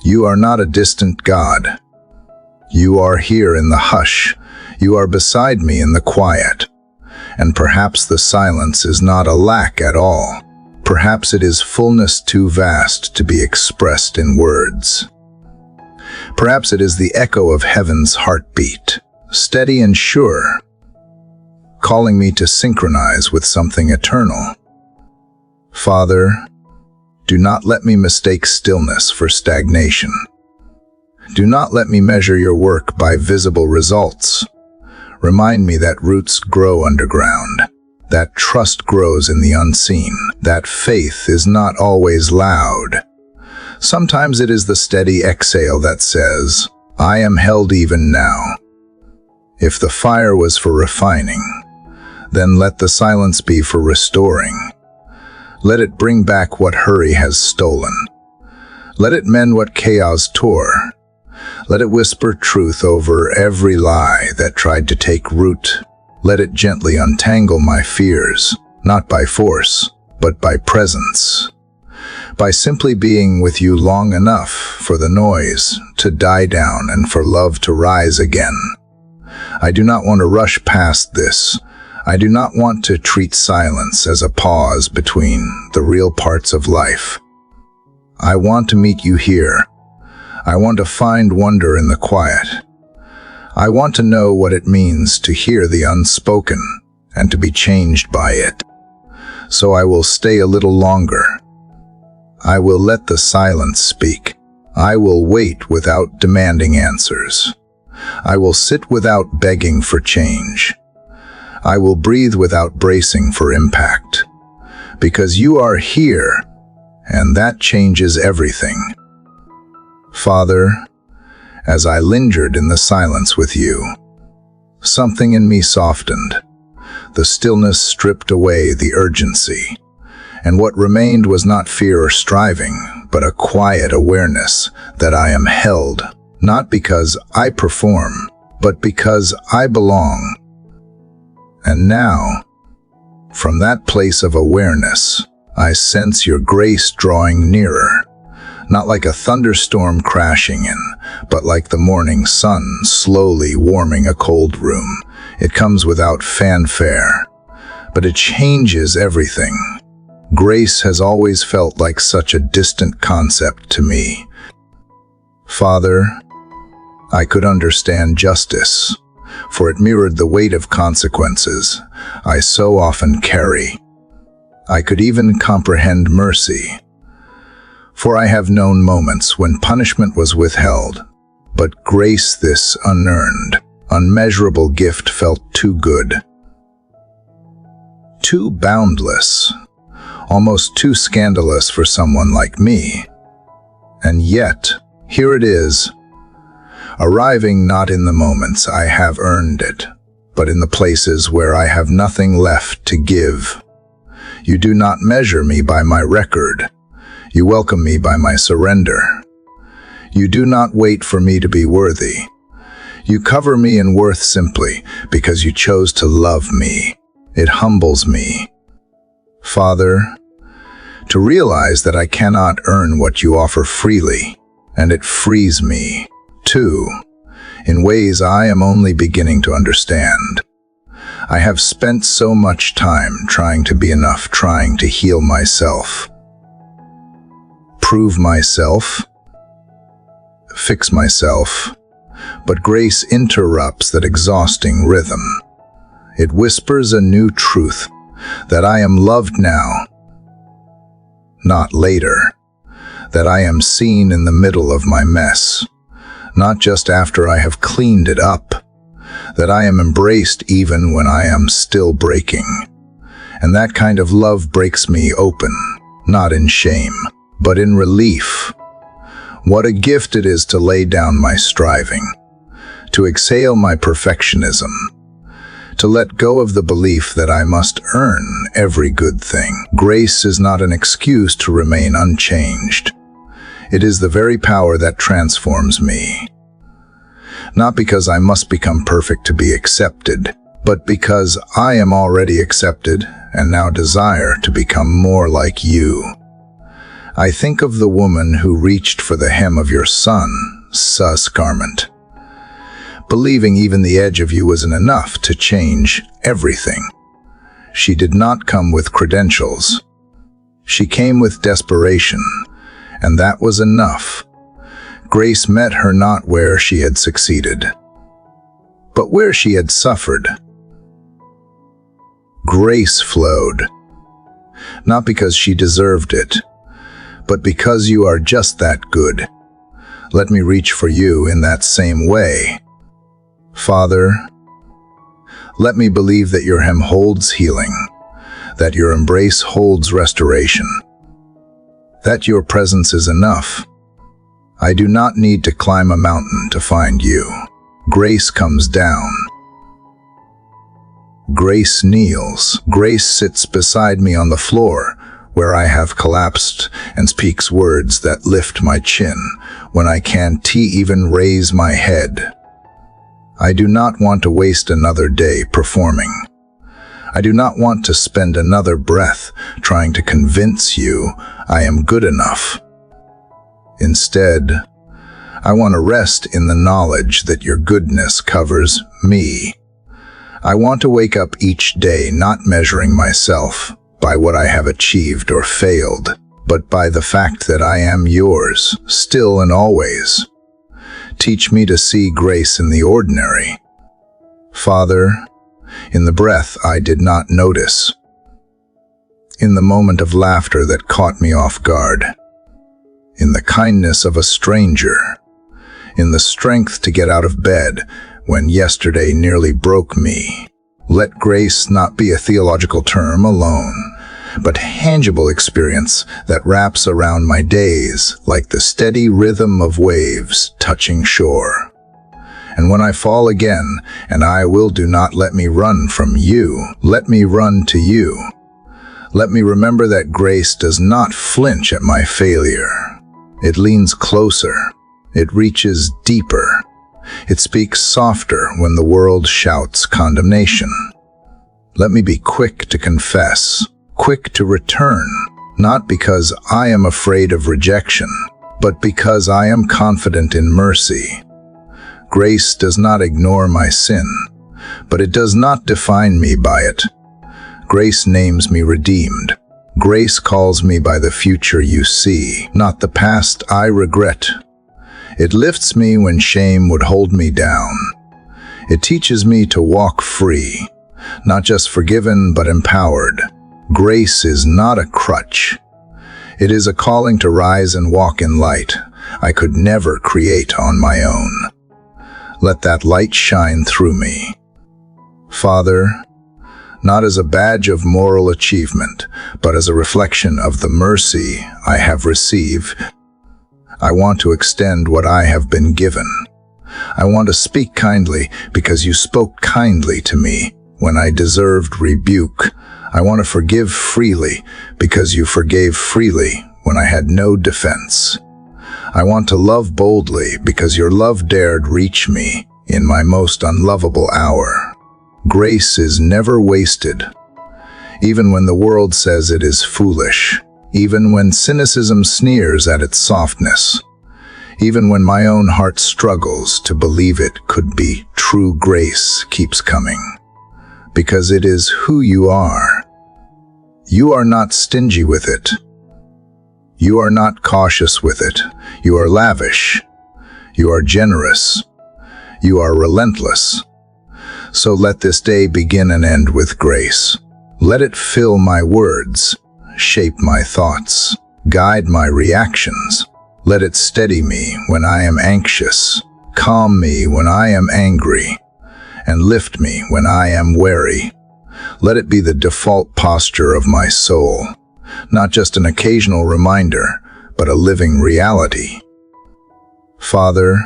You are not a distant God. You are here in the hush. You are beside me in the quiet. And perhaps the silence is not a lack at all. Perhaps it is fullness too vast to be expressed in words. Perhaps it is the echo of heaven's heartbeat, steady and sure, calling me to synchronize with something eternal. Father, do not let me mistake stillness for stagnation. Do not let me measure your work by visible results. Remind me that roots grow underground, that trust grows in the unseen, that faith is not always loud. Sometimes it is the steady exhale that says, I am held even now. If the fire was for refining, then let the silence be for restoring. Let it bring back what hurry has stolen. Let it mend what chaos tore. Let it whisper truth over every lie that tried to take root. Let it gently untangle my fears, not by force, but by presence. By simply being with you long enough for the noise to die down and for love to rise again. I do not want to rush past this. I do not want to treat silence as a pause between the real parts of life. I want to meet you here. I want to find wonder in the quiet. I want to know what it means to hear the unspoken and to be changed by it. So I will stay a little longer. I will let the silence speak. I will wait without demanding answers. I will sit without begging for change. I will breathe without bracing for impact. Because you are here, and that changes everything. Father, as I lingered in the silence with you, something in me softened. The stillness stripped away the urgency, and what remained was not fear or striving, but a quiet awareness that I am held, not because I perform, but because I belong. And now, from that place of awareness, I sense your grace drawing nearer, not like a thunderstorm crashing in, but like the morning sun slowly warming a cold room. It comes without fanfare, but it changes everything. Grace has always felt like such a distant concept to me. Father, I could understand justice, for it mirrored the weight of consequences I so often carry. I could even comprehend mercy, for I have known moments when punishment was withheld, but grace, this unearned, unmeasurable gift, felt too good, too boundless, almost too scandalous for someone like me. And yet, here it is, arriving not in the moments I have earned it, but in the places where I have nothing left to give. You do not measure me by my record. You welcome me by my surrender. You do not wait for me to be worthy. You cover me in worth simply because you chose to love me. It humbles me. Father, to realize that I cannot earn what you offer freely, and it frees me, too, in ways I am only beginning to understand. I have spent so much time trying to be enough, trying to heal myself, prove myself, fix myself, but grace interrupts that exhausting rhythm. It whispers a new truth, that I am loved now, not later, that I am seen in the middle of my mess, not just after I have cleaned it up, that I am embraced even when I am still breaking. And that kind of love breaks me open, not in shame, but in relief. What a gift it is to lay down my striving, to exhale my perfectionism, to let go of the belief that I must earn every good thing. Grace is not an excuse to remain unchanged. It is the very power that transforms me. Not because I must become perfect to be accepted, but because I am already accepted and now desire to become more like you. I think of the woman who reached for the hem of your son's garment, believing even the edge of you wasn't enough to change everything. She did not come with credentials. She came with desperation, and that was enough. Grace met her not where she had succeeded, but where she had suffered. Grace flowed, not because she deserved it, but because you are just that good. Let me reach for you in that same way. Father, let me believe that your hem holds healing, that your embrace holds restoration, that your presence is enough. I do not need to climb a mountain to find you. Grace comes down. Grace kneels. Grace sits beside me on the floor, where I have collapsed and speaks words that lift my chin when I can't even raise my head. I do not want to waste another day performing. I do not want to spend another breath trying to convince you I am good enough. Instead, I want to rest in the knowledge that your goodness covers me. I want to wake up each day not measuring myself by what I have achieved or failed, but by the fact that I am yours, still and always. Teach me to see grace in the ordinary. Father, in the breath I did not notice, in the moment of laughter that caught me off guard, in the kindness of a stranger, in the strength to get out of bed when yesterday nearly broke me. Let grace not be a theological term alone, but tangible experience that wraps around my days like the steady rhythm of waves touching shore. And when I fall again, and I will, do not let me run from you. Let me run to you. Let me remember that grace does not flinch at my failure. It leans closer. It reaches deeper. It speaks softer when the world shouts condemnation. Let me be quick to confess, quick to return, not because I am afraid of rejection, but because I am confident in mercy. Grace does not ignore my sin, but it does not define me by it. Grace names me redeemed. Grace calls me by the future you see, not the past I regret. It lifts me when shame would hold me down. It teaches me to walk free, not just forgiven but empowered. Grace is not a crutch. It is a calling to rise and walk in light I could never create on my own. Let that light shine through me. Father, not as a badge of moral achievement, but as a reflection of the mercy I have received, I want to extend what I have been given. I want to speak kindly because you spoke kindly to me when I deserved rebuke. I want to forgive freely because you forgave freely when I had no defense. I want to love boldly because your love dared reach me in my most unlovable hour. Grace is never wasted, even when the world says it is foolish, even when cynicism sneers at its softness, even when my own heart struggles to believe it could be. True grace keeps coming, because it is who you are. You are not stingy with it. You are not cautious with it. You are lavish. You are generous. You are relentless. So let this day begin and end with grace. Let it fill my words, shape my thoughts, guide my reactions. Let it steady me when I am anxious, calm me when I am angry, and lift me when I am weary. Let it be the default posture of my soul, not just an occasional reminder, but a living reality. Father,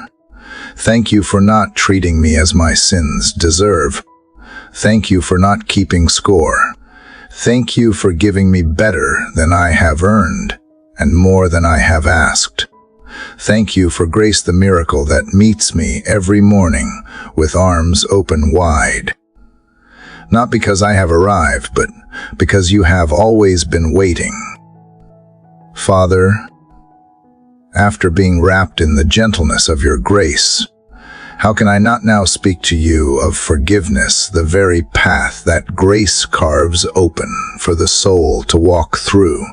thank you for not treating me as my sins deserve. Thank you for not keeping score. Thank you for giving me better than I have earned and more than I have asked. Thank you for grace, the miracle that meets me every morning with arms open wide. Not because I have arrived, but because you have always been waiting. Father, after being wrapped in the gentleness of your grace, how can I not now speak to you of forgiveness, the very path that grace carves open for the soul to walk through?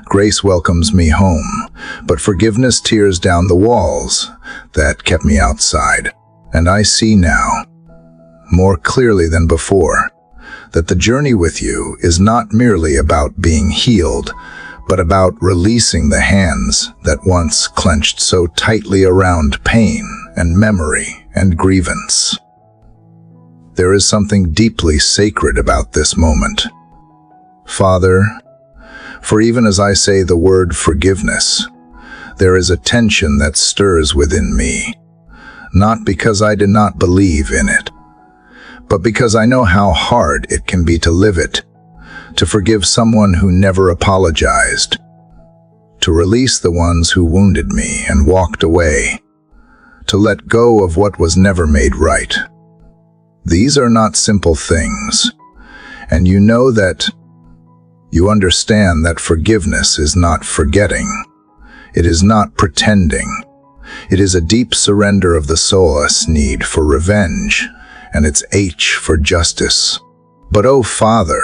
Grace welcomes me home, but forgiveness tears down the walls that kept me outside. And I see now, more clearly than before, that the journey with you is not merely about being healed, but about releasing the hands that once clenched so tightly around pain and memory and grievance. There is something deeply sacred about this moment. Father, for even as I say the word forgiveness, there is a tension that stirs within me, not because I do not believe in it, but because I know how hard it can be to live it, to forgive someone who never apologized, to release the ones who wounded me and walked away, to let go of what was never made right. These are not simple things, and you know that. You understand that forgiveness is not forgetting. It is not pretending. It is a deep surrender of the soul's need for revenge, and its H for justice. But, oh Father,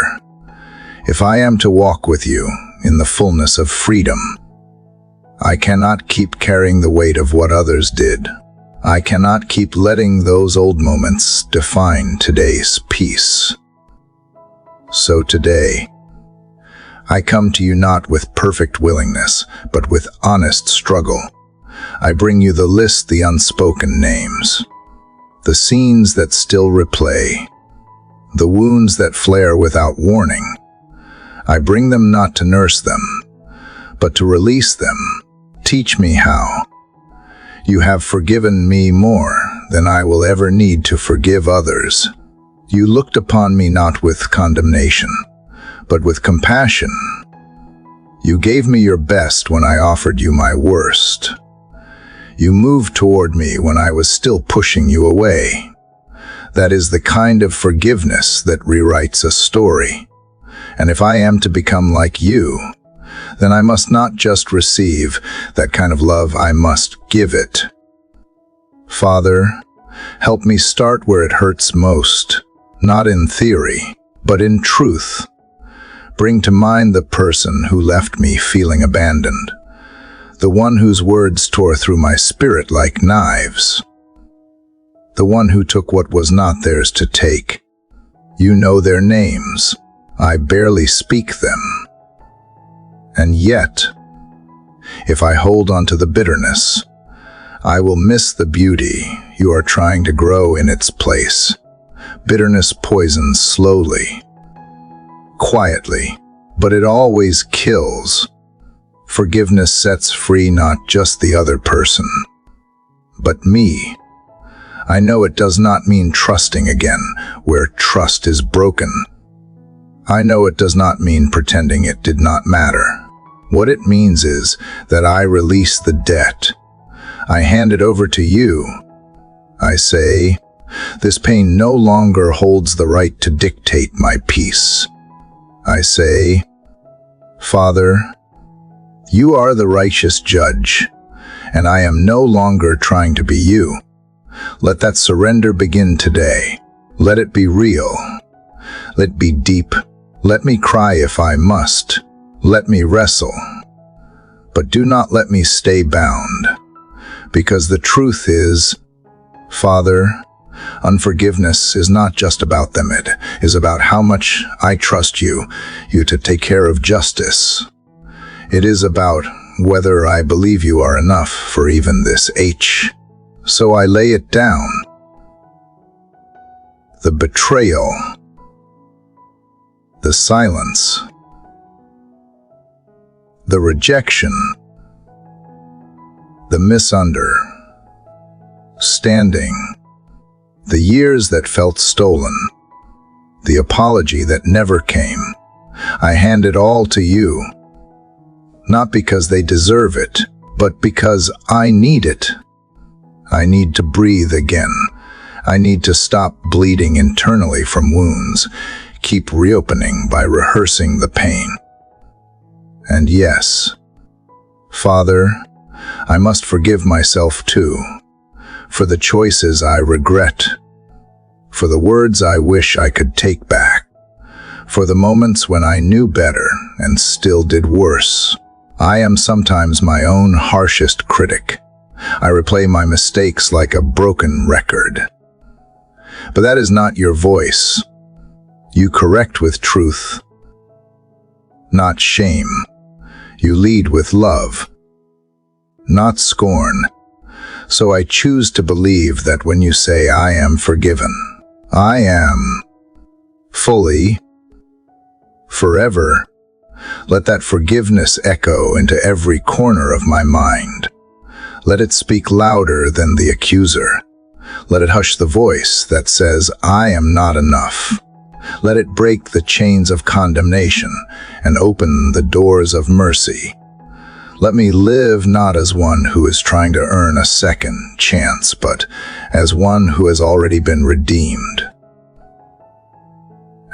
if I am to walk with you in the fullness of freedom, I cannot keep carrying the weight of what others did. I cannot keep letting those old moments define today's peace. So today, I come to you not with perfect willingness, but with honest struggle. I bring you the list, the unspoken names, the scenes that still replay, the wounds that flare without warning. I bring them not to nurse them, but to release them. Teach me how. You have forgiven me more than I will ever need to forgive others. You looked upon me not with condemnation, but with compassion. You gave me your best when I offered you my worst. You moved toward me when I was still pushing you away. That is the kind of forgiveness that rewrites a story. And if I am to become like you, then I must not just receive that kind of love, I must give it. Father, help me start where it hurts most, not in theory, but in truth. Bring to mind the person who left me feeling abandoned, the one whose words tore through my spirit like knives, the one who took what was not theirs to take. You know their names. I barely speak them. And yet, if I hold on to the bitterness, I will miss the beauty you are trying to grow in its place. Bitterness poisons slowly, quietly, but it always kills. Forgiveness sets free not just the other person, but me. I know it does not mean trusting again where trust is broken. I know it does not mean pretending it did not matter. What it means is that I release the debt. I hand it over to you. I say, this pain no longer holds the right to dictate my peace. I say, Father, you are the righteous judge, and I am no longer trying to be you. Let that surrender begin today. Let it be real. Let it be deep. Let me cry if I must. Let me wrestle. But do not let me stay bound. Because the truth is, Father, unforgiveness is not just about them. It is about how much I trust you to take care of justice. It is about whether I believe you are enough for even this H. So I lay it down. The betrayal, the silence, the rejection, the misunderstanding, the years that felt stolen, the apology that never came. I hand it all to you, not because they deserve it, but because I need it. I need to breathe again. I need to stop bleeding internally from wounds, keep reopening by rehearsing the pain. And yes, Father, I must forgive myself too, for the choices I regret, for the words I wish I could take back, for the moments when I knew better and still did worse. I am sometimes my own harshest critic. I replay my mistakes like a broken record. But that is not your voice. You correct with truth, not shame. You lead with love, not scorn. So I choose to believe that when you say, I am forgiven, I am fully, forever. Let that forgiveness echo into every corner of my mind. Let it speak louder than the accuser. Let it hush the voice that says, I am not enough. Let it break the chains of condemnation and open the doors of mercy. Let me live not as one who is trying to earn a second chance, but as one who has already been redeemed.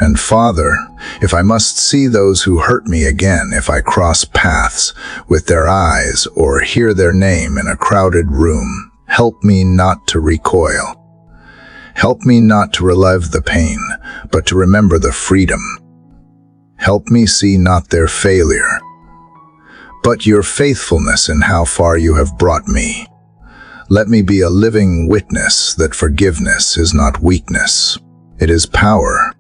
And Father, if I must see those who hurt me again, if I cross paths with their eyes or hear their name in a crowded room, help me not to recoil. Help me not to relive the pain, but to remember the freedom. Help me see not their failure, but your faithfulness in how far you have brought me. Let me be a living witness that forgiveness is not weakness. It is power.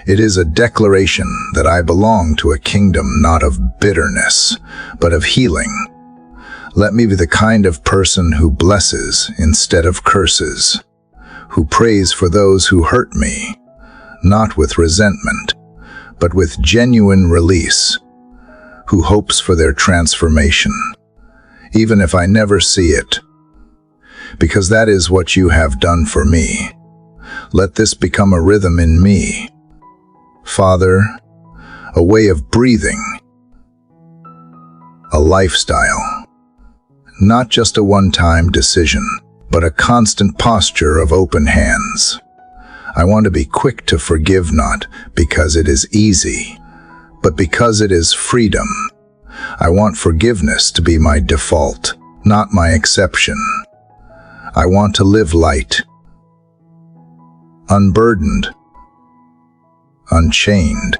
It is a declaration that I belong to a kingdom not of bitterness, but of healing. Let me be the kind of person who blesses instead of curses, who prays for those who hurt me, not with resentment, but with genuine release, who hopes for their transformation, even if I never see it, because that is what you have done for me. Let this become a rhythm in me. Father, a way of breathing, a lifestyle, not just a one-time decision, but a constant posture of open hands. I want to be quick to forgive, not because it is easy, but because it is freedom. I want forgiveness to be my default, not my exception. I want to live light, unburdened, unchained.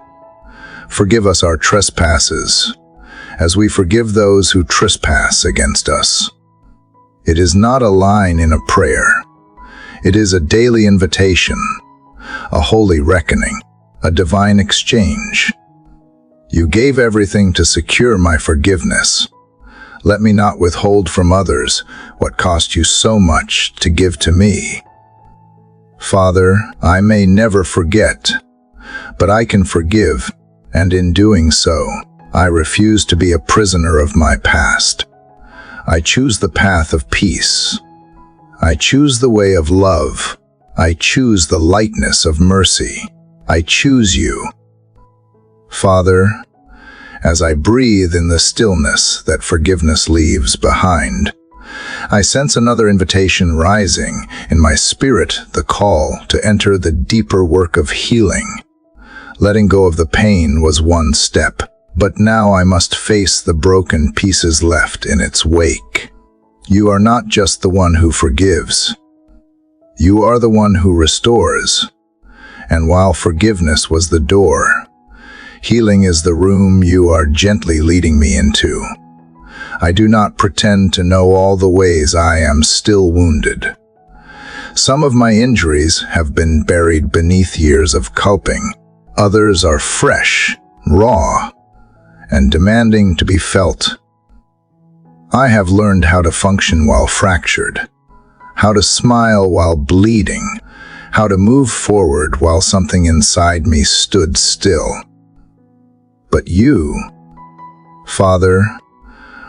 Forgive us our trespasses, as we forgive those who trespass against us. It is not a line in a prayer. It is a daily invitation, a holy reckoning, a divine exchange. You gave everything to secure my forgiveness. Let me not withhold from others what cost you so much to give to me. Father, I may never forget, but I can forgive, and in doing so, I refuse to be a prisoner of my past. I choose the path of peace. I choose the way of love. I choose the lightness of mercy. I choose you. Father, as I breathe in the stillness that forgiveness leaves behind, I sense another invitation rising in my spirit, the call to enter the deeper work of healing. Letting go of the pain was one step, but now I must face the broken pieces left in its wake. You are not just the one who forgives. You are the one who restores. And while forgiveness was the door, healing is the room you are gently leading me into. I do not pretend to know all the ways I am still wounded. Some of my injuries have been buried beneath years of coping. Others are fresh, raw, and demanding to be felt. I have learned how to function while fractured, how to smile while bleeding, how to move forward while something inside me stood still. But you, Father,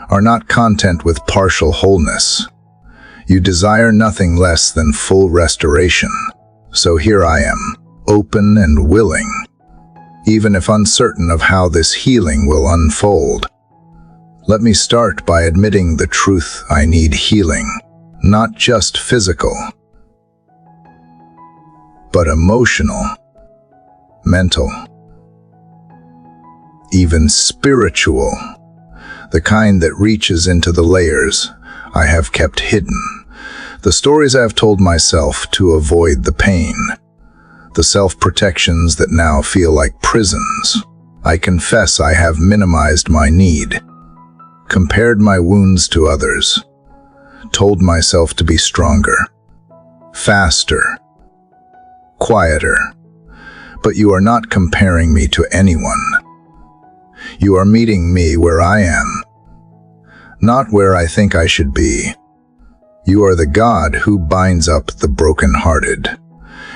are not content with partial wholeness. You desire nothing less than full restoration. So here I am, open and willing, even if uncertain of how this healing will unfold. Let me start by admitting the truth: I need healing, not just physical, but emotional, mental, even spiritual, the kind that reaches into the layers I have kept hidden, the stories I have told myself to avoid the pain, the self-protections that now feel like prisons. I confess I have minimized my need, compared my wounds to others, told myself to be stronger, faster, quieter. But you are not comparing me to anyone. You are meeting me where I am, not where I think I should be. You are the God who binds up the brokenhearted.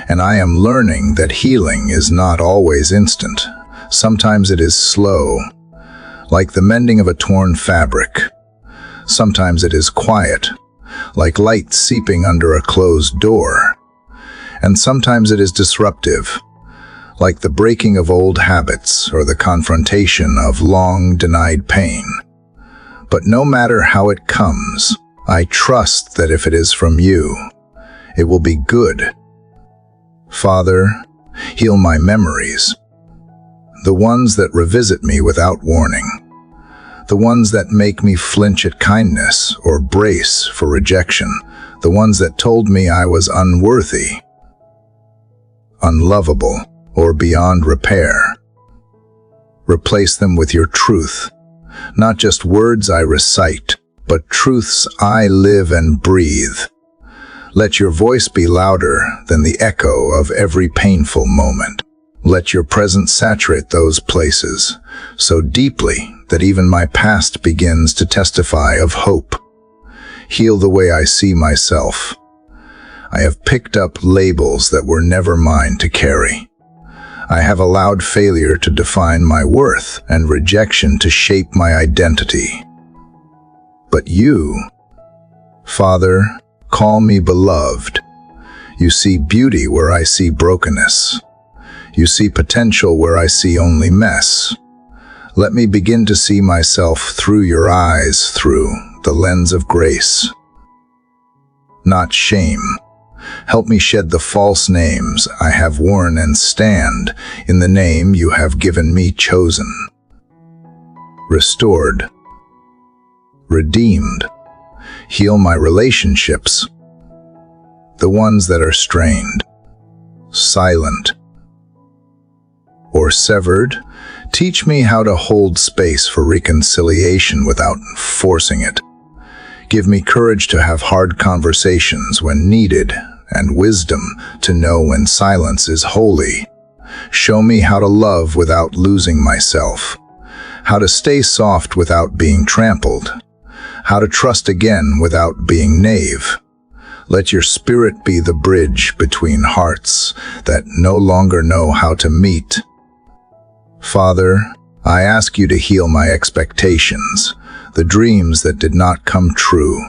And I am learning that healing is not always instant. Sometimes it is slow, like the mending of a torn fabric. Sometimes it is quiet, like light seeping under a closed door. And sometimes it is disruptive, like the breaking of old habits or the confrontation of long-denied pain. But no matter how it comes, I trust that if it is from you, it will be good. Father, heal my memories, the ones that revisit me without warning, the ones that make me flinch at kindness or brace for rejection, the ones that told me I was unworthy, unlovable, or beyond repair. Replace them with your truth, not just words I recite, but truths I live and breathe. Let your voice be louder than the echo of every painful moment. Let your presence saturate those places so deeply that even my past begins to testify of hope. Heal the way I see myself. I have picked up labels that were never mine to carry. I have allowed failure to define my worth and rejection to shape my identity. But you, Father, call me beloved. You see beauty where I see brokenness. You see potential where I see only mess. Let me begin to see myself through your eyes, through the lens of grace, not shame. Help me shed the false names I have worn and stand in the name you have given me chosen. Restored, redeemed, heal my relationships, the ones that are strained, silent, or severed. Teach me how to hold space for reconciliation without forcing it. Give me courage to have hard conversations when needed, and wisdom to know when silence is holy. Show me how to love without losing myself, how to stay soft without being trampled, how to trust again without being naive. Let your spirit be the bridge between hearts that no longer know how to meet. Father, I ask you to heal my expectations, the dreams that did not come true,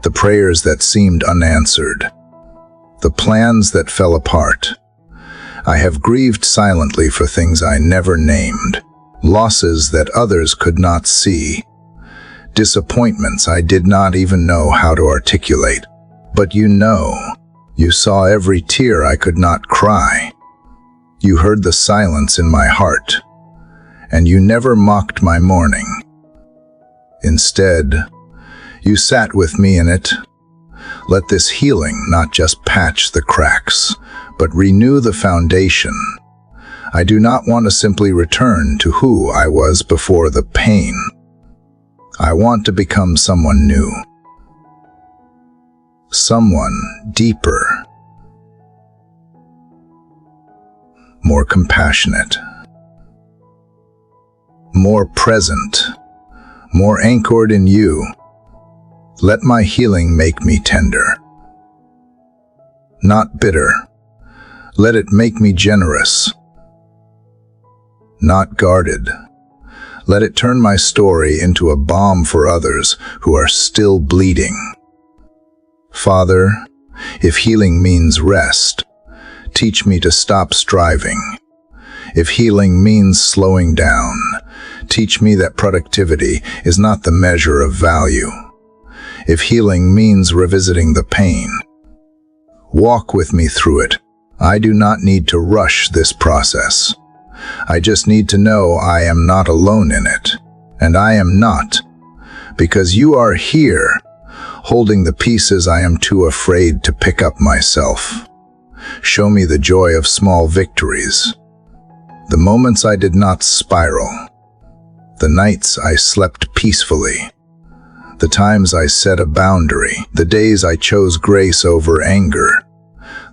the prayers that seemed unanswered, the plans that fell apart. I have grieved silently for things I never named, losses that others could not see, disappointments I did not even know how to articulate. But you saw every tear I could not cry. You heard the silence in my heart, and you never mocked my mourning. Instead, you sat with me in it. Let this healing not just patch the cracks, but renew the foundation. I do not want to simply return to who I was before the pain. I want to become someone new, someone deeper, more compassionate, more present, more anchored in you. Let my healing make me tender, not bitter. Let it make me generous, not guarded. Let it turn my story into a balm for others who are still bleeding. Father, if healing means rest, teach me to stop striving. If healing means slowing down, teach me that productivity is not the measure of value. If healing means revisiting the pain, walk with me through it. I do not need to rush this process. I just need to know I am not alone in it. And I am not, because you are here, holding the pieces I am too afraid to pick up myself. Show me the joy of small victories, the moments I did not spiral, the nights I slept peacefully, the times I set a boundary, the days I chose grace over anger,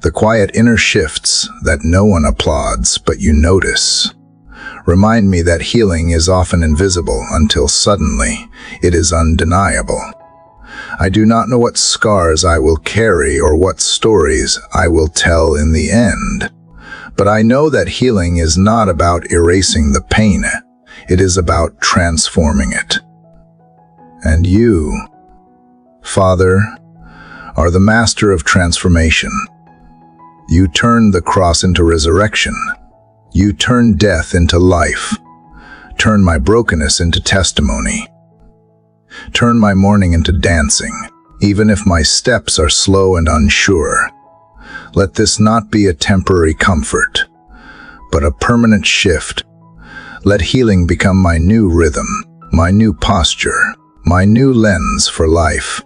the quiet inner shifts that no one applauds but you notice. Remind me that healing is often invisible until suddenly it is undeniable. I do not know what scars I will carry or what stories I will tell in the end, but I know that healing is not about erasing the pain. It is about transforming it. And you, Father, are the master of transformation. You turned the cross into resurrection, You turn death into life. Turn my brokenness into testimony. Turn my mourning into dancing, even if my steps are slow and unsure. Let this not be a temporary comfort, but a permanent shift. Let healing become my new rhythm, my new posture, my new lens for life.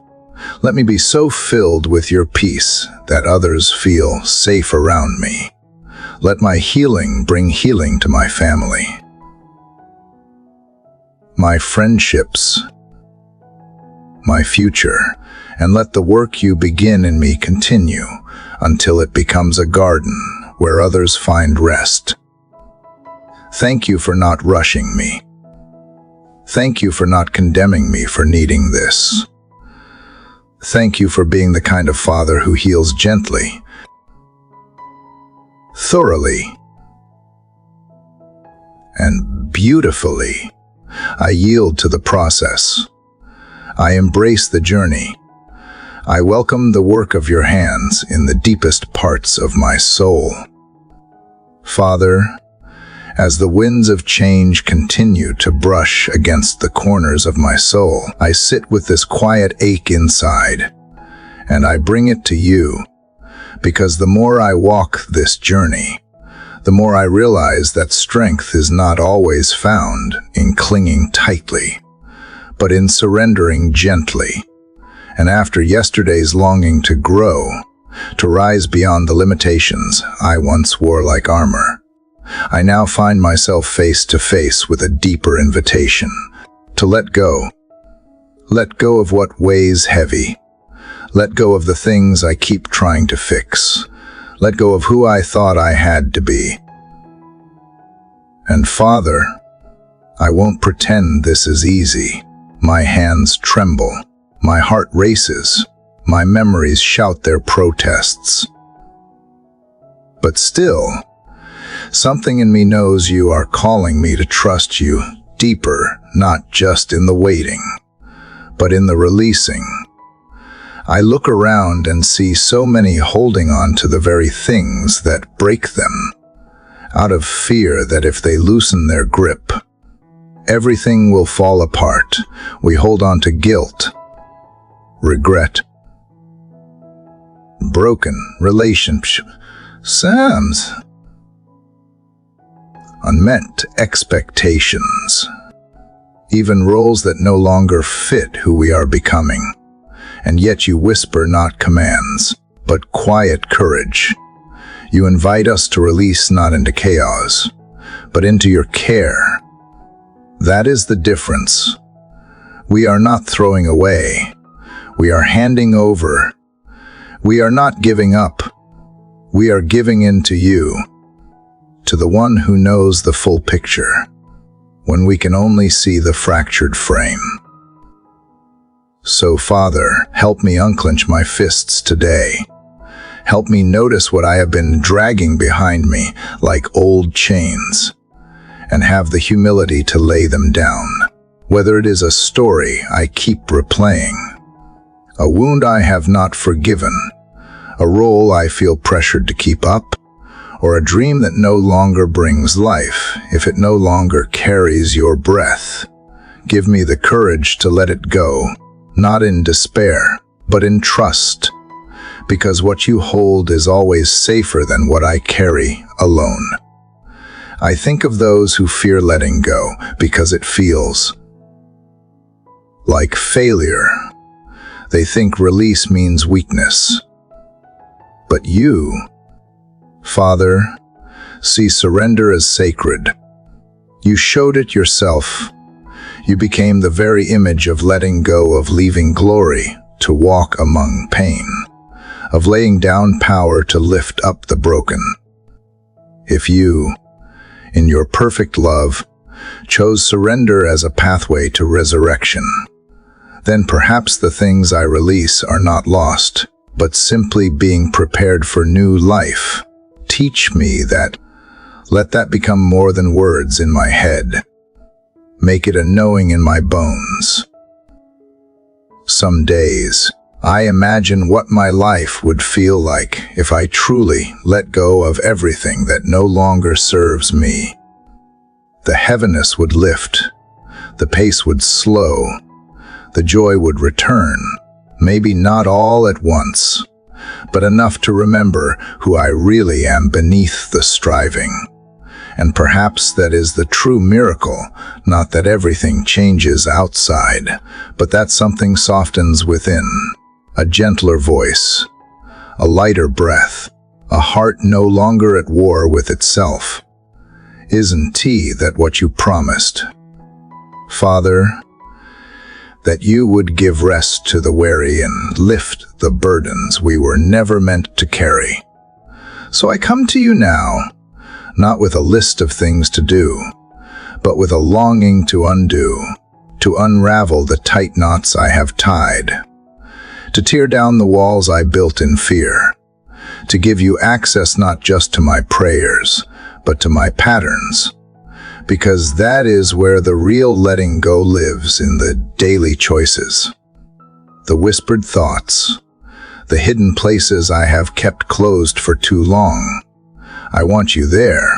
Let me be so filled with your peace that others feel safe around me. Let my healing bring healing to my family, my friendships, my future, and let the work you begin in me continue until it becomes a garden where others find rest. Thank you for not rushing me. Thank you for not condemning me for needing this. Thank you for being the kind of father who heals gently, thoroughly, and beautifully. I yield to the process. I embrace the journey. I welcome the work of your hands in the deepest parts of my soul. Father, as the winds of change continue to brush against the corners of my soul, I sit with this quiet ache inside, and I bring it to you, because the more I walk this journey, the more I realize that strength is not always found in clinging tightly, but in surrendering gently. And after yesterday's longing to grow, to rise beyond the limitations I once wore like armor, I now find myself face to face with a deeper invitation to let go. Let go of what weighs heavy. Let go of the things I keep trying to fix. Let go of who I thought I had to be. And Father, I won't pretend this is easy. My hands tremble. My heart races. My memories shout their protests. But still, something in me knows you are calling me to trust you deeper, not just in the waiting, but in the releasing. I look around and see so many holding on to the very things that break them, out of fear that if they loosen their grip, everything will fall apart. We hold on to guilt, regret, broken relationship, unmet expectations, even roles that no longer fit who we are becoming. And yet you whisper not commands, but quiet courage. You invite us to release not into chaos, but into your care. That is the difference. We are not throwing away. We are handing over. We are not giving up. We are giving in to you, to the one who knows the full picture, when we can only see the fractured frame. So, Father, help me unclench my fists today. Help me notice what I have been dragging behind me like old chains, and have the humility to lay them down. Whether it is a story I keep replaying, a wound I have not forgiven, a role I feel pressured to keep up, or a dream that no longer brings life, if it no longer carries your breath. Give me the courage to let it go, not in despair, but in trust, because what you hold is always safer than what I carry alone. I think of those who fear letting go because it feels like failure. They think release means weakness. But you, Father, see surrender as sacred. You showed it yourself. You became the very image of letting go, of leaving glory to walk among pain, of laying down power to lift up the broken. If you, in your perfect love, chose surrender as a pathway to resurrection, then perhaps the things I release are not lost, but simply being prepared for new life. Teach me that. Let that become more than words in my head. Make it a knowing in my bones. Some days, I imagine what my life would feel like if I truly let go of everything that no longer serves me. The heaviness would lift, the pace would slow, the joy would return, maybe not all at once, but enough to remember who I really am beneath the striving. And perhaps that is the true miracle, not that everything changes outside, but that something softens within. A gentler voice, a lighter breath, a heart no longer at war with itself. Isn't that what you promised? Father, that you would give rest to the weary and lift the burdens we were never meant to carry. So I come to you now, not with a list of things to do, but with a longing to undo, to unravel the tight knots I have tied, to tear down the walls I built in fear, to give you access not just to my prayers, but to my patterns, because that is where the real letting go lives, in the daily choices, the whispered thoughts, the hidden places I have kept closed for too long. I want you there.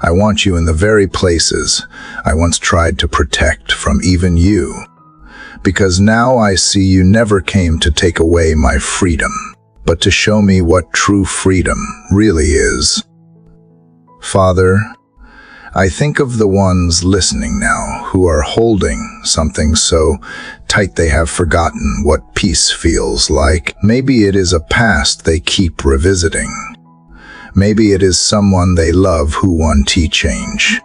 I want you in the very places I once tried to protect from even you, because now I see you never came to take away my freedom, but to show me what true freedom really is. Father, I think of the ones listening now who are holding something so tight they have forgotten what peace feels like. Maybe it is a past they keep revisiting. Maybe it is someone they love who want to change.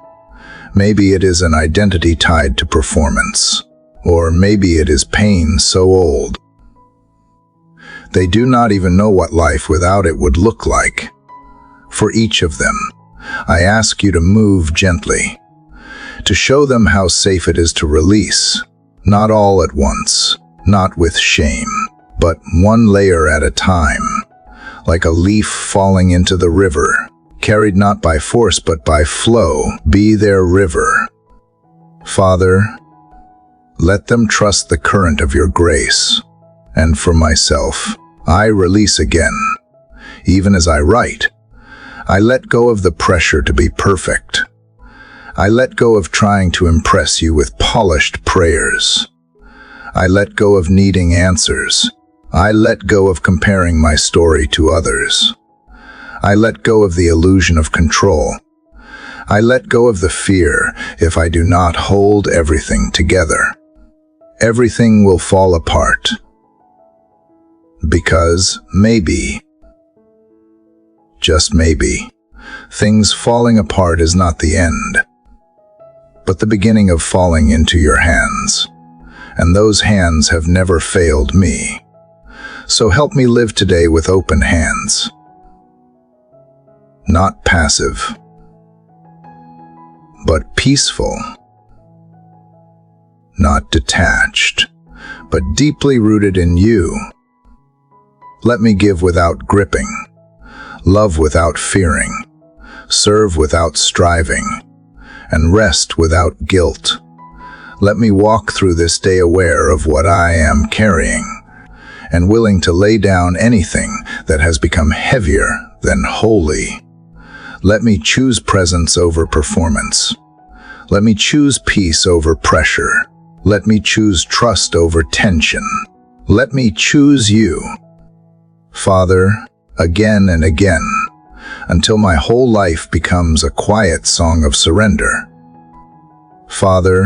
Maybe it is an identity tied to performance. Or maybe it is pain so old they do not even know what life without it would look like. For each of them, I ask you to move gently, to show them how safe it is to release, not all at once, not with shame, but one layer at a time, like a leaf falling into the river, carried not by force but by flow. Be their river. Father, let them trust the current of your grace. And for myself, I release again. Even as I write, I let go of the pressure to be perfect. I let go of trying to impress you with polished prayers. I let go of needing answers. I let go of comparing my story to others. I let go of the illusion of control. I let go of the fear if I do not hold everything together, everything will fall apart. Because maybe, just maybe, things falling apart is not the end, but the beginning of falling into your hands. And those hands have never failed me. So help me live today with open hands. Not passive, but peaceful. Not detached, but deeply rooted in you. Let me give without gripping, love without fearing, serve without striving, and rest without guilt. Let me walk through this day aware of what I am carrying, and willing to lay down anything that has become heavier than holy. Let me choose presence over performance. Let me choose peace over pressure. Let me choose trust over tension. Let me choose you, Father, again and again, until my whole life becomes a quiet song of surrender. Father,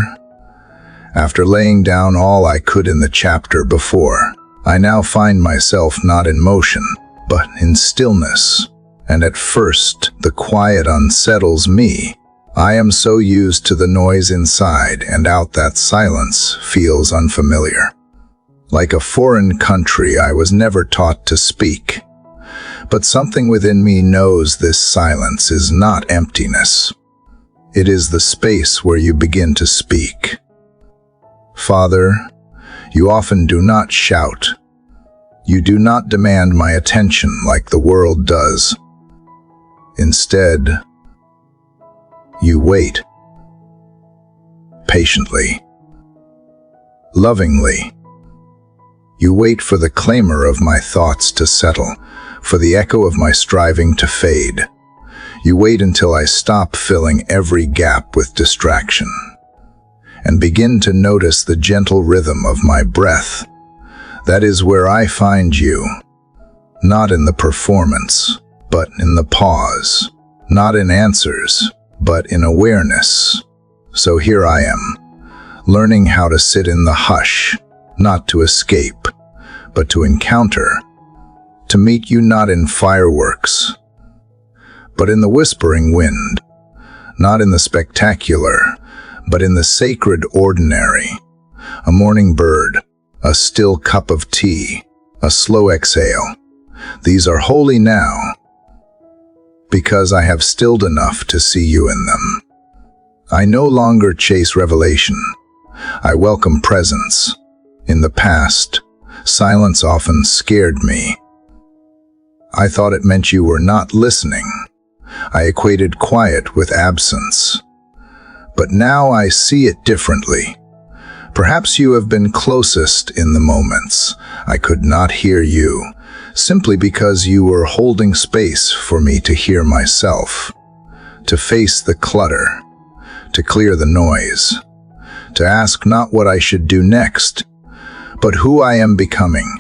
after laying down all I could in the chapter before, I now find myself not in motion, but in stillness. And at first, the quiet unsettles me. I am so used to the noise inside and out that silence feels unfamiliar. Like a foreign country I was never taught to speak. But something within me knows this silence is not emptiness. It is the space where you begin to speak. Father, you often do not shout. You do not demand my attention like the world does. Instead, you wait. Patiently. Lovingly. You wait for the clamor of my thoughts to settle, for the echo of my striving to fade. You wait until I stop filling every gap with distraction, and begin to notice the gentle rhythm of my breath. That is where I find you, not in the performance, but in the pause, not in answers, but in awareness. So here I am, learning how to sit in the hush, not to escape, but to encounter, to meet you not in fireworks, but in the whispering wind, not in the spectacular, but in the sacred ordinary. A morning bird, a still cup of tea, a slow exhale. These are holy now, because I have stilled enough to see you in them. I no longer chase revelation. I welcome presence. In the past, silence often scared me. I thought it meant you were not listening. I equated quiet with absence. But now I see it differently. Perhaps you have been closest in the moments I could not hear you, simply because you were holding space for me to hear myself, to face the clutter, to clear the noise, to ask not what I should do next, but who I am becoming.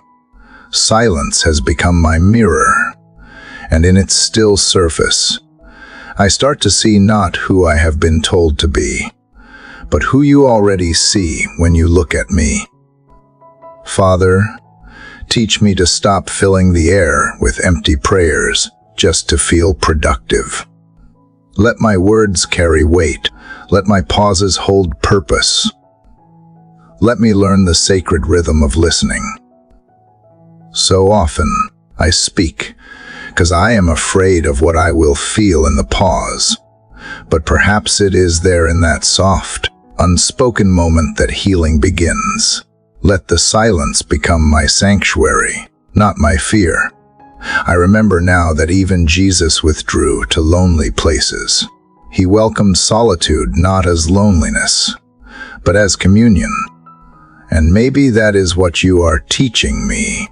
Silence has become my mirror, and in its still surface, I start to see not who I have been told to be, but who you already see when you look at me. Father, teach me to stop filling the air with empty prayers just to feel productive. Let my words carry weight. Let my pauses hold purpose. Let me learn the sacred rhythm of listening. So often, I speak, because I am afraid of what I will feel in the pause. But perhaps it is there in that soft, unspoken moment that healing begins. Let the silence become my sanctuary, not my fear. I remember now that even Jesus withdrew to lonely places. He welcomed solitude not as loneliness, but as communion. And maybe that is what you are teaching me,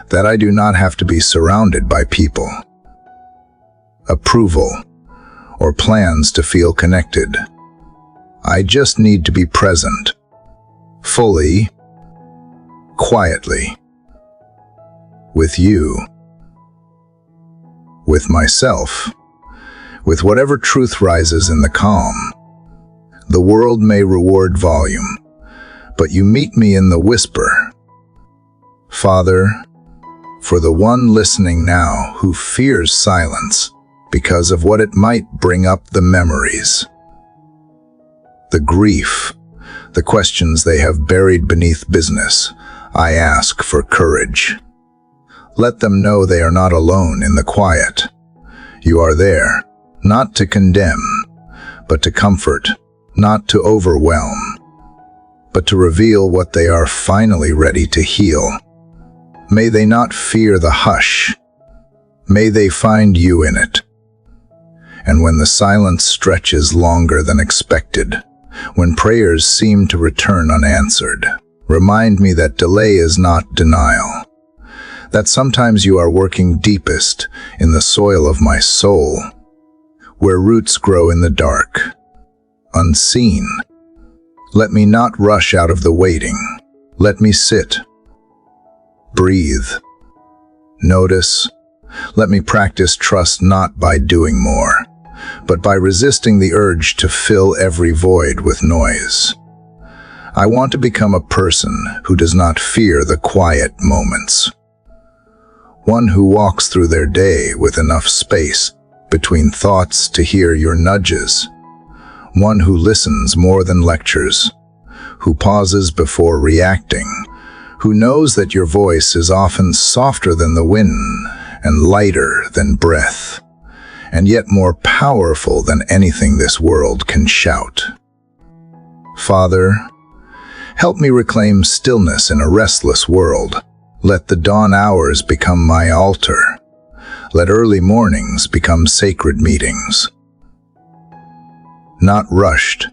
that I do not have to be surrounded by people, approval, or plans to feel connected. I just need to be present, fully, quietly, with you, with myself, with whatever truth rises in the calm. The world may reward volume, but you meet me in the whisper. Father, for the one listening now who fears silence because of what it might bring up, the memories, the grief, the questions they have buried beneath business, I ask for courage. Let them know they are not alone in the quiet. You are there, not to condemn, but to comfort, not to overwhelm, but to reveal what they are finally ready to heal. May they not fear the hush. May they find you in it. And when the silence stretches longer than expected, when prayers seem to return unanswered, remind me that delay is not denial, that sometimes you are working deepest in the soil of my soul, where roots grow in the dark, unseen. Let me not rush out of the waiting. Let me sit, breathe, notice. Let me practice trust not by doing more, but by resisting the urge to fill every void with noise. I want to become a person who does not fear the quiet moments, one who walks through their day with enough space between thoughts to hear your nudges, one who listens more than lectures, who pauses before reacting, who knows that your voice is often softer than the wind and lighter than breath, and yet more powerful than anything this world can shout. Father, help me reclaim stillness in a restless world. Let the dawn hours become my altar. Let early mornings become sacred meetings. Not rushed,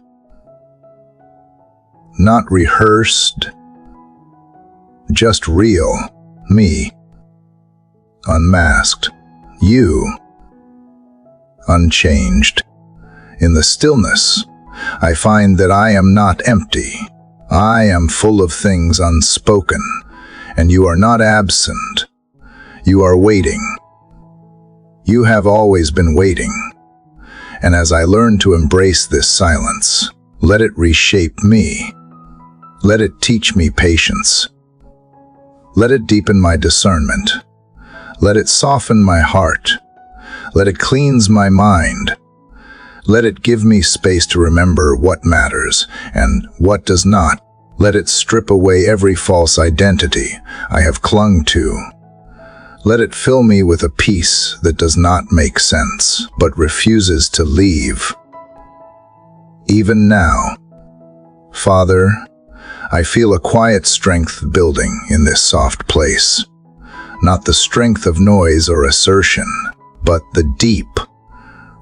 not rehearsed, just real, me, unmasked, you, unchanged. In the stillness, I find that I am not empty. I am full of things unspoken, and you are not absent. You are waiting. You have always been waiting. And as I learn to embrace this silence, let it reshape me. Let it teach me patience. Let it deepen my discernment. Let it soften my heart. Let it cleanse my mind. Let it give me space to remember what matters and what does not. Let it strip away every false identity I have clung to. Let it fill me with a peace that does not make sense, but refuses to leave. Even now, Father, I feel a quiet strength building in this soft place. Not the strength of noise or assertion, but the deep,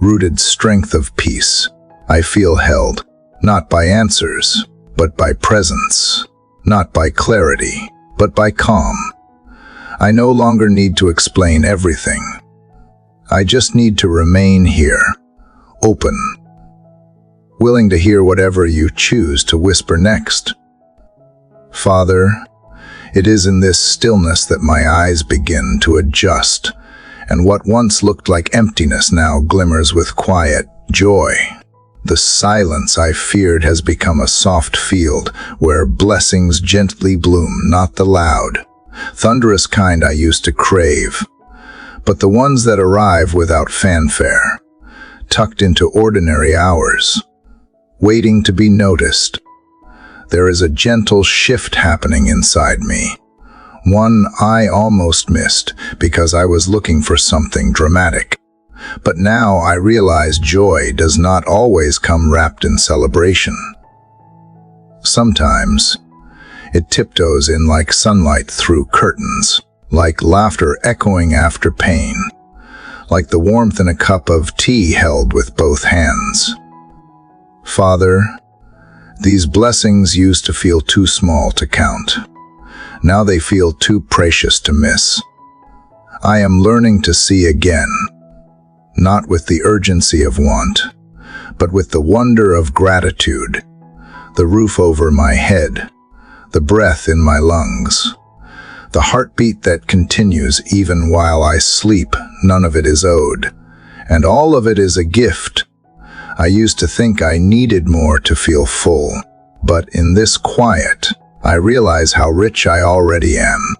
rooted strength of peace. I feel held, not by answers, but by presence, not by clarity, but by calm. I no longer need to explain everything. I just need to remain here, open, willing to hear whatever you choose to whisper next. Father, it is in this stillness that my eyes begin to adjust, and what once looked like emptiness now glimmers with quiet joy. The silence I feared has become a soft field where blessings gently bloom, not the loud, thunderous kind I used to crave, but the ones that arrive without fanfare, tucked into ordinary hours, waiting to be noticed. There is a gentle shift happening inside me, one I almost missed because I was looking for something dramatic. But now I realize joy does not always come wrapped in celebration. Sometimes, it tiptoes in like sunlight through curtains, like laughter echoing after pain, like the warmth in a cup of tea held with both hands. Father, these blessings used to feel too small to count. Now they feel too precious to miss. I am learning to see again, not with the urgency of want, but with the wonder of gratitude, the roof over my head, the breath in my lungs, the heartbeat that continues even while I sleep. None of it is owed, and all of it is a gift. I used to think I needed more to feel full, but in this quiet, I realize how rich I already am.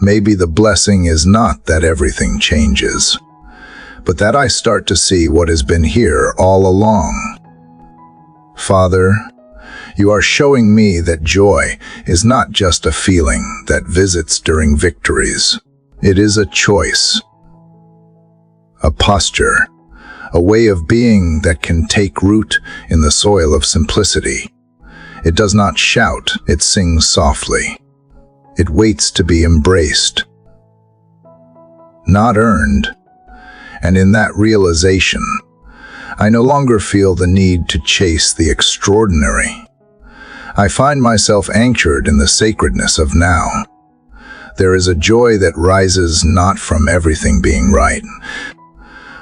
Maybe the blessing is not that everything changes, but that I start to see what has been here all along. Father, you are showing me that joy is not just a feeling that visits during victories. It is a choice, a posture, a way of being that can take root in the soil of simplicity. It does not shout, it sings softly. It waits to be embraced, not earned. And in that realization, I no longer feel the need to chase the extraordinary. I find myself anchored in the sacredness of now. There is a joy that rises not from everything being right,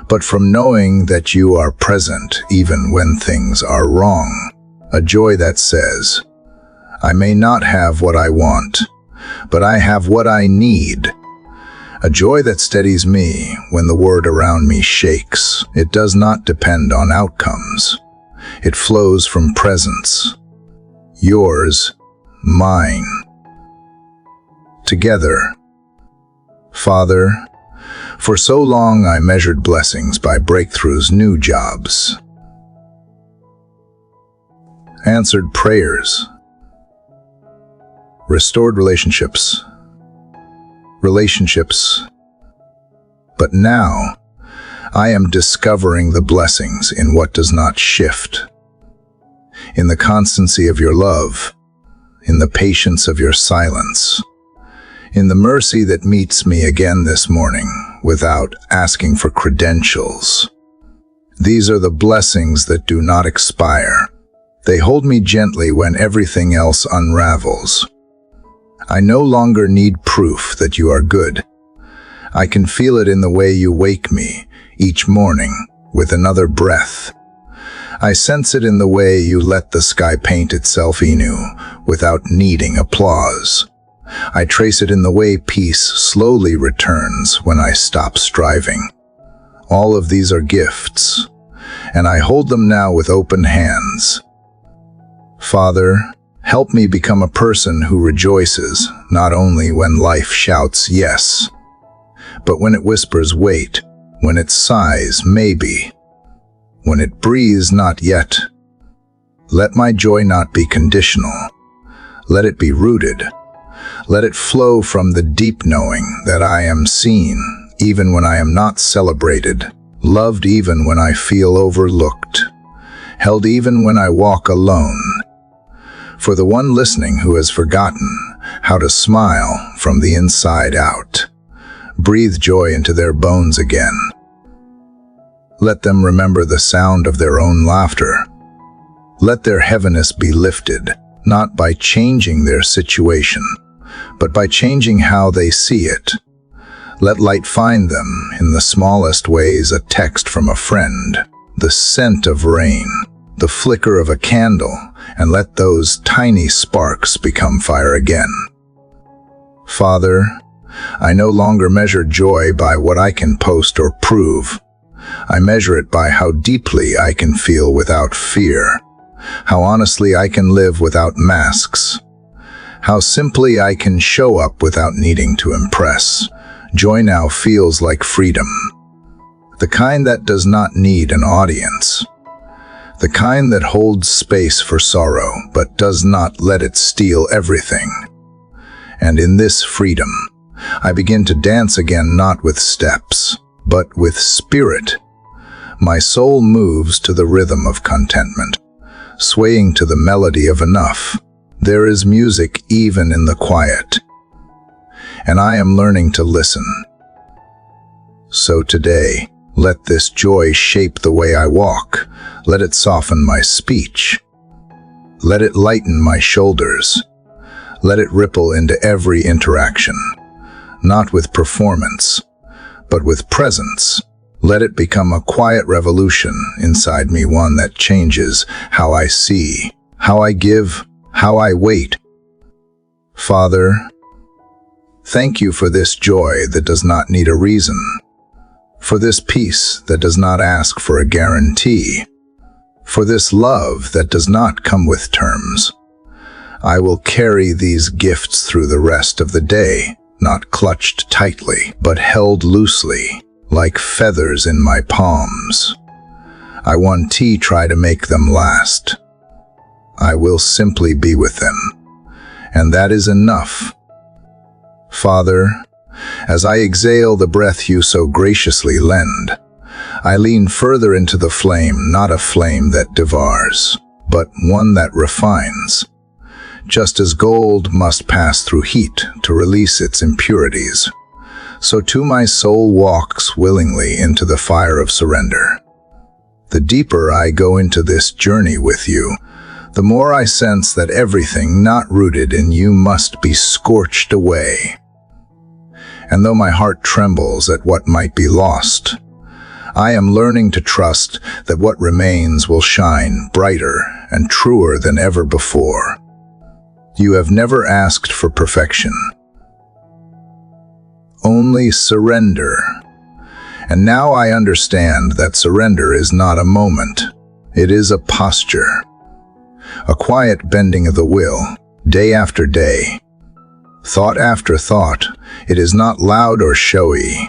but from knowing that you are present even when things are wrong. A joy that says, I may not have what I want, but I have what I need. A joy that steadies me when the world around me shakes. It does not depend on outcomes. It flows from presence. Yours, mine. Together. Father, for so long I measured blessings by breakthroughs, new jobs, answered prayers, restored relationships. But now, I am discovering the blessings in what does not shift, in the constancy of your love, in the patience of your silence, in the mercy that meets me again this morning without asking for credentials. These are the blessings that do not expire. They hold me gently when everything else unravels. I no longer need proof that you are good. I can feel it in the way you wake me each morning with another breath. I sense it in the way you let the sky paint itself anew without needing applause. I trace it in the way peace slowly returns when I stop striving. All of these are gifts, and I hold them now with open hands. Father, help me become a person who rejoices not only when life shouts yes, but when it whispers wait, when it sighs maybe, when it breathes not yet. Let my joy not be conditional. Let it be rooted. Let it flow from the deep knowing that I am seen even when I am not celebrated, loved even when I feel overlooked, held even when I walk alone. For the one listening who has forgotten how to smile from the inside out, breathe joy into their bones again. Let them remember the sound of their own laughter. Let their heaviness be lifted, not by changing their situation, but by changing how they see it. Let light find them in the smallest ways: a text from a friend, the scent of rain, the flicker of a candle, and let those tiny sparks become fire again. Father, I no longer measure joy by what I can post or prove. I measure it by how deeply I can feel without fear, how honestly I can live without masks, how simply I can show up without needing to impress. Joy now feels like freedom, the kind that does not need an audience, the kind that holds space for sorrow but does not let it steal everything. And in this freedom, I begin to dance again, not with steps, but with spirit. My soul moves to the rhythm of contentment, swaying to the melody of enough. There is music even in the quiet, and I am learning to listen. So today, let this joy shape the way I walk. Let it soften my speech. Let it lighten my shoulders. Let it ripple into every interaction, not with performance, but with presence. Let it become a quiet revolution inside me, one that changes how I see, how I give, how I wait. Father, thank you for this joy that does not need a reason, for this peace that does not ask for a guarantee, for this love that does not come with terms. I will carry these gifts through the rest of the day, not clutched tightly, but held loosely, like feathers in my palms. I won't try to make them last. I will simply be with them, and that is enough. Father, as I exhale the breath you so graciously lend, I lean further into the flame, not a flame that devours, but one that refines. Just as gold must pass through heat to release its impurities, so too my soul walks willingly into the fire of surrender. The deeper I go into this journey with you, the more I sense that everything not rooted in you must be scorched away. And though my heart trembles at what might be lost, I am learning to trust that what remains will shine brighter and truer than ever before. You have never asked for perfection, only surrender. And now I understand that surrender is not a moment. It is a posture, a quiet bending of the will, day after day, thought after thought. It is not loud or showy.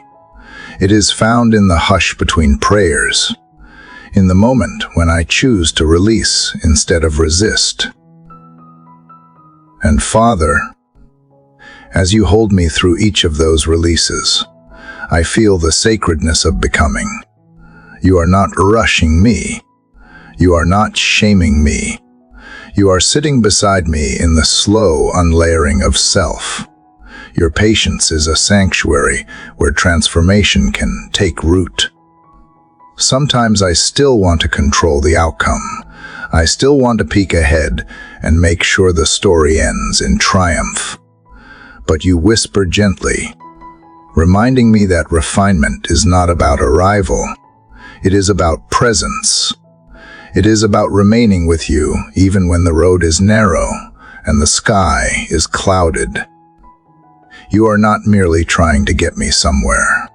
It is found in the hush between prayers, in the moment when I choose to release instead of resist. And Father, as you hold me through each of those releases, I feel the sacredness of becoming. You are not rushing me. You are not shaming me. You are sitting beside me in the slow unlayering of self. Your patience is a sanctuary where transformation can take root. Sometimes I still want to control the outcome. I still want to peek ahead and make sure the story ends in triumph. but you whisper gently, reminding me that refinement is not about arrival. It is about presence. It is about remaining with you even when the road is narrow and the sky is clouded. You are not merely trying to get me somewhere.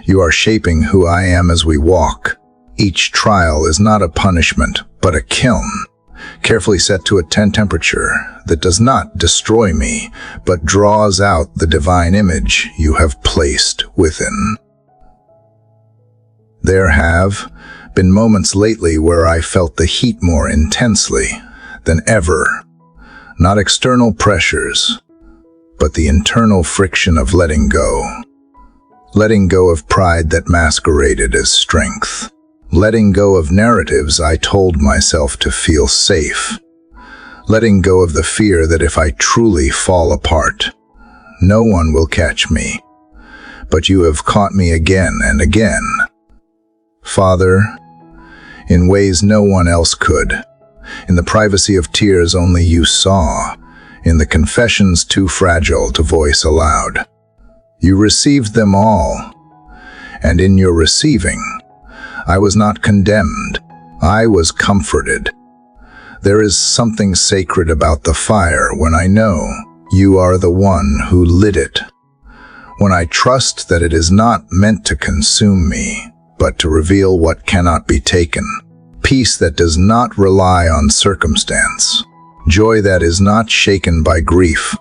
You are shaping who I am as we walk. Each trial is not a punishment, but a kiln, carefully set to a temperature that does not destroy me, but draws out the divine image you have placed within. There have been moments lately where I felt the heat more intensely than ever. Not external pressures, but the internal friction of letting go. Letting go of pride that masqueraded as strength. Letting go of narratives I told myself to feel safe. Letting go of the fear that if I truly fall apart, no one will catch me. But you have caught me again and again. Father, in ways no one else could. In the privacy of tears only you saw. In the confessions too fragile to voice aloud. You received them all. And in your receiving, I was not condemned. I was comforted. There is something sacred about the fire when I know you are the one who lit it. When I trust that it is not meant to consume me, but to reveal what cannot be taken. Peace that does not rely on circumstance. Joy that is not shaken by grief.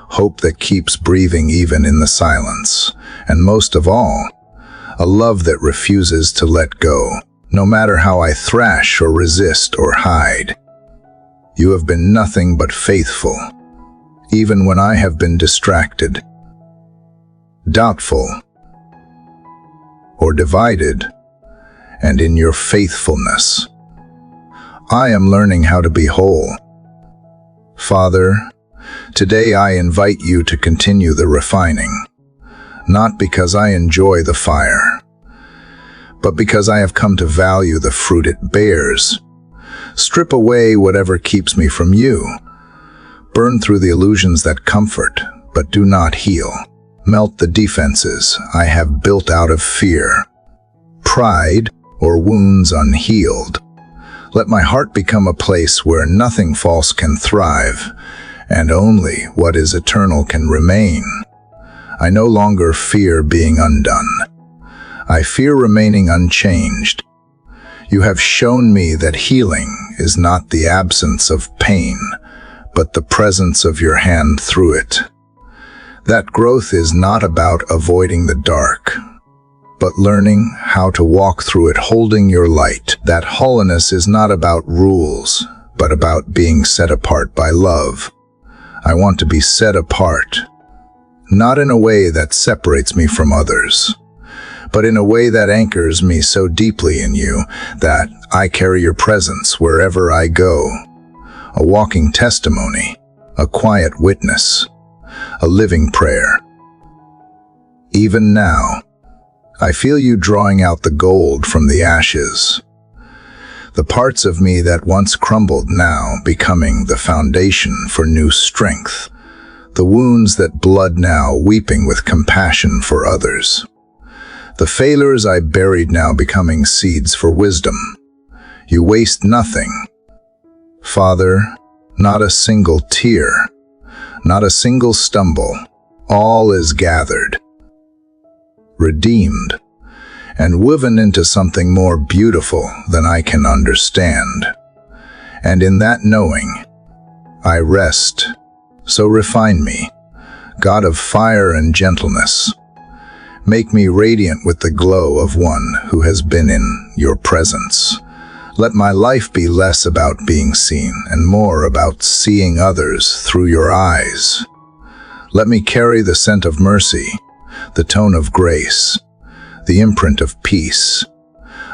Hope that keeps breathing even in the silence. And most of all, a love that refuses to let go, no matter how I thrash or resist or hide. You have been nothing but faithful, even when I have been distracted, doubtful, or divided, and in your faithfulness, I am learning how to be whole. Father, today I invite you to continue the refining, not because I enjoy the fire, but because I have come to value the fruit it bears. Strip away whatever keeps me from you. Burn through the illusions that comfort, but do not heal. Melt the defenses I have built out of fear, pride, or wounds unhealed. Let my heart become a place where nothing false can thrive, and only what is eternal can remain. I no longer fear being undone. I fear remaining unchanged. You have shown me that healing is not the absence of pain, but the presence of your hand through it. That growth is not about avoiding the dark, but learning how to walk through it holding your light. That holiness is not about rules, but about being set apart by love. I want to be set apart, not in a way that separates me from others, but in a way that anchors me so deeply in you that I carry your presence wherever I go. A walking testimony, a quiet witness, a living prayer. Even now, I feel you drawing out the gold from the ashes. The parts of me that once crumbled now becoming the foundation for new strength. The wounds that blood now weeping with compassion for others. The failures I buried now becoming seeds for wisdom. You waste nothing. Father, not a single tear, not a single stumble, all is gathered, redeemed, and woven into something more beautiful than I can understand. And in that knowing, I rest. So refine me, God of fire and gentleness. Make me radiant with the glow of one who has been in your presence. Let my life be less about being seen and more about seeing others through your eyes. Let me carry the scent of mercy, the tone of grace, the imprint of peace.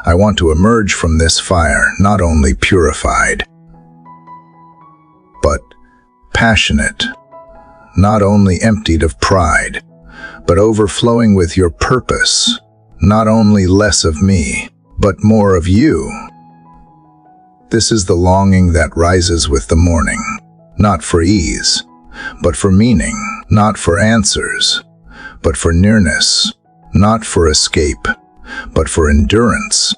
I want to emerge from this fire not only purified, but passionate, not only emptied of pride, but overflowing with your purpose, not only less of me, but more of you. This is the longing that rises with the morning, not for ease, but for meaning, not for answers, but for nearness, not for escape, but for endurance.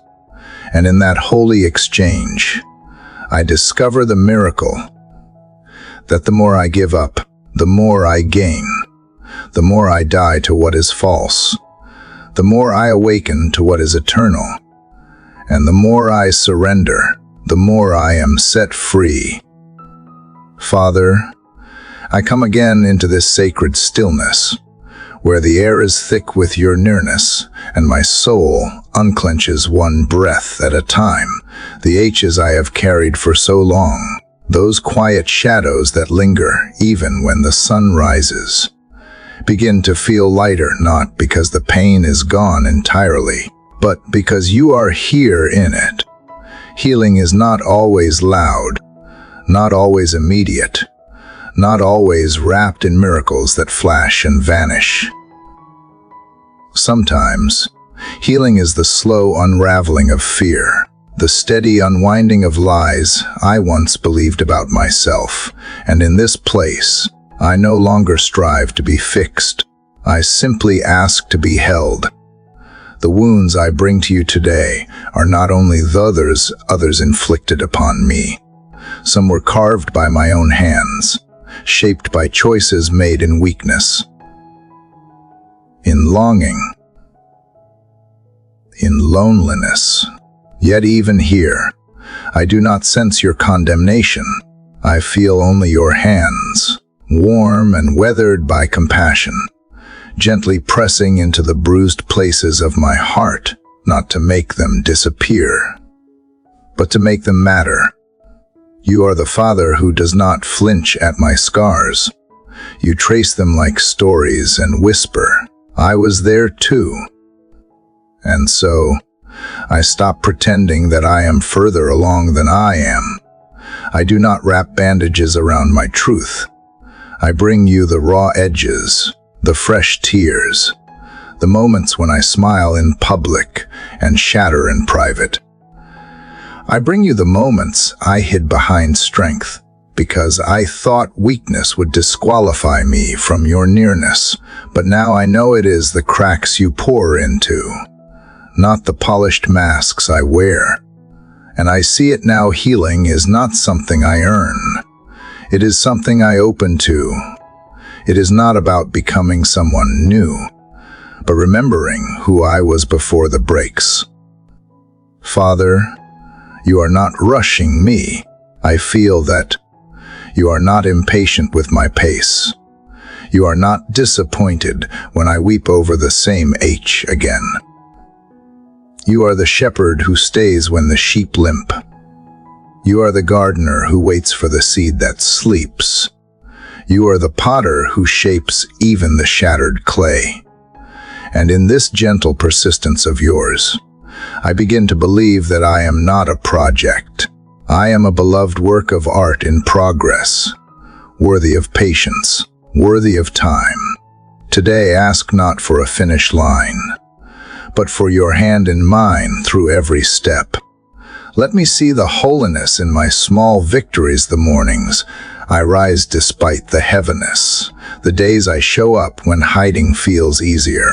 And in that holy exchange, I discover the miracle that the more I give up, the more I gain. The more I die to what is false, the more I awaken to what is eternal. And the more I surrender, the more I am set free. Father, I come again into this sacred stillness, where the air is thick with your nearness, and my soul unclenches one breath at a time, the H's I have carried for so long, those quiet shadows that linger even when the sun rises, begin to feel lighter, not because the pain is gone entirely, but because you are here in it. Healing is not always loud, not always immediate, not always wrapped in miracles that flash and vanish. Sometimes, healing is the slow unraveling of fear, the steady unwinding of lies I once believed about myself, and in this place, I no longer strive to be fixed. I simply ask to be held. The wounds I bring to you today are not only the others inflicted upon me. Some were carved by my own hands, shaped by choices made in weakness, in longing, in loneliness. Yet even here, I do not sense your condemnation. I feel only your hands, warm and weathered by compassion, gently pressing into the bruised places of my heart, not to make them disappear, but to make them matter. You are the Father who does not flinch at my scars. You trace them like stories and whisper, I was there too. And so, I stop pretending that I am further along than I am. I do not wrap bandages around my truth. I bring you the raw edges, the fresh tears, the moments when I smile in public and shatter in private. I bring you the moments I hid behind strength, because I thought weakness would disqualify me from your nearness, but now I know it is the cracks you pour into, not the polished masks I wear. And I see it now, healing is not something I earn. It is something I open to. It is not about becoming someone new, but remembering who I was before the breaks. Father, you are not rushing me. I feel that. You are not impatient with my pace. You are not disappointed when I weep over the same H again. You are the shepherd who stays when the sheep limp. You are the gardener who waits for the seed that sleeps. You are the potter who shapes even the shattered clay. And in this gentle persistence of yours, I begin to believe that I am not a project. I am a beloved work of art in progress, worthy of patience, worthy of time. Today, ask not for a finish line, but for your hand in mine through every step. Let me see the holiness in my small victories, the mornings I rise despite the heaviness, the days I show up when hiding feels easier,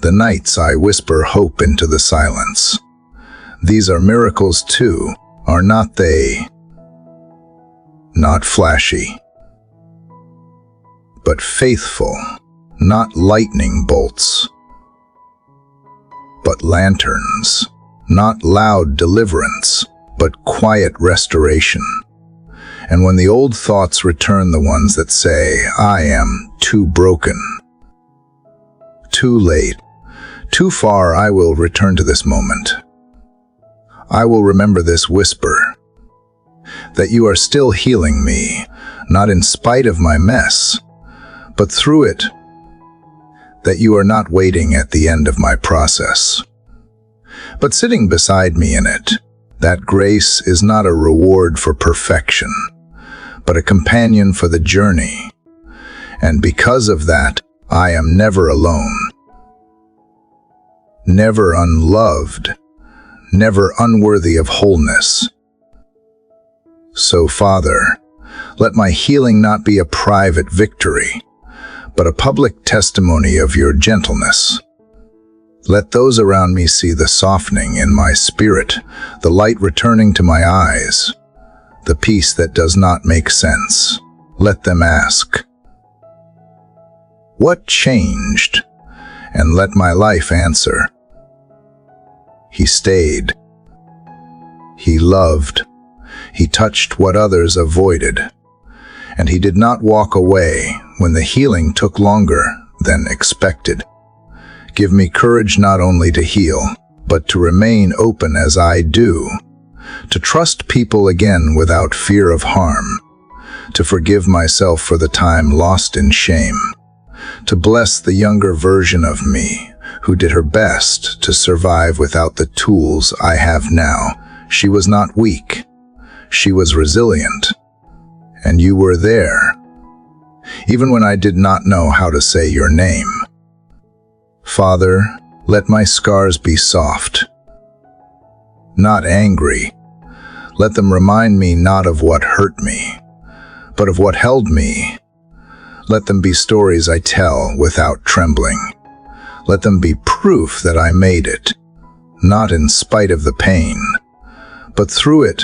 the nights I whisper hope into the silence. These are miracles too, are not they? Not flashy, but faithful, not lightning bolts, but lanterns. Not loud deliverance, but quiet restoration. And when the old thoughts return, the ones that say, I am too broken, too late, too far, I will return to this moment. I will remember this whisper, that you are still healing me, not in spite of my mess, but through it, that you are not waiting at the end of my process, but sitting beside me in it. That grace is not a reward for perfection, but a companion for the journey. And because of that, I am never alone, never unloved, never unworthy of wholeness. So, Father, Let my healing not be a private victory, but a public testimony of your gentleness. Let those around me see the softening in my spirit, the light returning to my eyes, the peace that does not make sense. Let them ask, "What changed?" And let my life answer, "He stayed. He loved. He touched what others avoided. And he did not walk away when the healing took longer than expected." Give me courage not only to heal, but to remain open as I do, to trust people again without fear of harm, to forgive myself for the time lost in shame, to bless the younger version of me who did her best to survive without the tools I have now. She was not weak. She was resilient. And you were there, even when I did not know how to say your name. Father, let my scars be soft, not angry. Let them remind me not of what hurt me, but of what held me. Let them be stories I tell without trembling. Let them be proof that I made it, not in spite of the pain, but through it.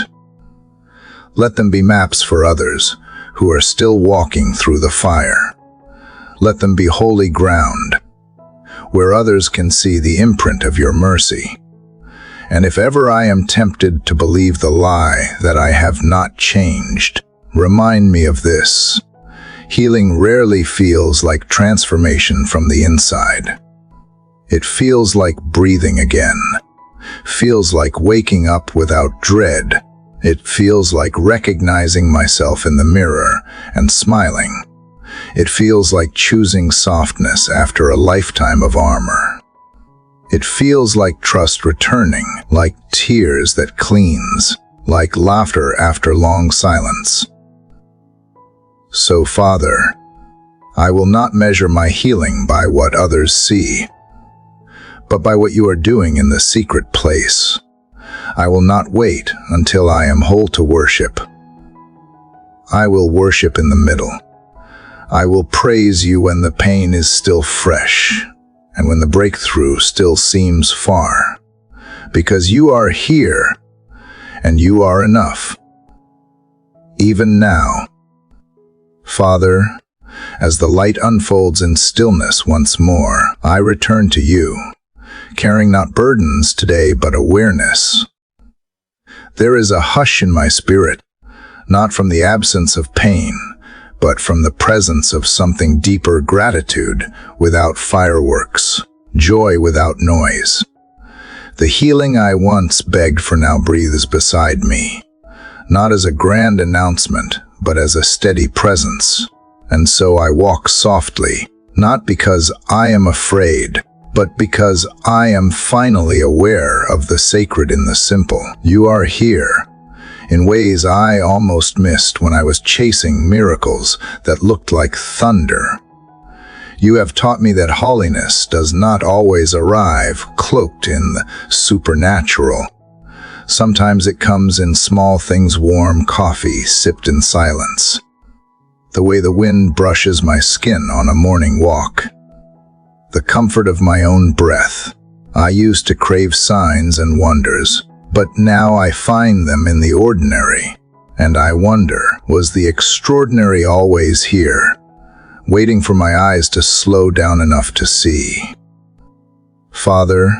Let them be maps for others who are still walking through the fire. Let them be holy ground, where others can see the imprint of your mercy. And if ever I am tempted to believe the lie that I have not changed, remind me of this. Healing rarely feels like transformation from the inside. It feels like breathing again, feels like waking up without dread. It feels like recognizing myself in the mirror and smiling. It feels like choosing softness after a lifetime of armor. It feels like trust returning, like tears that cleanse, like laughter after long silence. So, Father, I will not measure my healing by what others see, but by what you are doing in the secret place. I will not wait until I am whole to worship. I will worship in the middle. I will praise you when the pain is still fresh and when the breakthrough still seems far, because you are here and you are enough. Even now, Father, as the light unfolds in stillness once more, I return to you, carrying not burdens today but awareness. There is a hush in my spirit, not from the absence of pain, but from the presence of something deeper: gratitude without fireworks, joy without noise. The healing I once begged for now breathes beside me, not as a grand announcement, but as a steady presence. And so I walk softly, not because I am afraid, but because I am finally aware of the sacred in the simple. You are here, in ways I almost missed when I was chasing miracles that looked like thunder. You have taught me that holiness does not always arrive cloaked in the supernatural. Sometimes it comes in small things: warm coffee sipped in silence, the way the wind brushes my skin on a morning walk, the comfort of my own breath. I used to crave signs and wonders, but now I find them in the ordinary, and I wonder, was the extraordinary always here, waiting for my eyes to slow down enough to see? Father,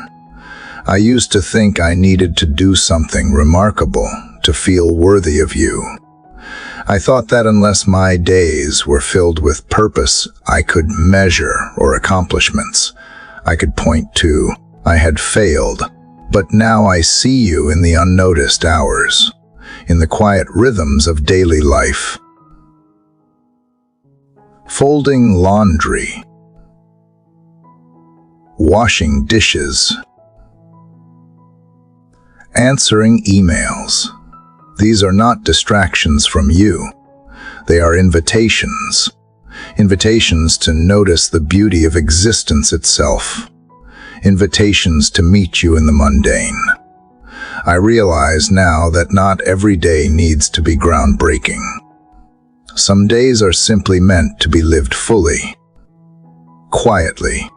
I used to think I needed to do something remarkable to feel worthy of you. I thought that unless my days were filled with purpose, I could measure, or accomplishments I could point to, I had failed. But now I see you in the unnoticed hours, in the quiet rhythms of daily life. Folding laundry, washing dishes, answering emails. These are not distractions from you. They are invitations. Invitations to notice the beauty of existence itself. Invitations to meet you in the mundane. I realize now that not every day needs to be groundbreaking. Some days are simply meant to be lived fully, quietly,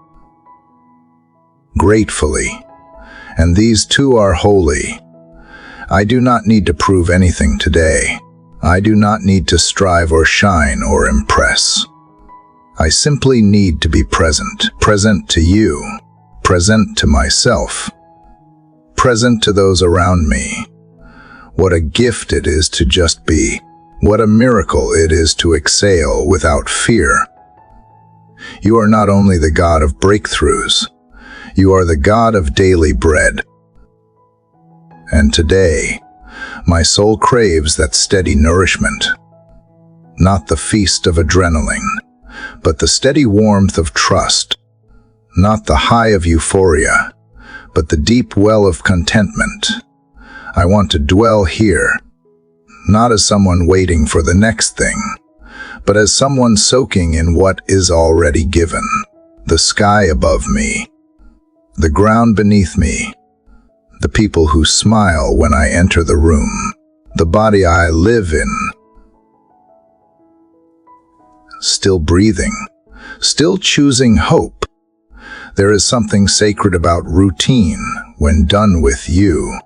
gratefully, and these too are holy. I do not need to prove anything today. I do not need to strive or shine or impress. I simply need to be present, present to you, present to myself, present to those around me. What a gift it is to just be. What a miracle it is to exhale without fear. You are not only the God of breakthroughs, you are the God of daily bread. And today, my soul craves that steady nourishment, not the feast of adrenaline, but the steady warmth of trust, not the high of euphoria, but the deep well of contentment. I want to dwell here, not as someone waiting for the next thing, but as someone soaking in what is already given. The sky above me, the ground beneath me, the people who smile when I enter the room, the body I live in. Still breathing, still choosing hope. There is something sacred about routine when done with you.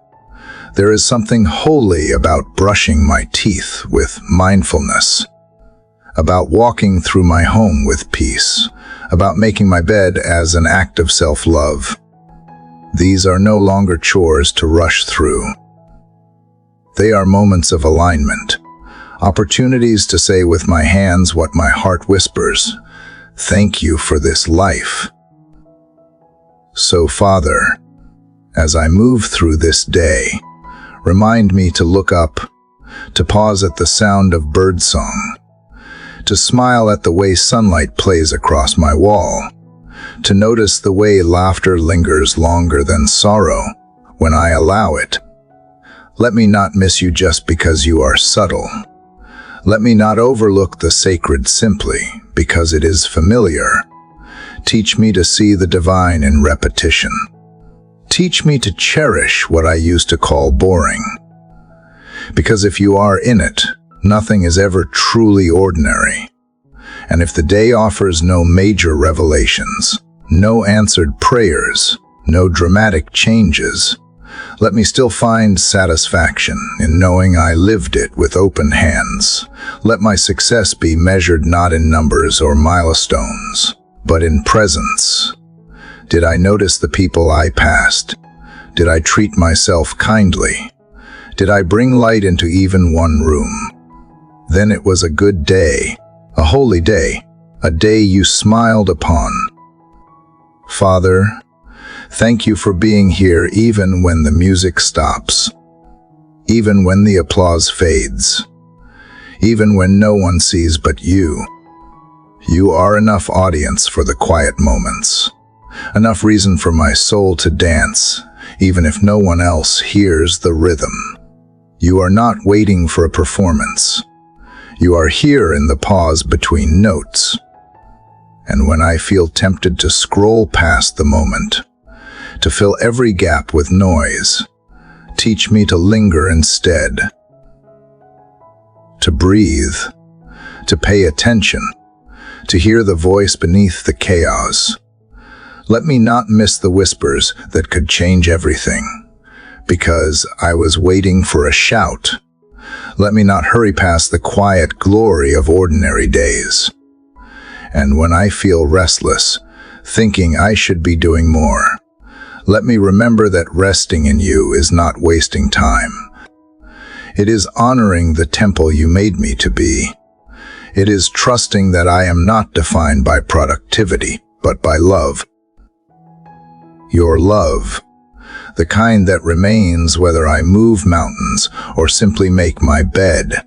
There is something holy about brushing my teeth with mindfulness, about walking through my home with peace, about making my bed as an act of self-love. These are no longer chores to rush through. They are moments of alignment, opportunities to say with my hands what my heart whispers, "Thank you for this life." So, Father, as I move through this day, remind me to look up, to pause at the sound of birdsong, to smile at the way sunlight plays across my wall, to notice the way laughter lingers longer than sorrow when I allow it. Let me not miss you just because you are subtle. Let me not overlook the sacred simply because it is familiar. Teach me to see the divine in repetition. Teach me to cherish what I used to call boring. Because if you are in it, nothing is ever truly ordinary. And if the day offers no major revelations, no answered prayers, no dramatic changes, let me still find satisfaction in knowing I lived it with open hands. Let my success be measured not in numbers or milestones, but in presence. Did I notice the people I passed? Did I treat myself kindly? Did I bring light into even one room? Then it was a good day, a holy day, a day you smiled upon. Father, thank you for being here even when the music stops, even when the applause fades, even when no one sees but you. You are enough audience for the quiet moments, enough reason for my soul to dance, even if no one else hears the rhythm. You are not waiting for a performance. You are here in the pause between notes. And when I feel tempted to scroll past the moment, to fill every gap with noise, teach me to linger instead, to breathe, to pay attention, to hear the voice beneath the chaos. Let me not miss the whispers that could change everything, because I was waiting for a shout. Let me not hurry past the quiet glory of ordinary days. And when I feel restless, thinking I should be doing more, let me remember that resting in you is not wasting time. It is honoring the temple you made me to be. It is trusting that I am not defined by productivity, but by love. Your love, the kind that remains whether I move mountains or simply make my bed.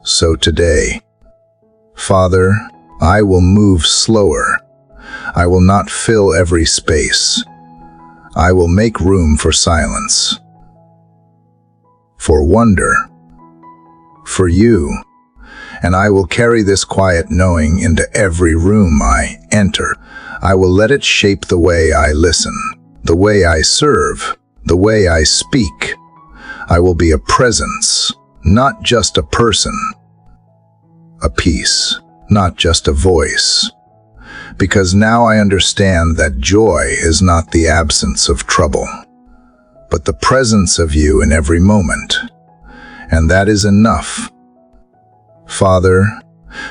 So today, Father, I will move slower. I will not fill every space. I will make room for silence, for wonder, for you. And I will carry this quiet knowing into every room I enter. I will let it shape the way I listen, the way I serve, the way I speak. I will be a presence, not just a person. a peace, not just a voice. Because now I understand that joy is not the absence of trouble, but the presence of you in every moment. And that is enough. Father,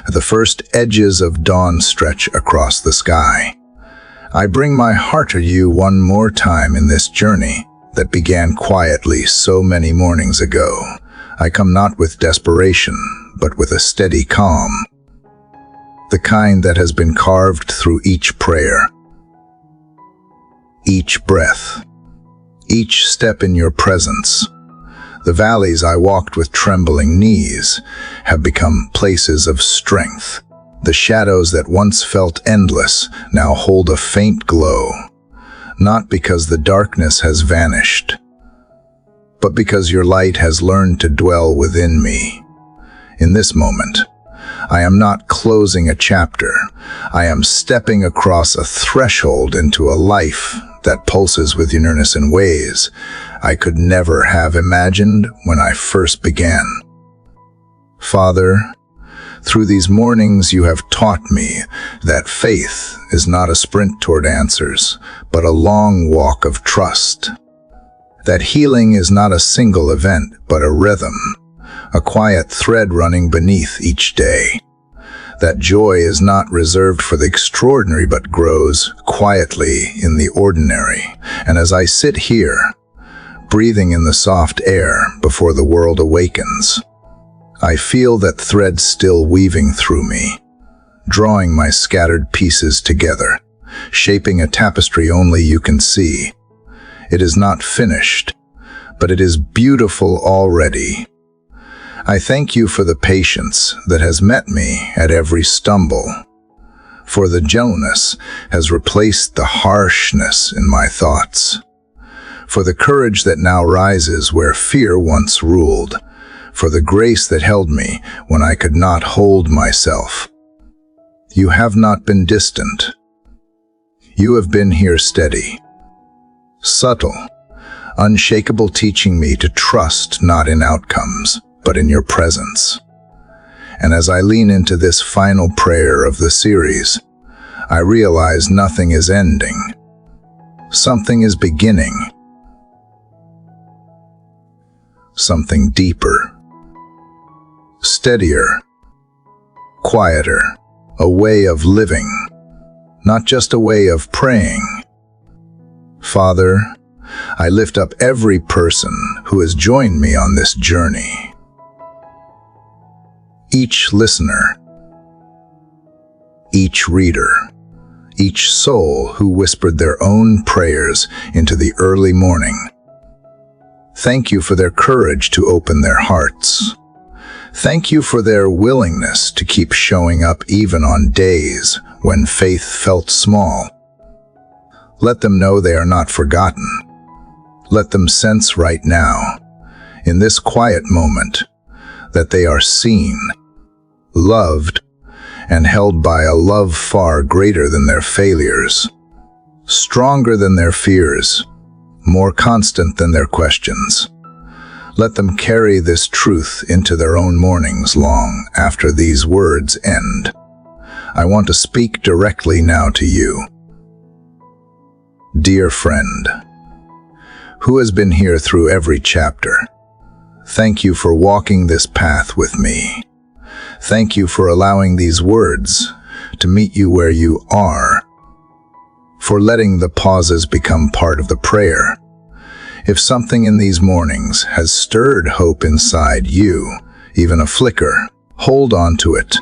the first edges of dawn stretch across the sky. I bring my heart to you one more time in this journey that began quietly so many mornings ago. I come not with desperation, but with a steady calm, the kind that has been carved through each prayer, each breath, each step in your presence. The valleys I walked with trembling knees have become places of strength. The shadows that once felt endless now hold a faint glow, not because the darkness has vanished, but because your light has learned to dwell within me. In this moment, I am not closing a chapter. I am stepping across a threshold into a life that pulses with nearness in ways I could never have imagined when I first began. Father, through these mornings you have taught me that faith is not a sprint toward answers, but a long walk of trust. That healing is not a single event, but a rhythm, a quiet thread running beneath each day. That joy is not reserved for the extraordinary, but grows quietly in the ordinary. And as I sit here, breathing in the soft air before the world awakens, I feel that thread still weaving through me, drawing my scattered pieces together, shaping a tapestry only you can see. It is not finished, but it is beautiful already. I thank you for the patience that has met me at every stumble, for the gentleness has replaced the harshness in my thoughts, for the courage that now rises where fear once ruled, for the grace that held me when I could not hold myself. You have not been distant. You have been here steady, subtle, unshakable, teaching me to trust not in outcomes, but in your presence. And as I lean into this final prayer of the series, I realize nothing is ending. Something is beginning. Something deeper, steadier, quieter, a way of living, not just a way of praying. Father, I lift up every person who has joined me on this journey. Each listener, each reader, each soul who whispered their own prayers into the early morning. Thank you for their courage to open their hearts. Thank you for their willingness to keep showing up even on days when faith felt small. Let them know they are not forgotten. Let them sense right now, in this quiet moment, that they are seen, loved, and held by a love far greater than their failures, stronger than their fears, more constant than their questions. Let them carry this truth into their own mornings long after these words end. I want to speak directly now to you. Dear friend, who has been here through every chapter, thank you for walking this path with me. Thank you for allowing these words to meet you where you are, for letting the pauses become part of the prayer. If something in these mornings has stirred hope inside you, even a flicker, hold on to it.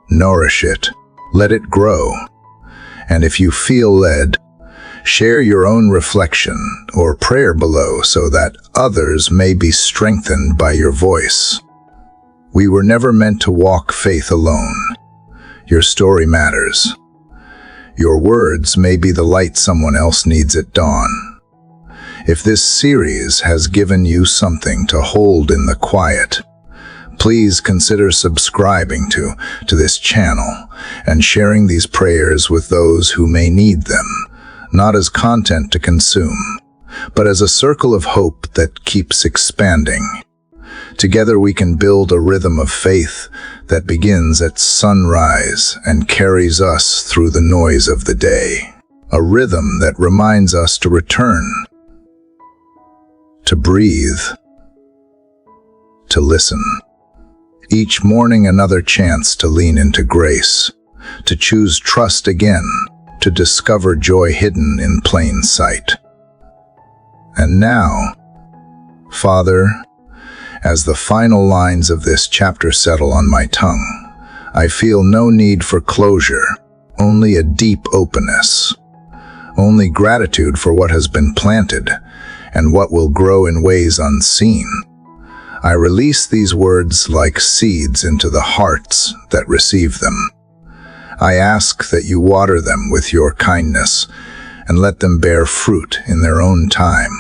Nourish it. Let it grow. And if you feel led, share your own reflection or prayer below so that others may be strengthened by your voice. We were never meant to walk faith alone. Your story matters. Your words may be the light someone else needs at dawn. If this series has given you something to hold in the quiet, please consider subscribing to this channel and sharing these prayers with those who may need them, not as content to consume, but as a circle of hope that keeps expanding. Together we can build a rhythm of faith that begins at sunrise and carries us through the noise of the day. A rhythm that reminds us to return, to breathe, to listen. Each morning another chance to lean into grace, to choose trust again, to discover joy hidden in plain sight. And now, Father, as the final lines of this chapter settle on my tongue, I feel no need for closure, only a deep openness, only gratitude for what has been planted and what will grow in ways unseen. I release these words like seeds into the hearts that receive them. I ask that you water them with your kindness and let them bear fruit in their own time.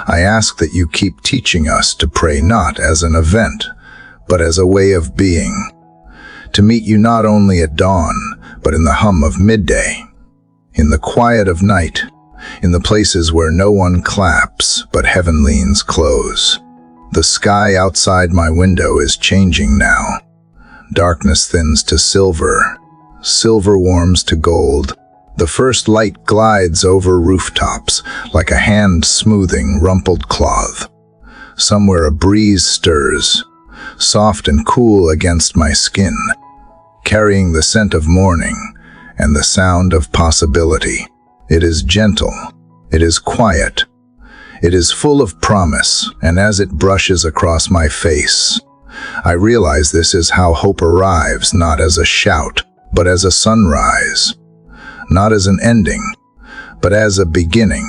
I ask that you keep teaching us to pray not as an event, but as a way of being, to meet you not only at dawn, but in the hum of midday, in the quiet of night, in the places where no one claps, but heaven leans close. The sky outside my window is changing now. Darkness thins to silver, silver warms to gold. The first light glides over rooftops like a hand smoothing rumpled cloth. Somewhere a breeze stirs, soft and cool against my skin, carrying the scent of morning and the sound of possibility. It is gentle, it is quiet, it is full of promise, and as it brushes across my face, I realize this is how hope arrives, not as a shout, but as a sunrise. Not as an ending, but as a beginning.